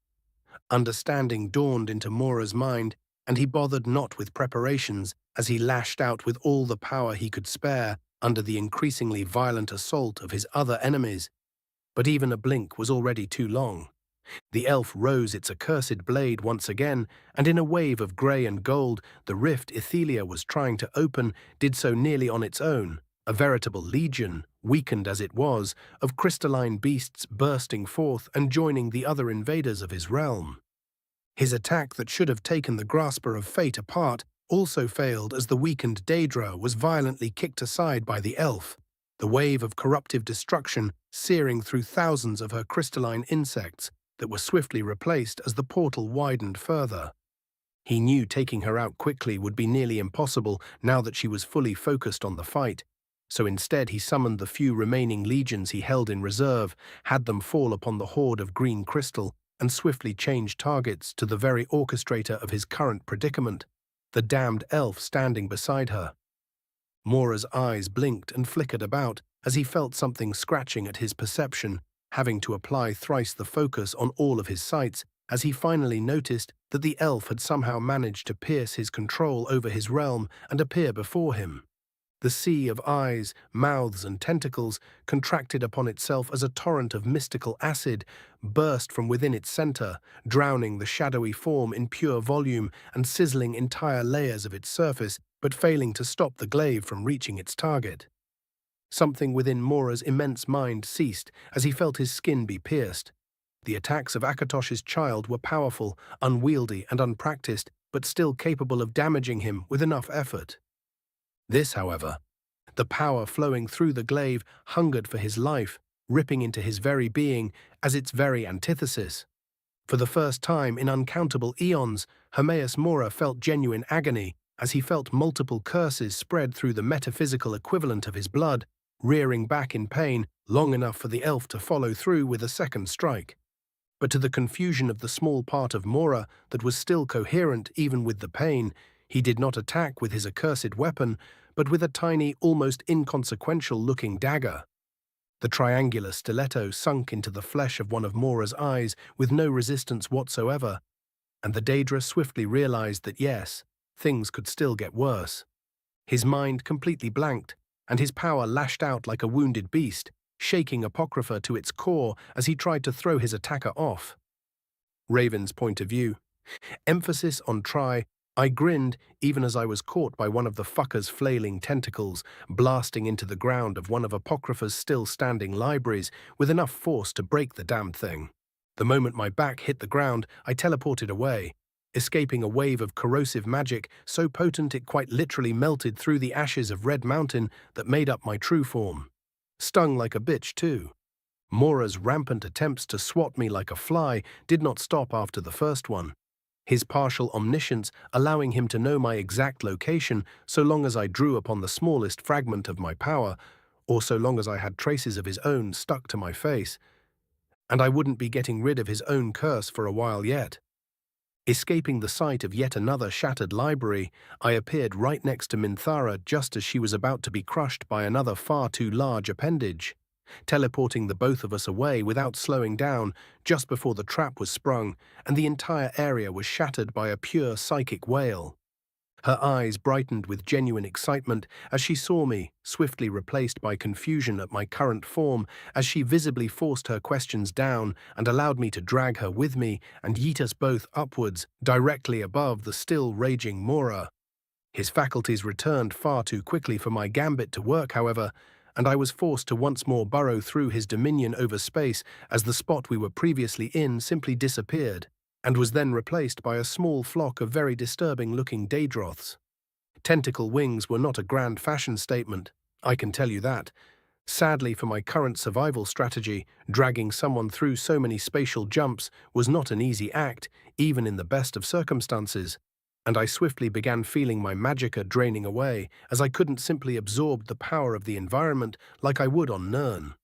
Understanding dawned into Mora's mind, and he bothered not with preparations as he lashed out with all the power he could spare under the increasingly violent assault of his other enemies. But even a blink was already too long. The elf rose its accursed blade once again, and in a wave of grey and gold, the rift Ethelia was trying to open did so nearly on its own, a veritable legion, weakened as it was, of crystalline beasts bursting forth and joining the other invaders of his realm. His attack that should have taken the grasper of fate apart also failed as the weakened Daedra was violently kicked aside by the elf, the wave of corruptive destruction searing through thousands of her crystalline insects that were swiftly replaced as the portal widened further. He knew taking her out quickly would be nearly impossible now that she was fully focused on the fight, So instead he summoned the few remaining legions he held in reserve, had them fall upon the horde of green crystal, and swiftly changed targets to the very orchestrator of his current predicament, the damned elf standing beside her. Mora's eyes blinked and flickered about as he felt something scratching at his perception, having to apply thrice the focus on all of his sights as he finally noticed that the elf had somehow managed to pierce his control over his realm and appear before him. The sea of eyes, mouths, and tentacles contracted upon itself as a torrent of mystical acid burst from within its center, drowning the shadowy form in pure volume and sizzling entire layers of its surface, but failing to stop the glaive from reaching its target. Something within Mora's immense mind ceased as he felt his skin be pierced. The attacks of Akatosh's child were powerful, unwieldy, and unpracticed, but still capable of damaging him with enough effort. This, however, the power flowing through the glaive hungered for his life, ripping into his very being as its very antithesis. For the first time in uncountable eons, Hermaeus Mora felt genuine agony as he felt multiple curses spread through the metaphysical equivalent of his blood, rearing back in pain long enough for the elf to follow through with a second strike. But to the confusion of the small part of Mora that was still coherent even with the pain, he did not attack with his accursed weapon, but with a tiny, almost inconsequential-looking dagger. The triangular stiletto sunk into the flesh of one of Mora's eyes with no resistance whatsoever, and the Daedra swiftly realized that yes, things could still get worse. His mind completely blanked, and his power lashed out like a wounded beast, shaking Apocrypha to its core as he tried to throw his attacker off. Raven's point of view. Emphasis on try. I grinned even as I was caught by one of the fucker's flailing tentacles, blasting into the ground of one of Apocrypha's still-standing libraries with enough force to break the damned thing. The moment my back hit the ground, I teleported away, escaping a wave of corrosive magic so potent it quite literally melted through the ashes of Red Mountain that made up my true form. Stung like a bitch, too. Mora's rampant attempts to swat me like a fly did not stop after the first one. His partial omniscience allowing him to know my exact location so long as I drew upon the smallest fragment of my power, or so long as I had traces of his own stuck to my face. And I wouldn't be getting rid of his own curse for a while yet. Escaping the sight of yet another shattered library, I appeared right next to Minthara just as she was about to be crushed by another far too large appendage, teleporting the both of us away without slowing down just before the trap was sprung and the entire area was shattered by a pure psychic wail. Her eyes brightened with genuine excitement as she saw me, swiftly replaced by confusion at my current form as she visibly forced her questions down and allowed me to drag her with me and yeet us both upwards, directly above the still raging Mora. His faculties returned far too quickly for my gambit to work, however, and I was forced to once more burrow through his dominion over space as the spot we were previously in simply disappeared, and was then replaced by a small flock of very disturbing-looking Daedroths. Tentacle wings were not a grand fashion statement, I can tell you that. Sadly, for my current survival strategy, dragging someone through so many spatial jumps was not an easy act, even in the best of circumstances, and I swiftly began feeling my magicka draining away as I couldn't simply absorb the power of the environment like I would on Nirn.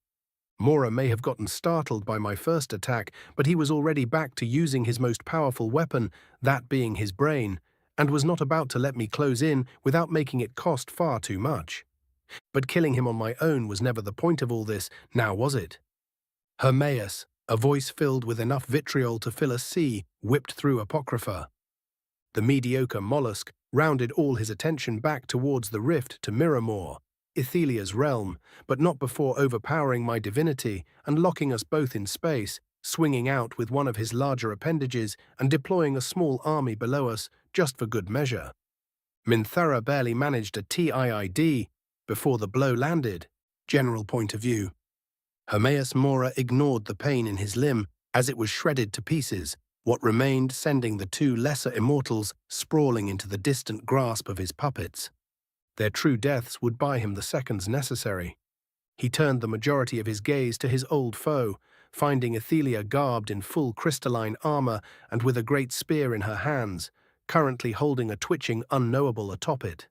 Mora may have gotten startled by my first attack, but he was already back to using his most powerful weapon, that being his brain, and was not about to let me close in without making it cost far too much. But killing him on my own was never the point of all this, now was it? Hermaeus, a voice filled with enough vitriol to fill a sea, whipped through Apocrypha. The mediocre mollusk rounded all his attention back towards the rift to Miramor, Ethelia's realm, but not before overpowering my divinity and locking us both in space, swinging out with one of his larger appendages and deploying a small army below us just for good measure. Minthara barely managed a TIID before the blow landed. General point of view. Hermaeus Mora ignored the pain in his limb as it was shredded to pieces, what remained sending the two lesser immortals sprawling into the distant grasp of his puppets. Their true deaths would buy him the seconds necessary. He turned the majority of his gaze to his old foe, finding Ethelia garbed in full crystalline armor and with a great spear in her hands, currently holding a twitching unknowable atop it.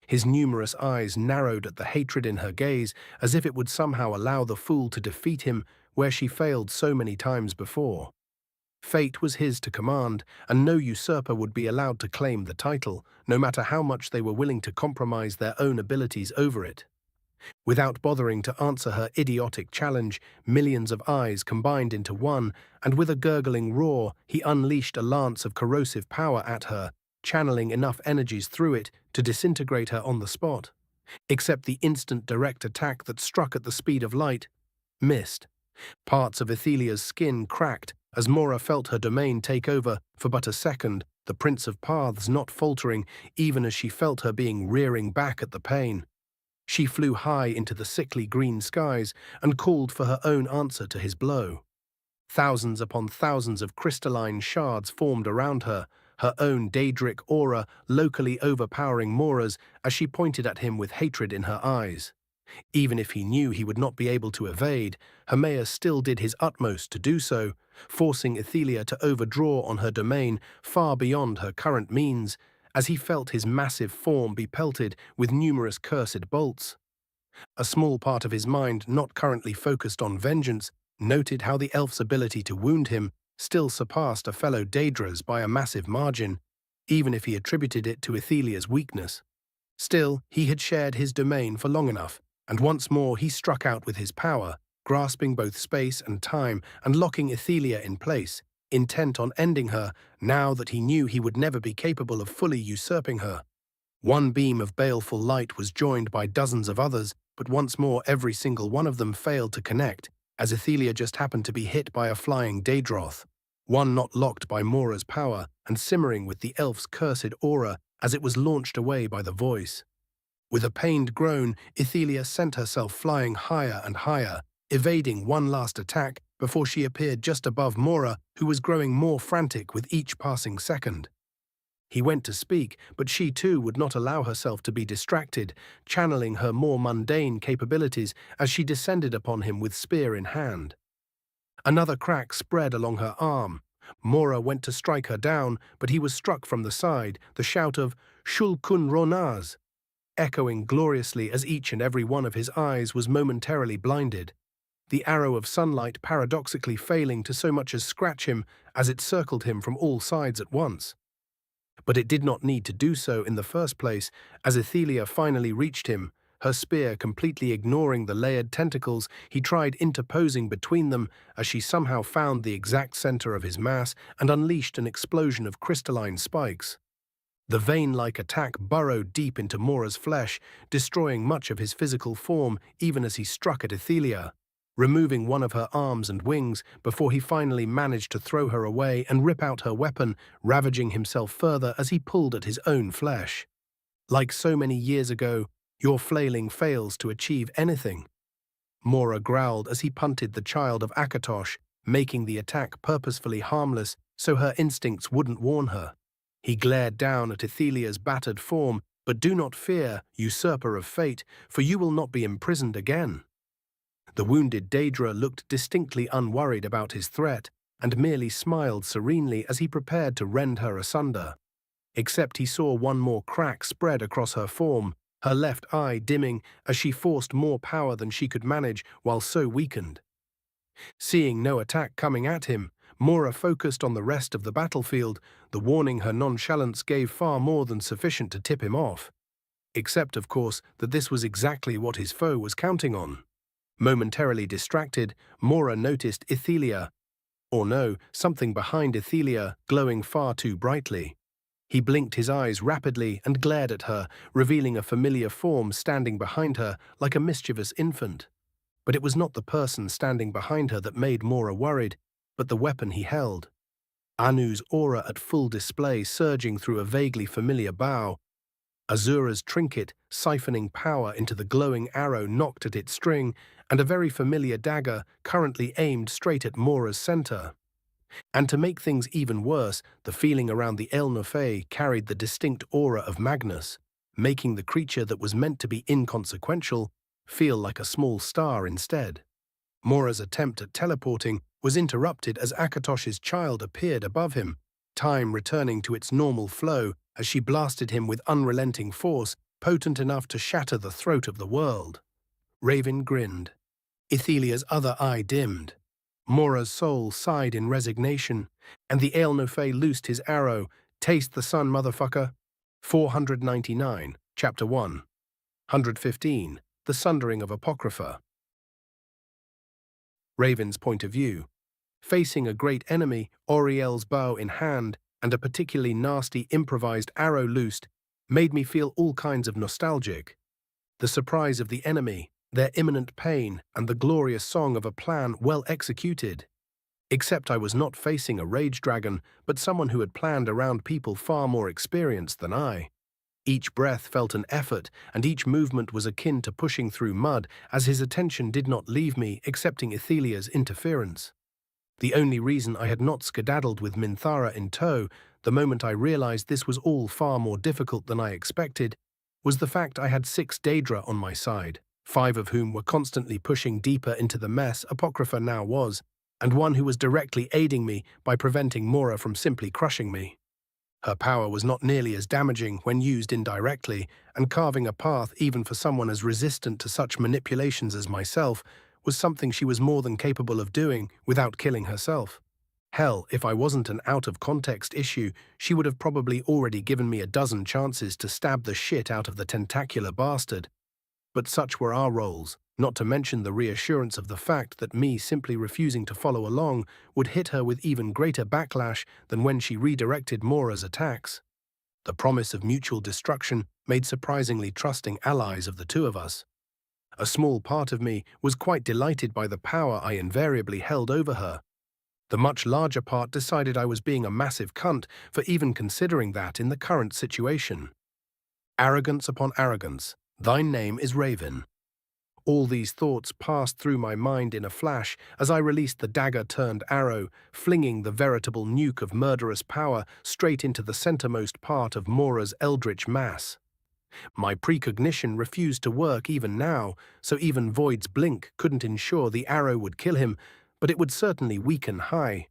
His numerous eyes narrowed at the hatred in her gaze, as if it would somehow allow the fool to defeat him where she failed so many times before. Fate was his to command, and no usurper would be allowed to claim the title, no matter how much they were willing to compromise their own abilities over it. Without bothering to answer her idiotic challenge, millions of eyes combined into one, and with a gurgling roar, he unleashed a lance of corrosive power at her, channeling enough energies through it to disintegrate her on the spot. Except the instant direct attack that struck at the speed of light missed. Parts of Athelia's skin cracked as Mora felt her domain take over for but a second, the Prince of Paths not faltering even as she felt her being rearing back at the pain. She flew high into the sickly green skies and called for her own answer to his blow. Thousands upon thousands of crystalline shards formed around her, her own Daedric aura locally overpowering Mora's as she pointed at him with hatred in her eyes. Even if he knew he would not be able to evade, Hermaeus still did his utmost to do so, forcing Athelia to overdraw on her domain far beyond her current means, as he felt his massive form be pelted with numerous cursed bolts. A small part of his mind, not currently focused on vengeance, noted how the elf's ability to wound him still surpassed a fellow Daedra's by a massive margin, even if he attributed it to Athelia's weakness. Still, he had shared his domain for long enough, and once more he struck out with his power, grasping both space and time and locking Athelia in place, intent on ending her now that he knew he would never be capable of fully usurping her. One beam of baleful light was joined by dozens of others, but once more every single one of them failed to connect, as Athelia just happened to be hit by a flying Daedroth, one not locked by Mora's power and simmering with the elf's cursed aura as it was launched away by the voice. With a pained groan, Athelia sent herself flying higher and higher, evading one last attack before she appeared just above Mora, who was growing more frantic with each passing second. He went to speak, but she too would not allow herself to be distracted, channeling her more mundane capabilities as she descended upon him with spear in hand. Another crack spread along her arm. Mora went to strike her down, but he was struck from the side, the shout of "Shulkun Ronaz!" echoing gloriously as each and every one of his eyes was momentarily blinded, the arrow of sunlight paradoxically failing to so much as scratch him as it circled him from all sides at once. But it did not need to do so in the first place, as Athelia finally reached him, her spear completely ignoring the layered tentacles he tried interposing between them as she somehow found the exact center of his mass and unleashed an explosion of crystalline spikes. The vein-like attack burrowed deep into Mora's flesh, destroying much of his physical form even as he struck at Athelia, removing one of her arms and wings before he finally managed to throw her away and rip out her weapon, ravaging himself further as he pulled at his own flesh. Like so many years ago, your flailing fails to achieve anything. Mora growled as he punted the child of Akatosh, making the attack purposefully harmless so her instincts wouldn't warn her. He glared down at Athelia's battered form, but do not fear, usurper of fate, for you will not be imprisoned again. The wounded Daedra looked distinctly unworried about his threat, and merely smiled serenely as he prepared to rend her asunder. Except he saw one more crack spread across her form, her left eye dimming as she forced more power than she could manage while so weakened. Seeing no attack coming at him, Mora focused on the rest of the battlefield, the warning her nonchalance gave far more than sufficient to tip him off. Except, of course, that this was exactly what his foe was counting on. Momentarily distracted, Mora noticed Athelia, or no, something behind Athelia, glowing far too brightly. He blinked his eyes rapidly and glared at her, revealing a familiar form standing behind her like a mischievous infant. But it was not the person standing behind her that made Mora worried, but the weapon he held. Anu's aura at full display surging through a vaguely familiar bow. Azura's trinket siphoning power into the glowing arrow knocked at its string, and a very familiar dagger currently aimed straight at Mora's center. And to make things even worse, the feeling around the El Nofei carried the distinct aura of Magnus, making the creature that was meant to be inconsequential feel like a small star instead. Mora's attempt at teleporting was interrupted as Akatosh's child appeared above him, time returning to its normal flow as she blasted him with unrelenting force, potent enough to shatter the throat of the world. Raven grinned. Ethelia's other eye dimmed. Mora's soul sighed in resignation, and the Aelnofey loosed his arrow. Taste the sun, motherfucker. 499, Chapter 1. 115, The Sundering of Apocrypha. Raven's point of view. Facing a great enemy, Auriel's bow in hand, and a particularly nasty improvised arrow loosed, made me feel all kinds of nostalgic. The surprise of the enemy, their imminent pain, and the glorious song of a plan well executed. Except I was not facing a rage dragon, but someone who had planned around people far more experienced than I. Each breath felt an effort, and each movement was akin to pushing through mud, as his attention did not leave me, excepting Ethelia's interference. The only reason I had not skedaddled with Minthara in tow, the moment I realized this was all far more difficult than I expected, was the fact I had 6 Daedra on my side, 5 of whom were constantly pushing deeper into the mess Apocrypha now was, and one who was directly aiding me by preventing Mora from simply crushing me. Her power was not nearly as damaging when used indirectly, and carving a path even for someone as resistant to such manipulations as myself was something she was more than capable of doing without killing herself. Hell, if I wasn't an out-of-context issue, she would have probably already given me a dozen chances to stab the shit out of the tentacular bastard. But such were our roles, not to mention the reassurance of the fact that me simply refusing to follow along would hit her with even greater backlash than when she redirected Mora's attacks. The promise of mutual destruction made surprisingly trusting allies of the two of us. A small part of me was quite delighted by the power I invariably held over her. The much larger part decided I was being a massive cunt for even considering that in the current situation. Arrogance upon arrogance. Thine name is Raven. All these thoughts passed through my mind in a flash as I released the dagger-turned arrow, flinging the veritable nuke of murderous power straight into the centermost part of Mora's eldritch mass. My precognition refused to work even now, so even Void's blink couldn't ensure the arrow would kill him, but it would certainly weaken High.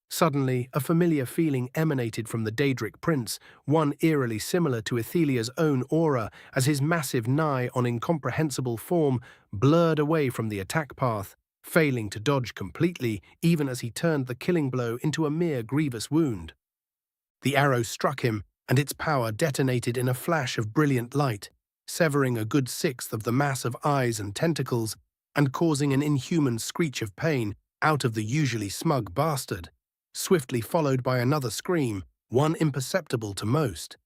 Suddenly, a familiar feeling emanated from the Daedric prince, one eerily similar to Ethelia's own aura, as his massive nigh on incomprehensible form blurred away from the attack path, failing to dodge completely even as he turned the killing blow into a mere grievous wound. The arrow struck him, and its power detonated in a flash of brilliant light, severing a good 1/6 of the mass of eyes and tentacles, and causing an inhuman screech of pain out of the usually smug bastard, swiftly followed by another scream, one imperceptible to most.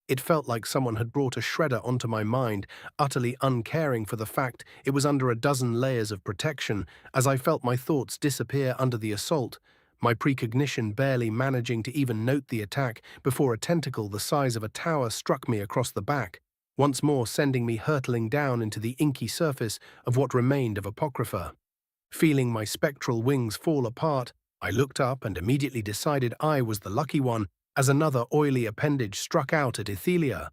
It felt like someone had brought a shredder onto my mind, utterly uncaring for the fact it was under a dozen layers of protection, as I felt my thoughts disappear under the assault, my precognition barely managing to even note the attack before a tentacle the size of a tower struck me across the back, once more sending me hurtling down into the inky surface of what remained of Apocrypha. Feeling my spectral wings fall apart, I looked up and immediately decided I was the lucky one as another oily appendage struck out at Ethelia,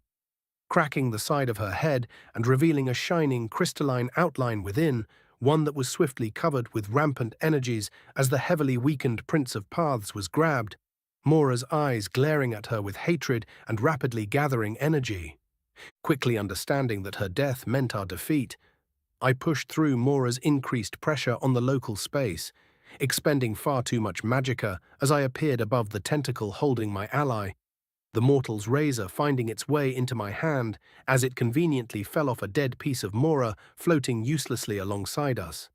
cracking the side of her head and revealing a shining crystalline outline within, one that was swiftly covered with rampant energies as the heavily weakened Prince of Paths was grabbed, Mora's eyes glaring at her with hatred and rapidly gathering energy. Quickly understanding that her death meant our defeat, I pushed through Mora's increased pressure on the local space, expending far too much magicka as I appeared above the tentacle holding my ally, the mortal's razor finding its way into my hand as it conveniently fell off a dead piece of Mora floating uselessly alongside us.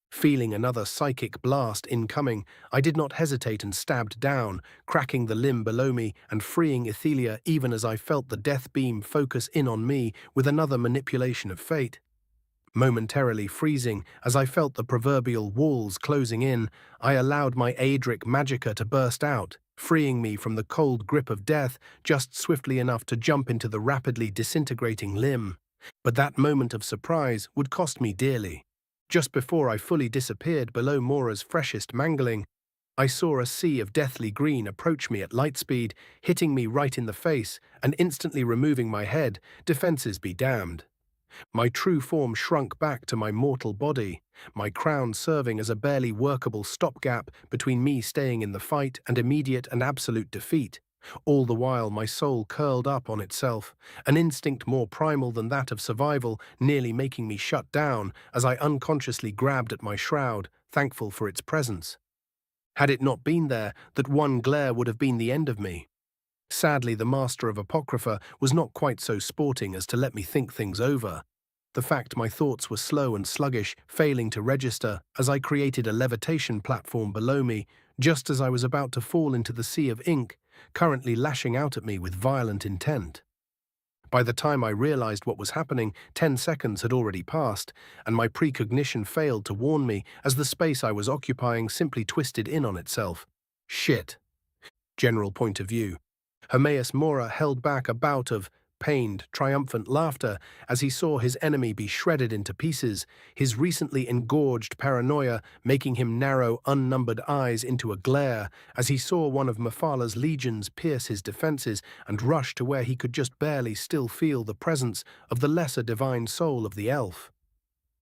Feeling another psychic blast incoming, I did not hesitate and stabbed down, cracking the limb below me and freeing Ethelia even as I felt the death beam focus in on me with another manipulation of fate. Momentarily freezing as I felt the proverbial walls closing in, I allowed my Aedric magicka to burst out, freeing me from the cold grip of death just swiftly enough to jump into the rapidly disintegrating limb. But that moment of surprise would cost me dearly. Just before I fully disappeared below Mora's freshest mangling, I saw a sea of deathly green approach me at light speed, hitting me right in the face and instantly removing my head, defenses be damned. My true form shrunk back to my mortal body, my crown serving as a barely workable stopgap between me staying in the fight and immediate and absolute defeat, All the while my soul curled up on itself, an instinct more primal than that of survival nearly making me shut down as I unconsciously grabbed at my shroud, thankful for its presence. Had it not been there, that one glare would have been the end of me. Sadly, the master of Apocrypha was not quite so sporting as to let me think things over. The fact my thoughts were slow and sluggish, failing to register as I created a levitation platform below me, just as I was about to fall into the sea of ink, currently lashing out at me with violent intent. By the time I realized what was happening, 10 seconds had already passed, and my precognition failed to warn me as the space I was occupying simply twisted in on itself. Shit. General point of view. Hermaeus Mora held back a bout of pained, triumphant laughter as he saw his enemy be shredded into pieces, his recently engorged paranoia making him narrow unnumbered eyes into a glare as he saw one of Mephalah's legions pierce his defenses and rush to where he could just barely still feel the presence of the lesser divine soul of the elf.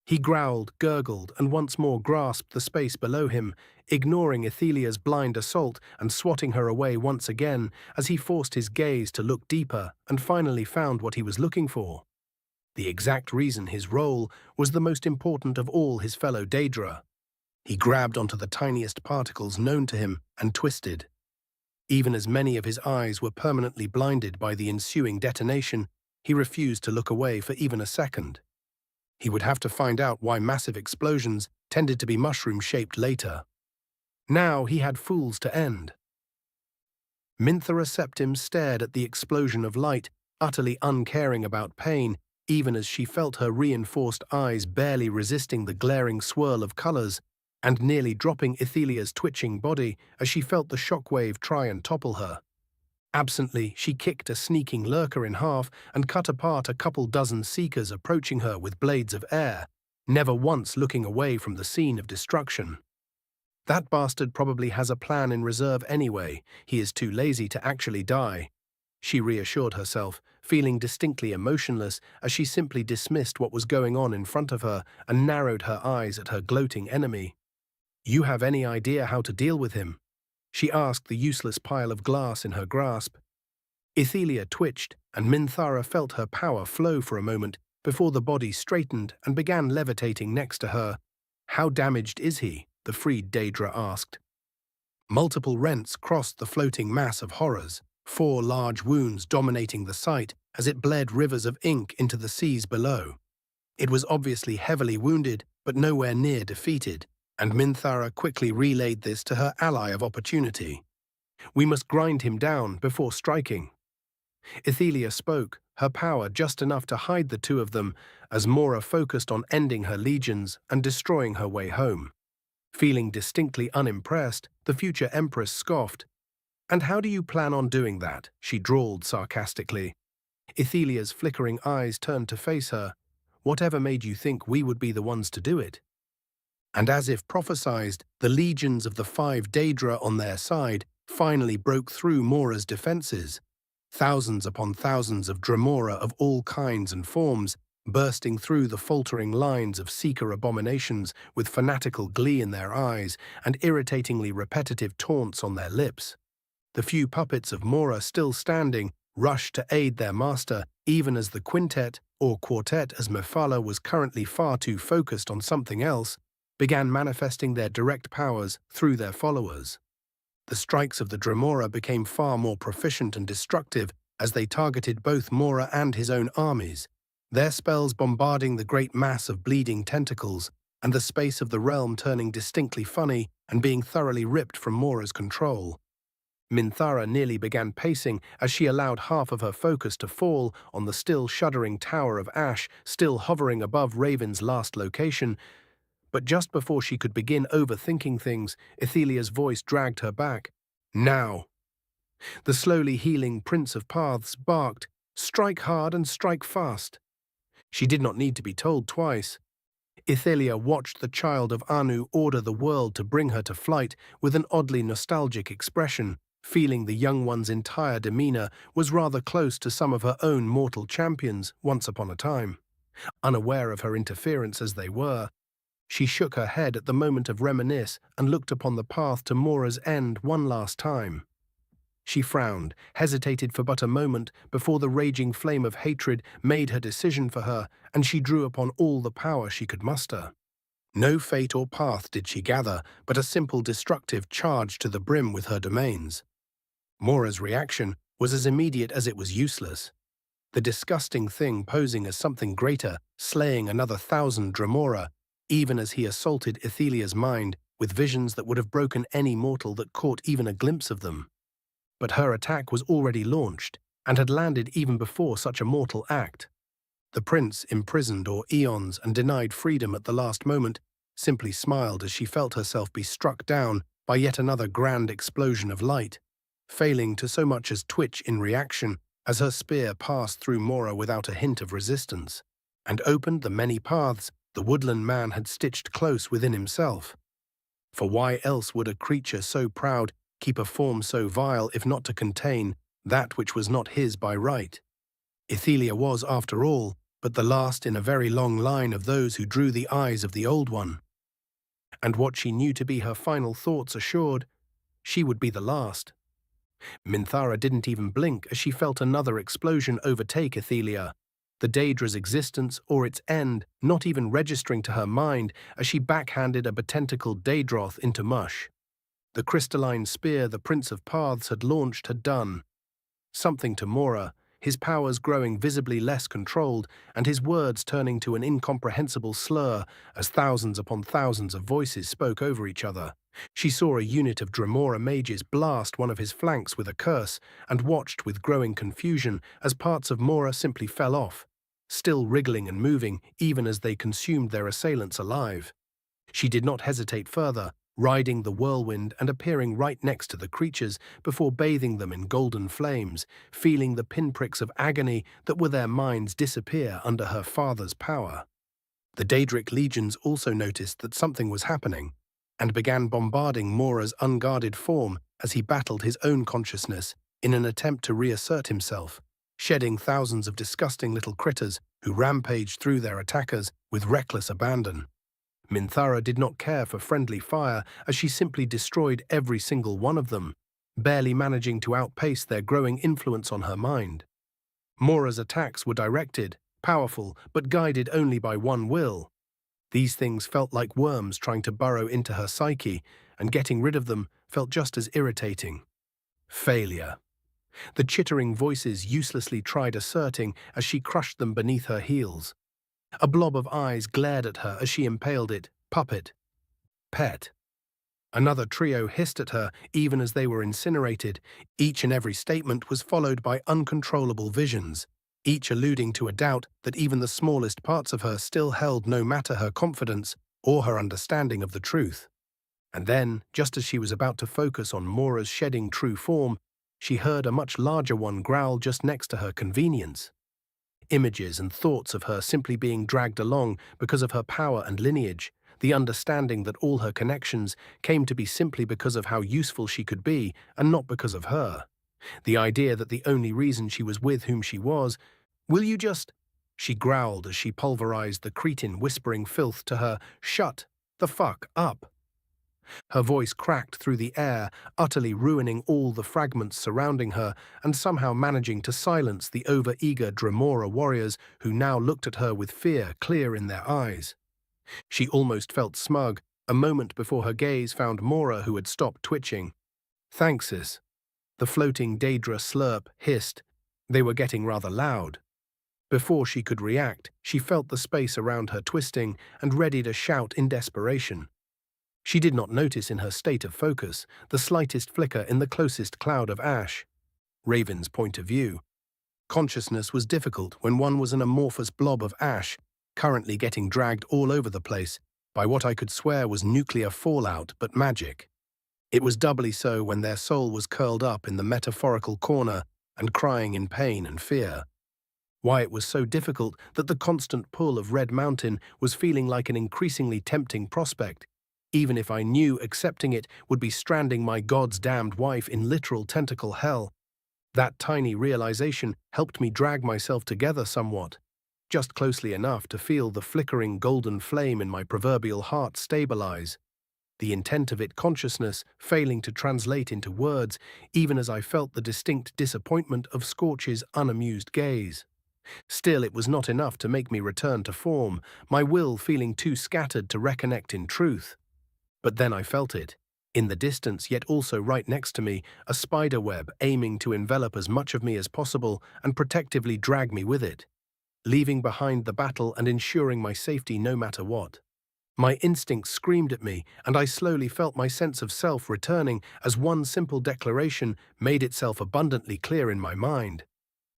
He growled, gurgled, and once more grasped the space below him, ignoring Athelia's blind assault and swatting her away once again as he forced his gaze to look deeper and finally found what he was looking for. The exact reason his role was the most important of all his fellow Daedra. He grabbed onto the tiniest particles known to him and twisted. Even as many of his eyes were permanently blinded by the ensuing detonation, he refused to look away for even a second. He would have to find out why massive explosions tended to be mushroom-shaped later. Now he had fools to end. Minthara Septim stared at the explosion of light, utterly uncaring about pain, even as she felt her reinforced eyes barely resisting the glaring swirl of colors and nearly dropping Athelia's twitching body as she felt the shockwave try and topple her. Absently, she kicked a sneaking lurker in half and cut apart a couple dozen seekers approaching her with blades of air, never once looking away from the scene of destruction. That bastard probably has a plan in reserve anyway. He is too lazy to actually die. She reassured herself, feeling distinctly emotionless as she simply dismissed what was going on in front of her and narrowed her eyes at her gloating enemy. "You have any idea how to deal with him?" she asked the useless pile of glass in her grasp. Athelia twitched, and Minthara felt her power flow for a moment before the body straightened and began levitating next to her. "How damaged is he?" the freed Daedra asked. Multiple rents crossed the floating mass of horrors, 4 large wounds dominating the sight as it bled rivers of ink into the seas below. It was obviously heavily wounded, but nowhere near defeated, and Minthara quickly relayed this to her ally of opportunity. "We must grind him down before striking." Athelia spoke, her power just enough to hide the two of them, as Mora focused on ending her legions and destroying her way home. Feeling distinctly unimpressed, the future empress scoffed. "And how do you plan on doing that?" she drawled sarcastically. Athelia's flickering eyes turned to face her. "Whatever made you think we would be the ones to do it?" And as if prophesied, the legions of the 5 Daedra on their side finally broke through Mora's defenses. Thousands upon thousands of Dremora of all kinds and forms, bursting through the faltering lines of seeker abominations with fanatical glee in their eyes and irritatingly repetitive taunts on their lips. The few puppets of Mora still standing rushed to aid their master, even as the quintet, or quartet as Mephalah was currently far too focused on something else, began manifesting their direct powers through their followers. The strikes of the Dremora became far more proficient and destructive as they targeted both Mora and his own armies, their spells bombarding the great mass of bleeding tentacles, and the space of the realm turning distinctly funny and being thoroughly ripped from Mora's control. Minthara nearly began pacing as she allowed half of her focus to fall on the still shuddering tower of ash still hovering above Raven's last location, but just before she could begin overthinking things, Athelia's voice dragged her back. "Now!" The slowly healing Prince of Paths barked, "Strike hard and strike fast." She did not need to be told twice. Athelia watched the child of Anu order the world to bring her to flight with an oddly nostalgic expression, feeling the young one's entire demeanor was rather close to some of her own mortal champions once upon a time. Unaware of her interference as they were, she shook her head at the moment of reminisce and looked upon the path to Mora's end one last time. She frowned, hesitated for but a moment before the raging flame of hatred made her decision for her, and she drew upon all the power she could muster. No fate or path did she gather, but a simple destructive charge to the brim with her domains. Mora's reaction was as immediate as it was useless. The disgusting thing posing as something greater, slaying another 1,000 Dremora, even as he assaulted Ethelia's mind with visions that would have broken any mortal that caught even a glimpse of them. But her attack was already launched, and had landed even before such a mortal act. The prince, imprisoned or eons and denied freedom at the last moment, simply smiled as she felt herself be struck down by yet another grand explosion of light, failing to so much as twitch in reaction as her spear passed through Mora without a hint of resistance, and opened the many paths the woodland man had stitched close within himself. For why else would a creature so proud keep a form so vile if not to contain that which was not his by right? Ethelia was, after all, but the last in a very long line of those who drew the eyes of the Old One. And what she knew to be her final thoughts assured, she would be the last. Minthara didn't even blink as she felt another explosion overtake Ethelia, the Daedra's existence or its end not even registering to her mind as she backhanded a betentacled Daedroth into mush. The crystalline spear the Prince of Paths had launched had done something to Mora, his powers growing visibly less controlled and his words turning to an incomprehensible slur as thousands upon thousands of voices spoke over each other. She saw a unit of Dremora mages blast one of his flanks with a curse and watched with growing confusion as parts of Mora simply fell off, still wriggling and moving even as they consumed their assailants alive. She did not hesitate further, riding the whirlwind and appearing right next to the creatures before bathing them in golden flames, feeling the pinpricks of agony that were their minds disappear under her father's power. The Daedric legions also noticed that something was happening, and began bombarding Mora's unguarded form as he battled his own consciousness in an attempt to reassert himself, shedding thousands of disgusting little critters who rampaged through their attackers with reckless abandon. Minthara did not care for friendly fire as she simply destroyed every single one of them, barely managing to outpace their growing influence on her mind. Mora's attacks were directed, powerful, but guided only by one will. These things felt like worms trying to burrow into her psyche, and getting rid of them felt just as irritating. Failure. The chittering voices uselessly tried asserting as she crushed them beneath her heels. A blob of eyes glared at her as she impaled it, puppet, pet. Another trio hissed at her even as they were incinerated. Each and every statement was followed by uncontrollable visions, each alluding to a doubt that even the smallest parts of her still held no matter her confidence or her understanding of the truth. And then, just as she was about to focus on Mora's shedding true form, she heard a much larger one growl just next to her convenience. Images and thoughts of her simply being dragged along because of her power and lineage, the understanding that all her connections came to be simply because of how useful she could be and not because of her. The idea that the only reason she was with whom she was, "Will you just—" she growled as she pulverized the cretin, whispering filth to her, "Shut the fuck up." Her voice cracked through the air, utterly ruining all the fragments surrounding her and somehow managing to silence the over-eager Dremora warriors who now looked at her with fear clear in their eyes. She almost felt smug, a moment before her gaze found Mora, who had stopped twitching. "Thanks, sis." The floating Daedra slurp hissed. They were getting rather loud. Before she could react, she felt the space around her twisting and ready to shout in desperation. She did not notice in her state of focus the slightest flicker in the closest cloud of ash. Raven's point of view. Consciousness was difficult when one was an amorphous blob of ash, currently getting dragged all over the place by what I could swear was nuclear fallout but magic. It was doubly so when their soul was curled up in the metaphorical corner and crying in pain and fear. Why it was so difficult that the constant pull of Red Mountain was feeling like an increasingly tempting prospect, even if I knew accepting it would be stranding my God's damned wife in literal tentacle hell. That tiny realization helped me drag myself together somewhat, just closely enough to feel the flickering golden flame in my proverbial heart stabilize. the intent of it consciousness failing to translate into words, even as I felt the distinct disappointment of Scorch's unamused gaze. Still, it was not enough to make me return to form, my will feeling too scattered to reconnect in truth. But then I felt it. In the distance, yet also right next to me, a spider web aiming to envelop as much of me as possible and protectively drag me with it, leaving behind the battle and ensuring my safety no matter what. My instincts screamed at me, and I slowly felt my sense of self returning as one simple declaration made itself abundantly clear in my mind.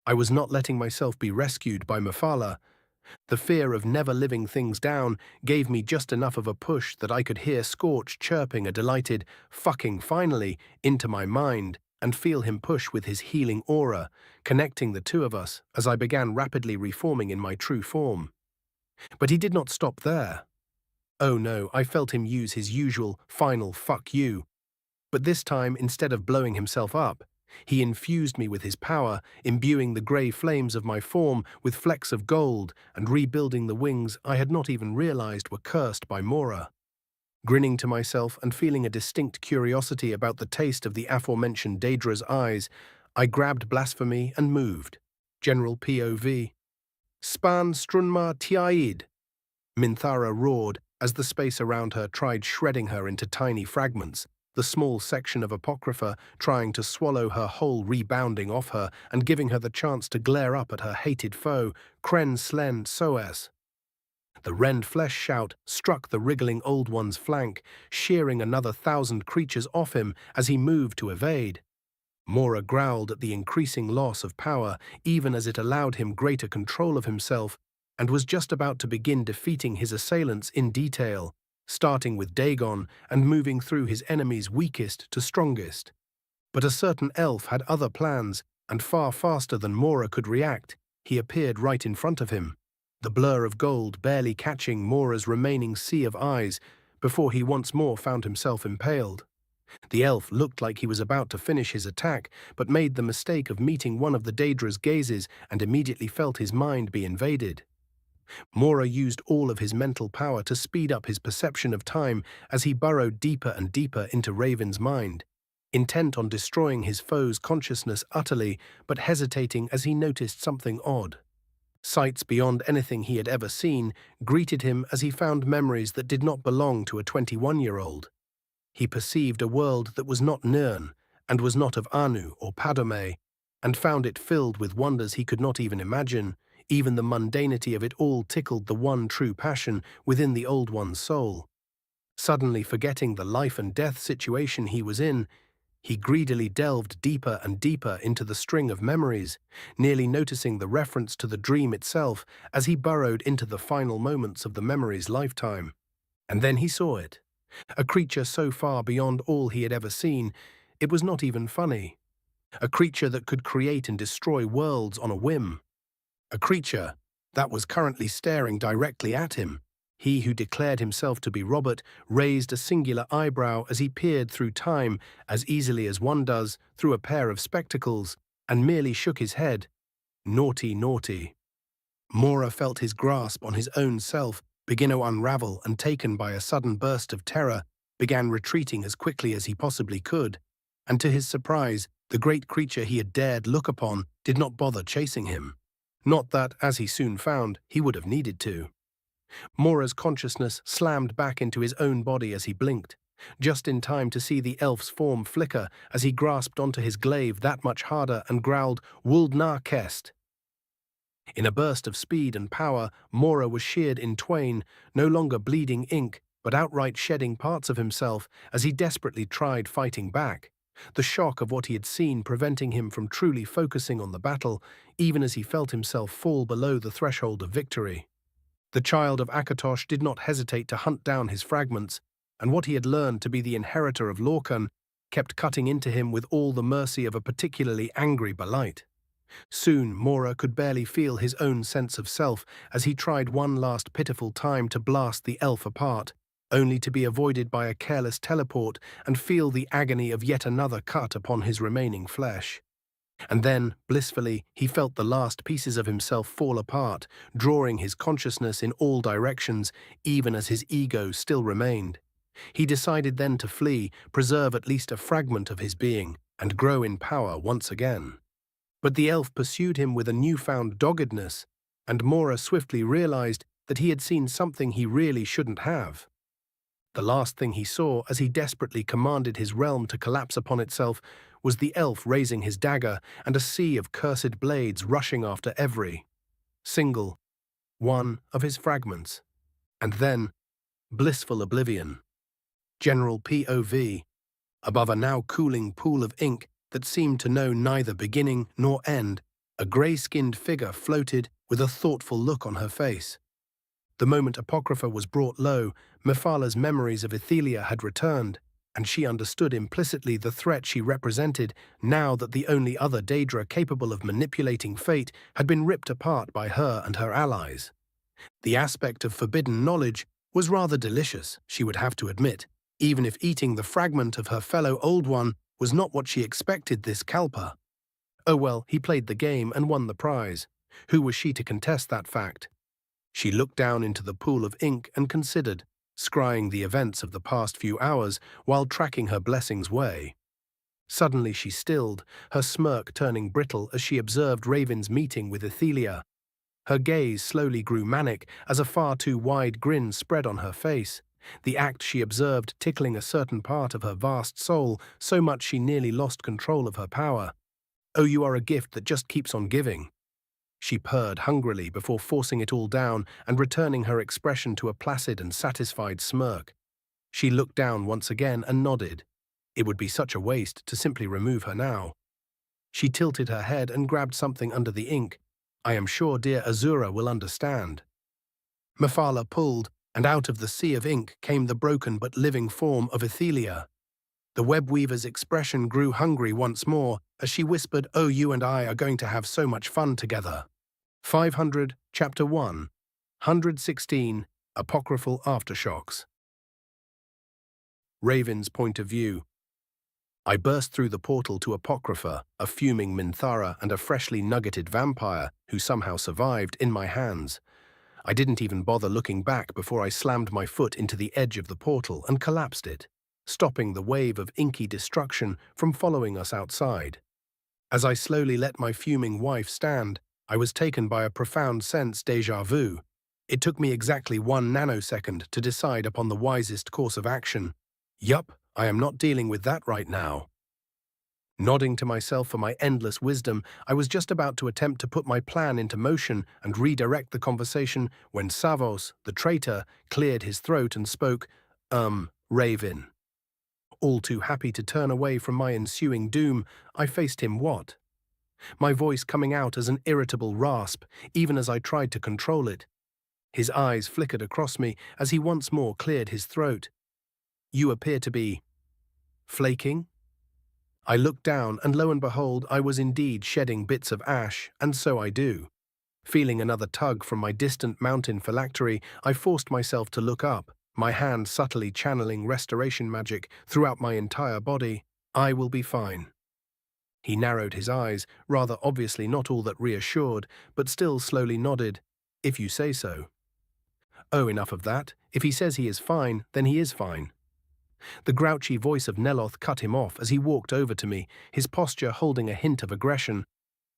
I was not letting myself be rescued by Mephala. The fear of never living things down gave me just enough of a push that I could hear Scorch chirping a delighted "fucking finally" into my mind and feel him push with his healing aura, connecting the two of us as I began rapidly reforming in my true form. But he did not stop there. Oh no, I felt him use his usual final "fuck you." But this time, instead of blowing himself up, he infused me with his power, imbuing the grey flames of my form with flecks of gold and rebuilding the wings I had not even realized were cursed by Mora. Grinning to myself and feeling a distinct curiosity about the taste of the aforementioned Daedra's eyes, I grabbed Blasphemy and moved. General POV. Span strunma tiaid, Minthara roared as the space around her tried shredding her into tiny fragments, the small section of Apocrypha trying to swallow her whole rebounding off her and giving her the chance to glare up at her hated foe, Kren Slen Soas. The rend flesh shout struck the wriggling Old One's flank, shearing another 1,000 creatures off him as he moved to evade. Mora growled at the increasing loss of power, even as it allowed him greater control of himself, and was just about to begin defeating his assailants in detail, starting with Dagon and moving through his enemies weakest to strongest. But a certain elf had other plans, and far faster than Mora could react, he appeared right in front of him, the blur of gold barely catching Mora's remaining sea of eyes before he once more found himself impaled. The elf looked like he was about to finish his attack, but made the mistake of meeting one of the Daedra's gazes and immediately felt his mind be invaded. Mora used all of his mental power to speed up his perception of time as he burrowed deeper and deeper into Raven's mind, intent on destroying his foe's consciousness utterly, but hesitating as he noticed something odd. Sights beyond anything he had ever seen greeted him as he found memories that did not belong to a 21-year-old. He perceived a world that was not Nirn, and was not of Anu or Padome, and found it filled with wonders he could not even imagine. Even the mundanity of it all tickled the one true passion within the Old One's soul. Suddenly forgetting the life and death situation he was in, he greedily delved deeper and deeper into the string of memories, nearly noticing the reference to the dream itself as he burrowed into the final moments of the memory's lifetime. And then he saw it. A creature so far beyond all he had ever seen, it was not even funny. A creature that could create and destroy worlds on a whim. A creature that was currently staring directly at him. He who declared himself to be Robert raised a singular eyebrow as he peered through time as easily as one does through a pair of spectacles, and merely shook his head. Naughty, naughty. Mora felt his grasp on his own self begin to unravel, and taken by a sudden burst of terror, began retreating as quickly as he possibly could, and to his surprise, the great creature he had dared look upon did not bother chasing him. Not that, as he soon found, he would have needed to. Mora's consciousness slammed back into his own body as he blinked, just in time to see the elf's form flicker as he grasped onto his glaive that much harder and growled, "Wuld na kest." In a burst of speed and power, Mora was sheared in twain, no longer bleeding ink, but outright shedding parts of himself as he desperately tried fighting back, the shock of what he had seen preventing him from truly focusing on the battle, even as he felt himself fall below the threshold of victory. The child of Akatosh did not hesitate to hunt down his fragments, and what he had learned to be the inheritor of Lorcan kept cutting into him with all the mercy of a particularly angry Balite. Soon Mora could barely feel his own sense of self as he tried one last pitiful time to blast the elf apart, only to be avoided by a careless teleport and feel the agony of yet another cut upon his remaining flesh. And then, blissfully, he felt the last pieces of himself fall apart, drawing his consciousness in all directions, even as his ego still remained. He decided then to flee, preserve at least a fragment of his being, and grow in power once again. But the elf pursued him with a newfound doggedness, and Mora swiftly realized that he had seen something he really shouldn't have. The last thing he saw as he desperately commanded his realm to collapse upon itself was the elf raising his dagger and a sea of cursed blades rushing after every single one of his fragments. And then, blissful oblivion. General POV, above a now cooling pool of ink that seemed to know neither beginning nor end, a grey-skinned figure floated with a thoughtful look on her face. The moment Apocrypha was brought low, Mephala's memories of Ethelia had returned, and she understood implicitly the threat she represented now that the only other Daedra capable of manipulating fate had been ripped apart by her and her allies. The aspect of forbidden knowledge was rather delicious, she would have to admit, even if eating the fragment of her fellow Old One was not what she expected this Kalpa. Oh well, he played the game and won the prize. Who was she to contest that fact? She looked down into the pool of ink and considered, scrying the events of the past few hours while tracking her blessing's way. Suddenly she stilled, her smirk turning brittle as she observed Raven's meeting with Ethelia. Her gaze slowly grew manic as a far too wide grin spread on her face, the act she observed tickling a certain part of her vast soul so much she nearly lost control of her power. Oh, you are a gift that just keeps on giving. She purred hungrily before forcing it all down and returning her expression to a placid and satisfied smirk. She looked down once again and nodded. It would be such a waste to simply remove her now. She tilted her head and grabbed something under the ink. I am sure dear Azura will understand. Mephala pulled, and out of the sea of ink came the broken but living form of Ethelia. The web-weaver's expression grew hungry once more as she whispered, "Oh, you and I are going to have so much fun together." 500, Chapter 1, 116, Apocryphal Aftershocks. Raven's point of view. I burst through the portal to Apocrypha, a fuming Minthara and a freshly nuggeted vampire who somehow survived in my hands. I didn't even bother looking back before I slammed my foot into the edge of the portal and collapsed it, stopping the wave of inky destruction from following us outside. As I slowly let my fuming wife stand, I was taken by a profound sense déjà vu. It took me exactly 1 nanosecond to decide upon the wisest course of action. Yup, I am not dealing with that right now. Nodding to myself for my endless wisdom, I was just about to attempt to put my plan into motion and redirect the conversation when Savos, the traitor, cleared his throat and spoke, Raven. All too happy to turn away from my ensuing doom, I faced him what? My voice coming out as an irritable rasp, even as I tried to control it. His eyes flickered across me as he once more cleared his throat. You appear to be flaking? I looked down, and lo and behold, I was indeed shedding bits of ash, and so I do. Feeling another tug from my distant mountain phylactery, I forced myself to look up, my hand subtly channeling restoration magic throughout my entire body. I will be fine. He narrowed his eyes, rather obviously not all that reassured, but still slowly nodded. If you say so. Oh, enough of that. If he says he is fine, then he is fine. The grouchy voice of Neloth cut him off as he walked over to me, his posture holding a hint of aggression.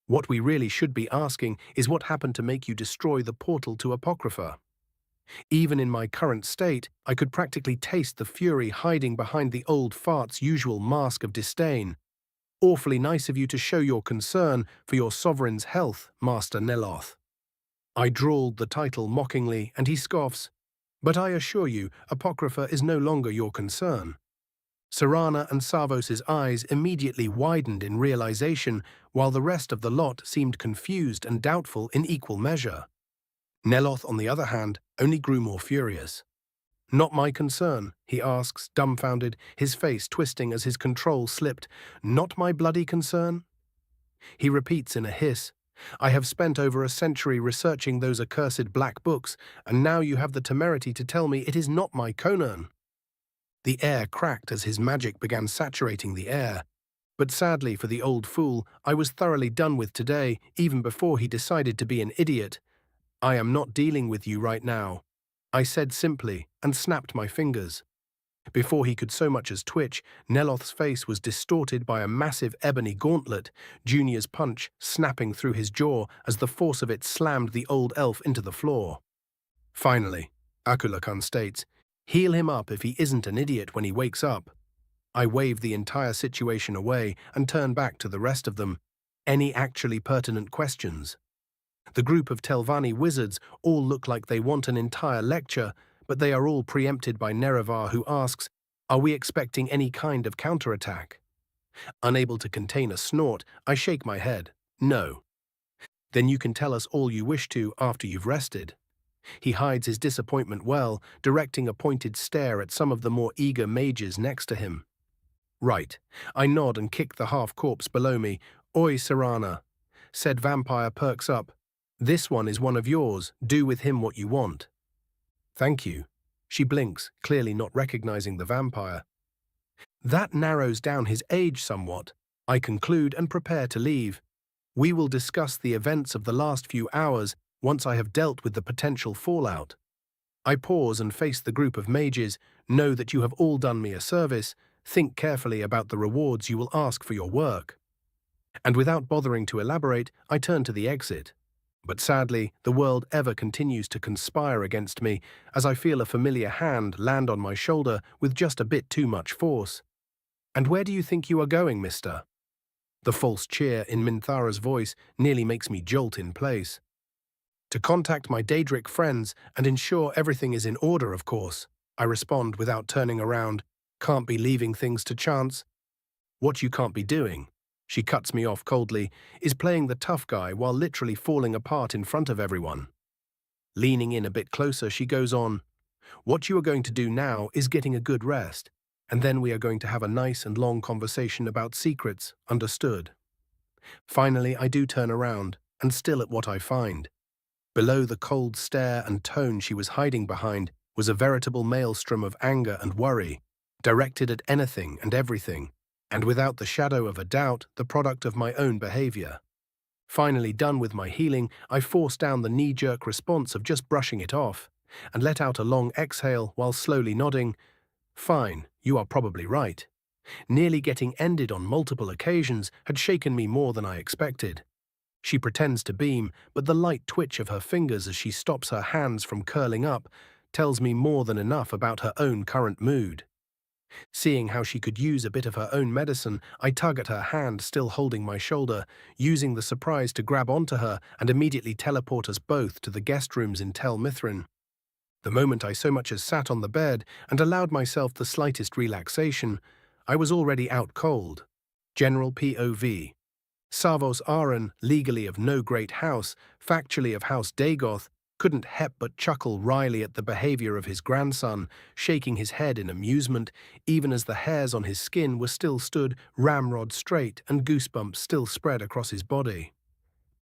What we really should be asking is what happened to make you destroy the portal to Apocrypha. Even in my current state, I could practically taste the fury hiding behind the old fart's usual mask of disdain. Awfully nice of you to show your concern for your sovereign's health, Master Neloth. I drawled the title mockingly, and he scoffs. But I assure you, Apocrypha is no longer your concern. Serana and Savos's eyes immediately widened in realization, while the rest of the lot seemed confused and doubtful in equal measure. Neloth, on the other hand, only grew more furious. Not my concern, he asks, dumbfounded, his face twisting as his control slipped. Not my bloody concern? He repeats in a hiss. I have spent over a century researching those accursed black books, and now you have the temerity to tell me it is not my concern. The air cracked as his magic began saturating the air. But sadly for the old fool, I was thoroughly done with today, even before he decided to be an idiot. I am not dealing with you right now, I said simply, and snapped my fingers. Before he could so much as twitch, Neloth's face was distorted by a massive ebony gauntlet, Junior's punch snapping through his jaw as the force of it slammed the old elf into the floor. Finally, Akulakan states, "Heal him up if he isn't an idiot when he wakes up." I wave the entire situation away and turn back to the rest of them. Any actually pertinent questions? The group of Telvanni wizards all look like they want an entire lecture, but they are all preempted by Nerevar, who asks, "Are we expecting any kind of counterattack?" Unable to contain a snort, I shake my head. No. Then you can tell us all you wish to after you've rested. He hides his disappointment well, directing a pointed stare at some of the more eager mages next to him. Right. I nod and kick the half-corpse below me. "Oi, Serana." Said vampire perks up. "This one is one of yours. Do with him what you want." "Thank you." She blinks, clearly not recognizing the vampire. That narrows down his age somewhat. I conclude and prepare to leave. We will discuss the events of the last few hours once I have dealt with the potential fallout. I pause and face the group of mages. Know that you have all done me a service. Think carefully about the rewards you will ask for your work. And without bothering to elaborate, I turn to the exit. But sadly, the world ever continues to conspire against me as I feel a familiar hand land on my shoulder with just a bit too much force. "And where do you think you are going, mister?" The false cheer in Minthara's voice nearly makes me jolt in place. "To contact my Daedric friends and ensure everything is in order, of course," I respond without turning around. "Can't be leaving things to chance." "What you can't be doing," she cuts me off coldly, "is playing the tough guy while literally falling apart in front of everyone." Leaning in a bit closer, she goes on, "What you are going to do now is getting a good rest, and then we are going to have a nice and long conversation about secrets, understood?" Finally, I do turn around, and still at what I find. Below the cold stare and tone she was hiding behind was a veritable maelstrom of anger and worry, directed at anything and everything, and without the shadow of a doubt, the product of my own behavior. Finally done with my healing, I force down the knee-jerk response of just brushing it off, and let out a long exhale while slowly nodding. "Fine, you are probably right." Nearly getting ended on multiple occasions had shaken me more than I expected. She pretends to beam, but the light twitch of her fingers as she stops her hands from curling up tells me more than enough about her own current mood. Seeing how she could use a bit of her own medicine, I tug at her hand still holding my shoulder, using the surprise to grab onto her and immediately teleport us both to the guest rooms in Tel Mithrin. The moment I so much as sat on the bed and allowed myself the slightest relaxation, I was already out cold. General POV. Savos Aran, legally of no great house, factually of House Dagoth, couldn't help but chuckle wryly at the behavior of his grandson, shaking his head in amusement, even as the hairs on his skin were still stood ramrod straight and goosebumps still spread across his body.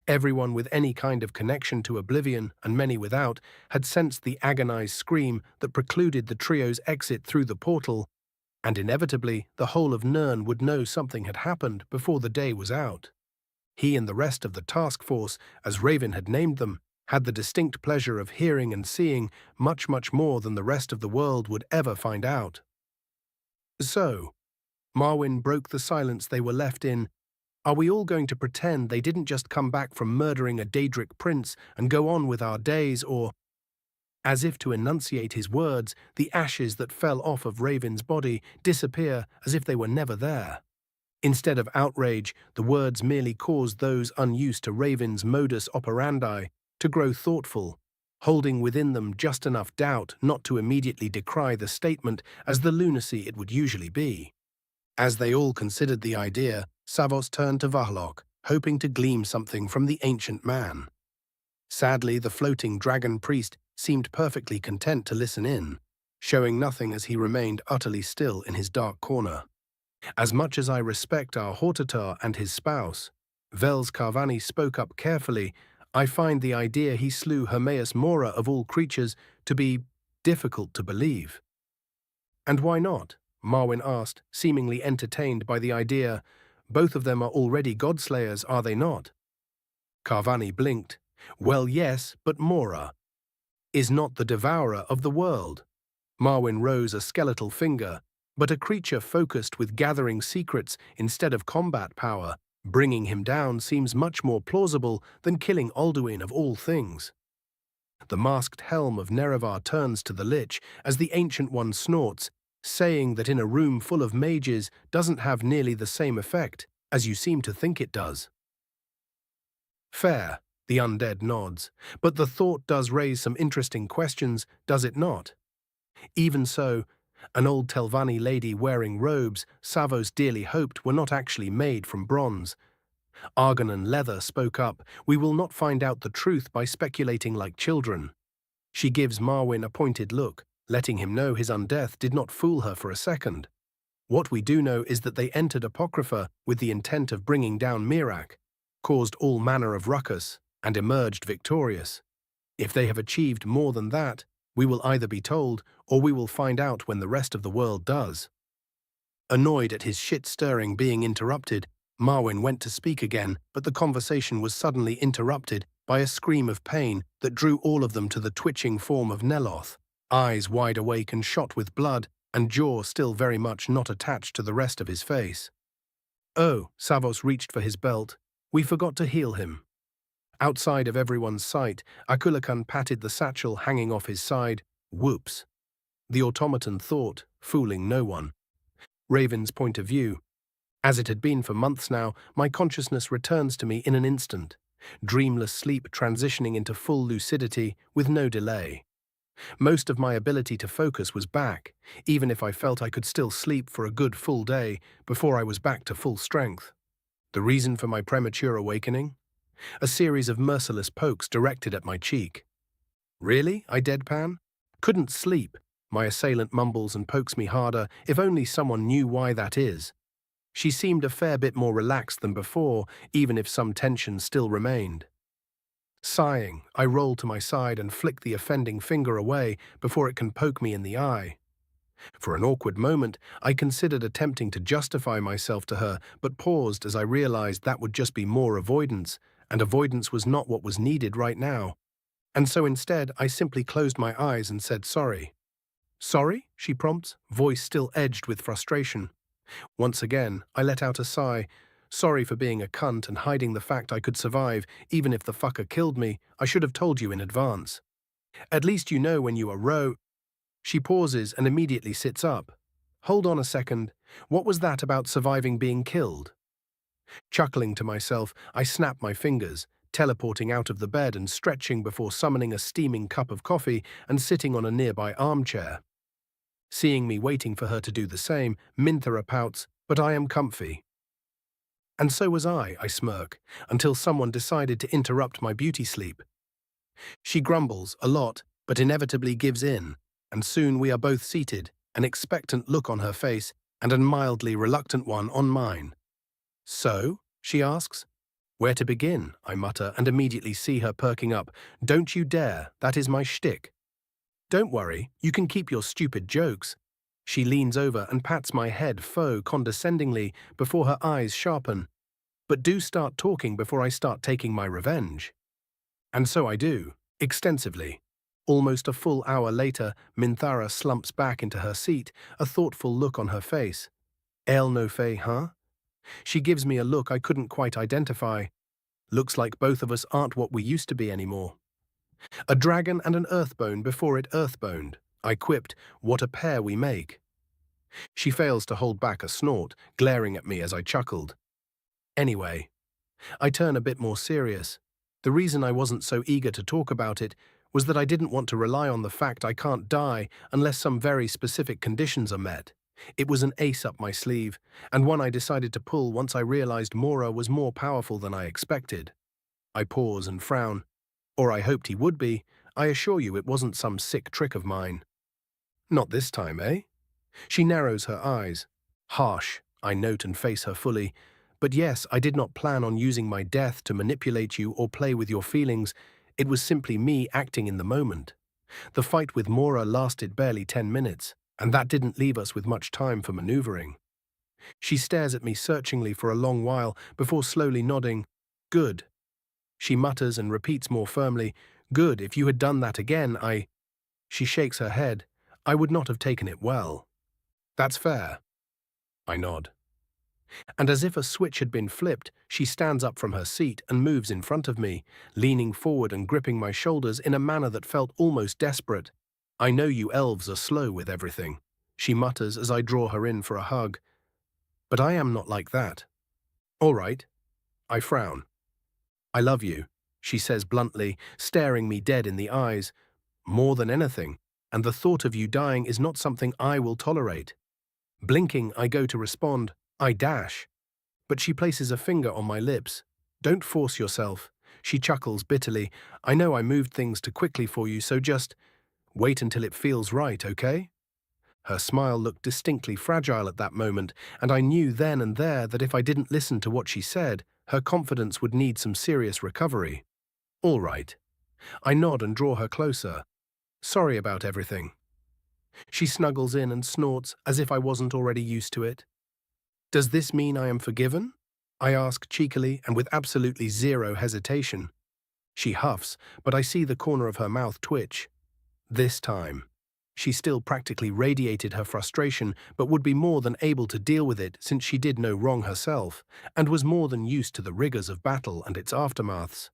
Everyone with any kind of connection to Oblivion, and many without, had sensed the agonized scream that precluded the trio's exit through the portal, and inevitably the whole of Nirn would know something had happened before the day was out. He and the rest of the task force, as Raven had named them, had the distinct pleasure of hearing and seeing much, much more than the rest of the world would ever find out. "So," Marwyn broke the silence they were left in, "are we all going to pretend they didn't just come back from murdering a Daedric prince and go on with our days, or—" As if to enunciate his words, the ashes that fell off of Raven's body disappear as if they were never there. Instead of outrage, the words merely caused those unused to Raven's modus operandi to grow thoughtful, holding within them just enough doubt not to immediately decry the statement as the lunacy it would usually be. As they all considered the idea, Savos turned to Varlok, hoping to glean something from the ancient man. Sadly, the floating dragon priest seemed perfectly content to listen in, showing nothing as he remained utterly still in his dark corner. As much as I respect our Hortatar and his spouse, Vels Carvani spoke up carefully, I find the idea he slew Hermaeus Mora of all creatures to be difficult to believe. "And why not?" Marwyn asked, seemingly entertained by the idea. "Both of them are already godslayers, are they not?" Carvani blinked. "Well, yes, but Mora is not the devourer of the world. Marwyn rose a skeletal finger, but a creature focused with gathering secrets instead of combat power. Bringing him down seems much more plausible than killing Alduin of all things. The masked helm of Nerevar turns to the Lich as the Ancient One snorts, saying that in a room full of mages doesn't have nearly the same effect as you seem to think it does. Fair, the undead nods, but the thought does raise some interesting questions, does it not? Even so, an old Telvanni lady wearing robes Savos dearly hoped were not actually made from bronze. Argon Leather spoke up, "We will not find out the truth by speculating like children." She gives Marwyn a pointed look, letting him know his undeath did not fool her for a second. What we do know is that they entered Apocrypha with the intent of bringing down Mirac, caused all manner of ruckus, and emerged victorious. If they have achieved more than that, we will either be told or we will find out when the rest of the world does. Annoyed at his shit-stirring being interrupted, Marwyn went to speak again, but the conversation was suddenly interrupted by a scream of pain that drew all of them to the twitching form of Neloth, eyes wide awake and shot with blood, and jaw still very much not attached to the rest of his face. "Oh," Savos reached for his belt, "we forgot to heal him." Outside of everyone's sight, Akulakan patted the satchel hanging off his side. Whoops. The automaton thought, fooling no one. Raven's point of view. As it had been for months now, my consciousness returns to me in an instant, dreamless sleep transitioning into full lucidity with no delay. Most of my ability to focus was back, even if I felt I could still sleep for a good full day before I was back to full strength. The reason for my premature awakening? A series of merciless pokes directed at my cheek. "Really?" I deadpan. "Couldn't sleep." My assailant mumbles and pokes me harder. If only someone knew why that is. She seemed a fair bit more relaxed than before, even if some tension still remained. Sighing, I roll to my side and flick the offending finger away before it can poke me in the eye. For an awkward moment, I considered attempting to justify myself to her, but paused as I realized that would just be more avoidance, and avoidance was not what was needed right now. And so instead, I simply closed my eyes and said sorry. "Sorry?" she prompts, voice still edged with frustration. Once again, I let out a sigh. "Sorry for being a cunt and hiding the fact I could survive, even if the fucker killed me. I should have told you in advance. At least you know when you are." She pauses and immediately sits up. "Hold on a second. What was that about surviving being killed?" Chuckling to myself, I snap my fingers, teleporting out of the bed and stretching before summoning a steaming cup of coffee and sitting on a nearby armchair. Seeing me waiting for her to do the same, Minthara pouts, "But I am comfy." And so was I smirk, until someone decided to interrupt my beauty sleep. She grumbles a lot, but inevitably gives in, and soon we are both seated, an expectant look on her face and a mildly reluctant one on mine. "So?" she asks. "Where to begin?" I mutter and immediately see her perking up. "Don't you dare, that is my shtick." "Don't worry, you can keep your stupid jokes." She leans over and pats my head condescendingly before her eyes sharpen. "But do start talking before I start taking my revenge." And so I do, extensively. Almost a full hour later, Minthara slumps back into her seat, a thoughtful look on her face. "El no fe, huh?" She gives me a look I couldn't quite identify. Looks like both of us aren't what we used to be anymore. "A dragon and an earthbone before it earthboned," I quipped. "What a pair we make." She fails to hold back a snort, glaring at me as I chuckled. Anyway, I turn a bit more serious. The reason I wasn't so eager to talk about it was that I didn't want to rely on the fact I can't die unless some very specific conditions are met. It was an ace up my sleeve, and one I decided to pull once I realized Mora was more powerful than I expected. I pause and frown. Or I hoped he would be. I assure you it wasn't some sick trick of mine. "Not this time, eh?" She narrows her eyes. "Harsh," I note and face her fully. "But yes, I did not plan on using my death to manipulate you or play with your feelings. It was simply me acting in the moment. The fight with Mora lasted barely 10 minutes, and that didn't leave us with much time for maneuvering." She stares at me searchingly for a long while before slowly nodding. "Good." She mutters and repeats more firmly, "Good, if you had done that again, I—" She shakes her head. I would not have taken it well. That's fair. I nod. And as if a switch had been flipped, she stands up from her seat and moves in front of me, leaning forward and gripping my shoulders in a manner that felt almost desperate. I know you elves are slow with everything, she mutters as I draw her in for a hug. But I am not like that. All right. I frown. I love you, she says bluntly, staring me dead in the eyes. More than anything, and the thought of you dying is not something I will tolerate. Blinking, I go to respond. I dash. But she places a finger on my lips. Don't force yourself. She chuckles bitterly. I know I moved things too quickly for you, so just wait until it feels right, okay? Her smile looked distinctly fragile at that moment, and I knew then and there that if I didn't listen to what she said, her confidence would need some serious recovery. All right. I nod and draw her closer. Sorry about everything. She snuggles in and snorts as if I wasn't already used to it. Does this mean I am forgiven? I ask cheekily and with absolutely zero hesitation. She huffs, but I see the corner of her mouth twitch. This time. She still practically radiated her frustration, but would be more than able to deal with it since she did no wrong herself, and was more than used to the rigors of battle and its aftermaths.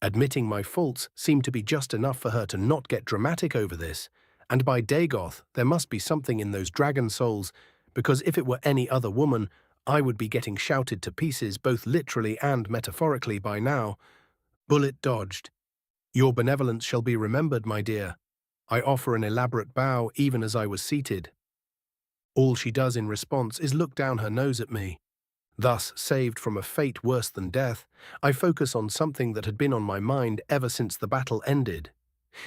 Admitting my faults seemed to be just enough for her to not get dramatic over this, and by Dagoth there must be something in those dragon souls, because if it were any other woman, I would be getting shouted to pieces both literally and metaphorically by now. Bullet dodged. Your benevolence shall be remembered, my dear. I offer an elaborate bow even as I was seated. All she does in response is look down her nose at me. Thus, saved from a fate worse than death, I focus on something that had been on my mind ever since the battle ended.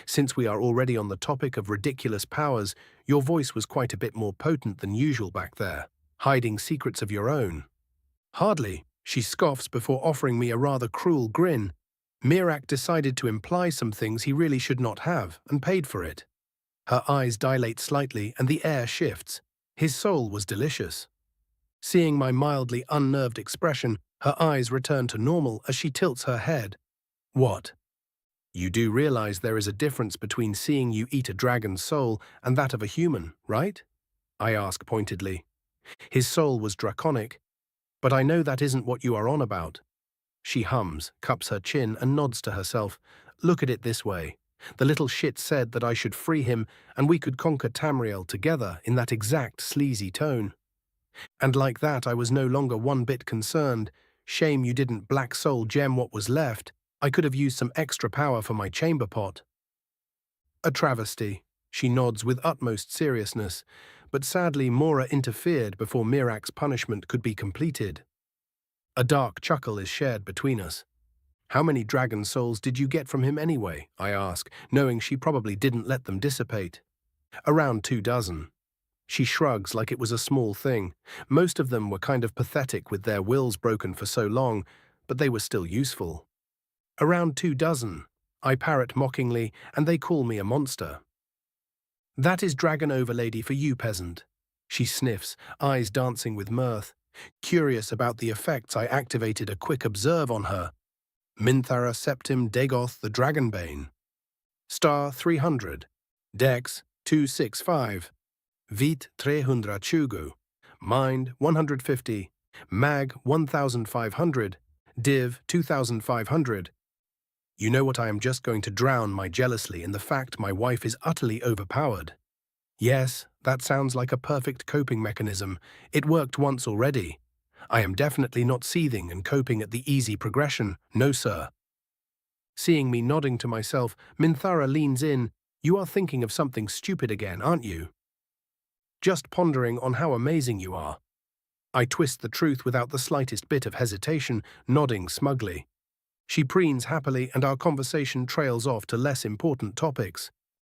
Since we are already on the topic of ridiculous powers, your voice was quite a bit more potent than usual back there, hiding secrets of your own. Hardly, she scoffs before offering me a rather cruel grin. Mirak decided to imply some things he really should not have, and paid for it. Her eyes dilate slightly and the air shifts. His soul was delicious. Seeing my mildly unnerved expression, her eyes return to normal as she tilts her head. What? You do realize there is a difference between seeing you eat a dragon's soul and that of a human, right? I ask pointedly. His soul was draconic, but I know that isn't what you are on about. She hums, cups her chin, and nods to herself. Look at it this way. The little shit said that I should free him and we could conquer Tamriel together in that exact sleazy tone. And like that I was no longer one bit concerned. Shame you didn't black soul gem what was left. I could have used some extra power for my chamber pot. A travesty, she nods with utmost seriousness, but sadly Mora interfered before Mirak's punishment could be completed. A dark chuckle is shared between us. How many dragon souls did you get from him anyway? I ask, knowing she probably didn't let them dissipate. Around 24. She shrugs like it was a small thing. Most of them were kind of pathetic with their wills broken for so long, but they were still useful. Around 24. I parrot mockingly, and they call me a monster. That is dragon overlady for you, peasant. She sniffs, eyes dancing with mirth. Curious about the effects, I activated a quick observe on her. Minthara Septim Dagoth the Dragonbane. Star 300. Dex 265. Vit 320. Mind 150. Mag 1500. Div 2500. You know what, I am just going to drown my jealousy in the fact my wife is utterly overpowered. Yes, that sounds like a perfect coping mechanism. It worked once already. I am definitely not seething and coping at the easy progression, no sir. Seeing me nodding to myself, Minthara leans in. You are thinking of something stupid again, aren't you? Just pondering on how amazing you are. I twist the truth without the slightest bit of hesitation, nodding smugly. She preens happily and our conversation trails off to less important topics.